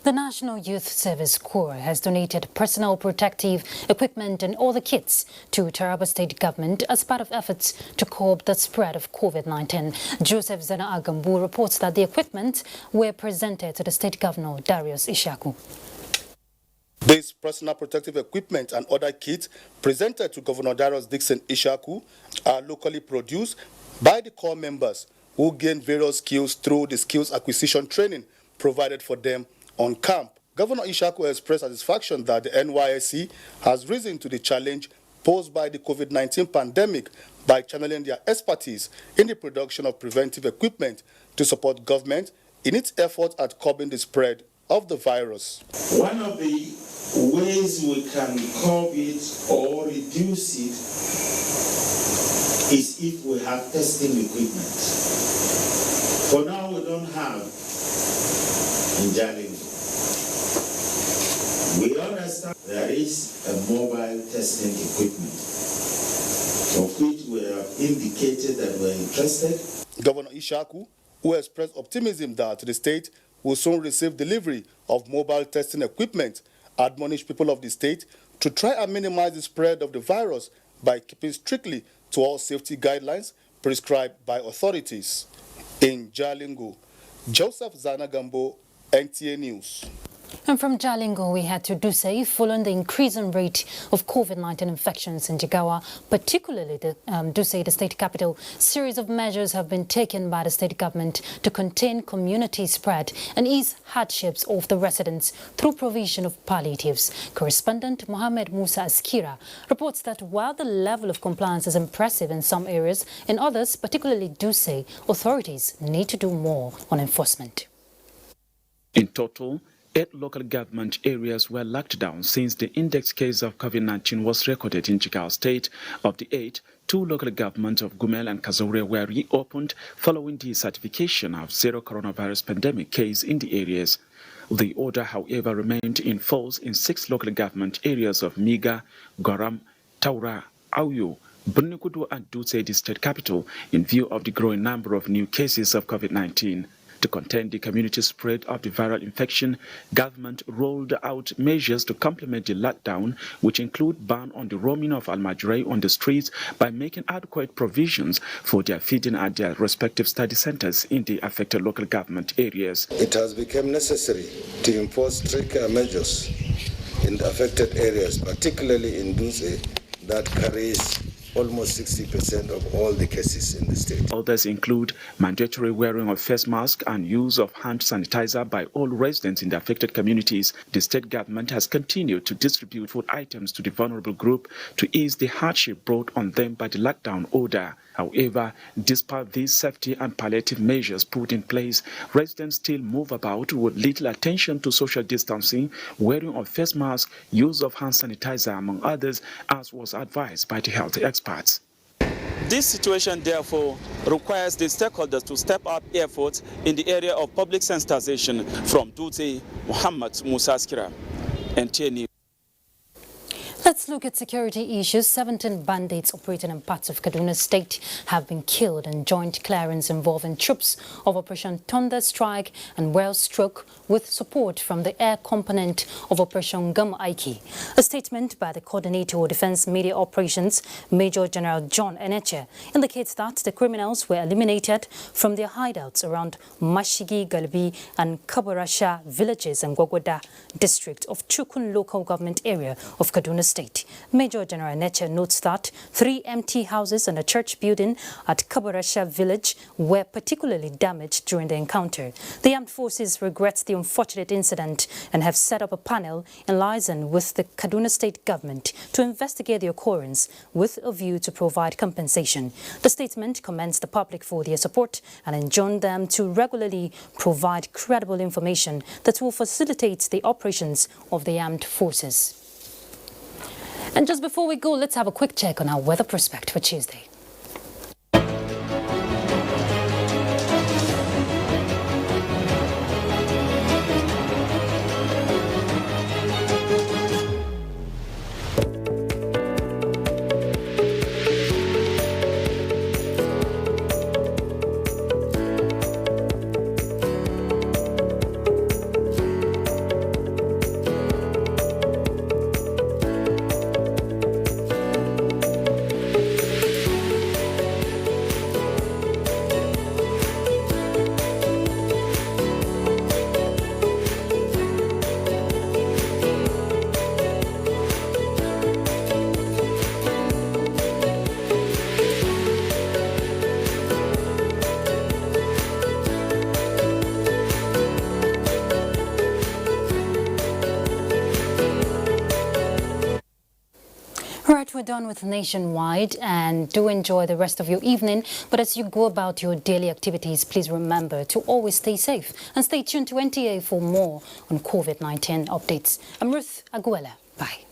The National Youth Service Corps has donated personal protective equipment and other kits to Taraba State Government as part of efforts to curb the spread of COVID-19. Joseph Zena Agambu reports that the equipment were presented to the State Governor, Darius Ishaku. This personal protective equipment and other kits presented to Governor Darius Dixon Ishaku are locally produced by the Corps members who gain various skills through the skills acquisition training provided for them on camp. Governor Ishaku expressed satisfaction that the NYSC has risen to the challenge posed by the COVID-19 pandemic by channeling their expertise in the production of preventive equipment to support government in its effort at curbing the spread of the virus. One of the ways we can curb it or reduce it is if we have testing equipment. For now, we don't have in Jalingo. We understand there is a mobile testing equipment, of which we have indicated that we're interested. Governor Ishaku, who expressed optimism that the state will soon receive delivery of mobile testing equipment, admonished people of the state to try and minimize the spread of the virus by keeping strictly to all safety guidelines prescribed by authorities. In Jalingo, Joseph Zanagambo, NTA News. And from Jalingo, we head to Duse, following the increasing rate of COVID-19 infections in Jigawa, particularly Duse, the state capital. Series of measures have been taken by the state government to contain community spread and ease hardships of the residents through provision of palliatives. Correspondent Mohammed Musa Askira reports that while the level of compliance is impressive in some areas, in others, particularly Duse, authorities need to do more on enforcement. In total, 8 local government areas were locked down since the index case of COVID-19 was recorded in Jigawa State. Of the 8, 2 local governments of Gumel and Kazaure were reopened following the certification of zero coronavirus pandemic case in the areas. The order, however, remained in force in 6 local government areas of Miga, Goram, Taura, Auyo, Bunikudu and Dutse, the state capital, in view of the growing number of new cases of COVID-19. To contain the community spread of the viral infection, government rolled out measures to complement the lockdown, which include ban on the roaming of Almajirai on the streets by making adequate provisions for their feeding at their respective study centers in the affected local government areas. It has become necessary to impose stricter measures in the affected areas, particularly in Dutse, that carries almost 60% of all the cases in the state. Others include mandatory wearing of face masks and use of hand sanitizer by all residents in the affected communities. The state government has continued to distribute food items to the vulnerable group to ease the hardship brought on them by the lockdown order. However, despite these safety and palliative measures put in place, residents still move about with little attention to social distancing, wearing of face masks, use of hand sanitizer, among others, as was advised by the health experts. This situation, therefore, requires the stakeholders to step up efforts in the area of public sensitization. From Dutse, Muhammad Musa Askira, NTA News. Let's look at security issues. 17 bandits operating in parts of Kaduna State have been killed in joint clearance involving troops of Operation Thunder Strike and Well Stroke with support from the air component of Operation Gum Aiki. A statement by the Coordinator of Defense Media Operations, Major General John Eneche, indicates that the criminals were eliminated from their hideouts around Mashigi, Galbi and Kabarasha villages in Gwagwada district of Chukun local government area of Kaduna State. Major General Eneche notes that 3 empty houses and a church building at Kabarasha village were particularly damaged during the encounter. The armed forces regret the unfortunate incident and have set up a panel in liaison with the Kaduna State government to investigate the occurrence with a view to provide compensation. The statement commends the public for their support and enjoined them to regularly provide credible information that will facilitate the operations of the armed forces. And just before we go, let's have a quick check on our weather prospect for Tuesday. Right, we're done with Nationwide, and do enjoy the rest of your evening. But as you go about your daily activities, please remember to always stay safe and stay tuned to NTA for more on COVID-19 updates. I'm Ruth Aguela. Bye.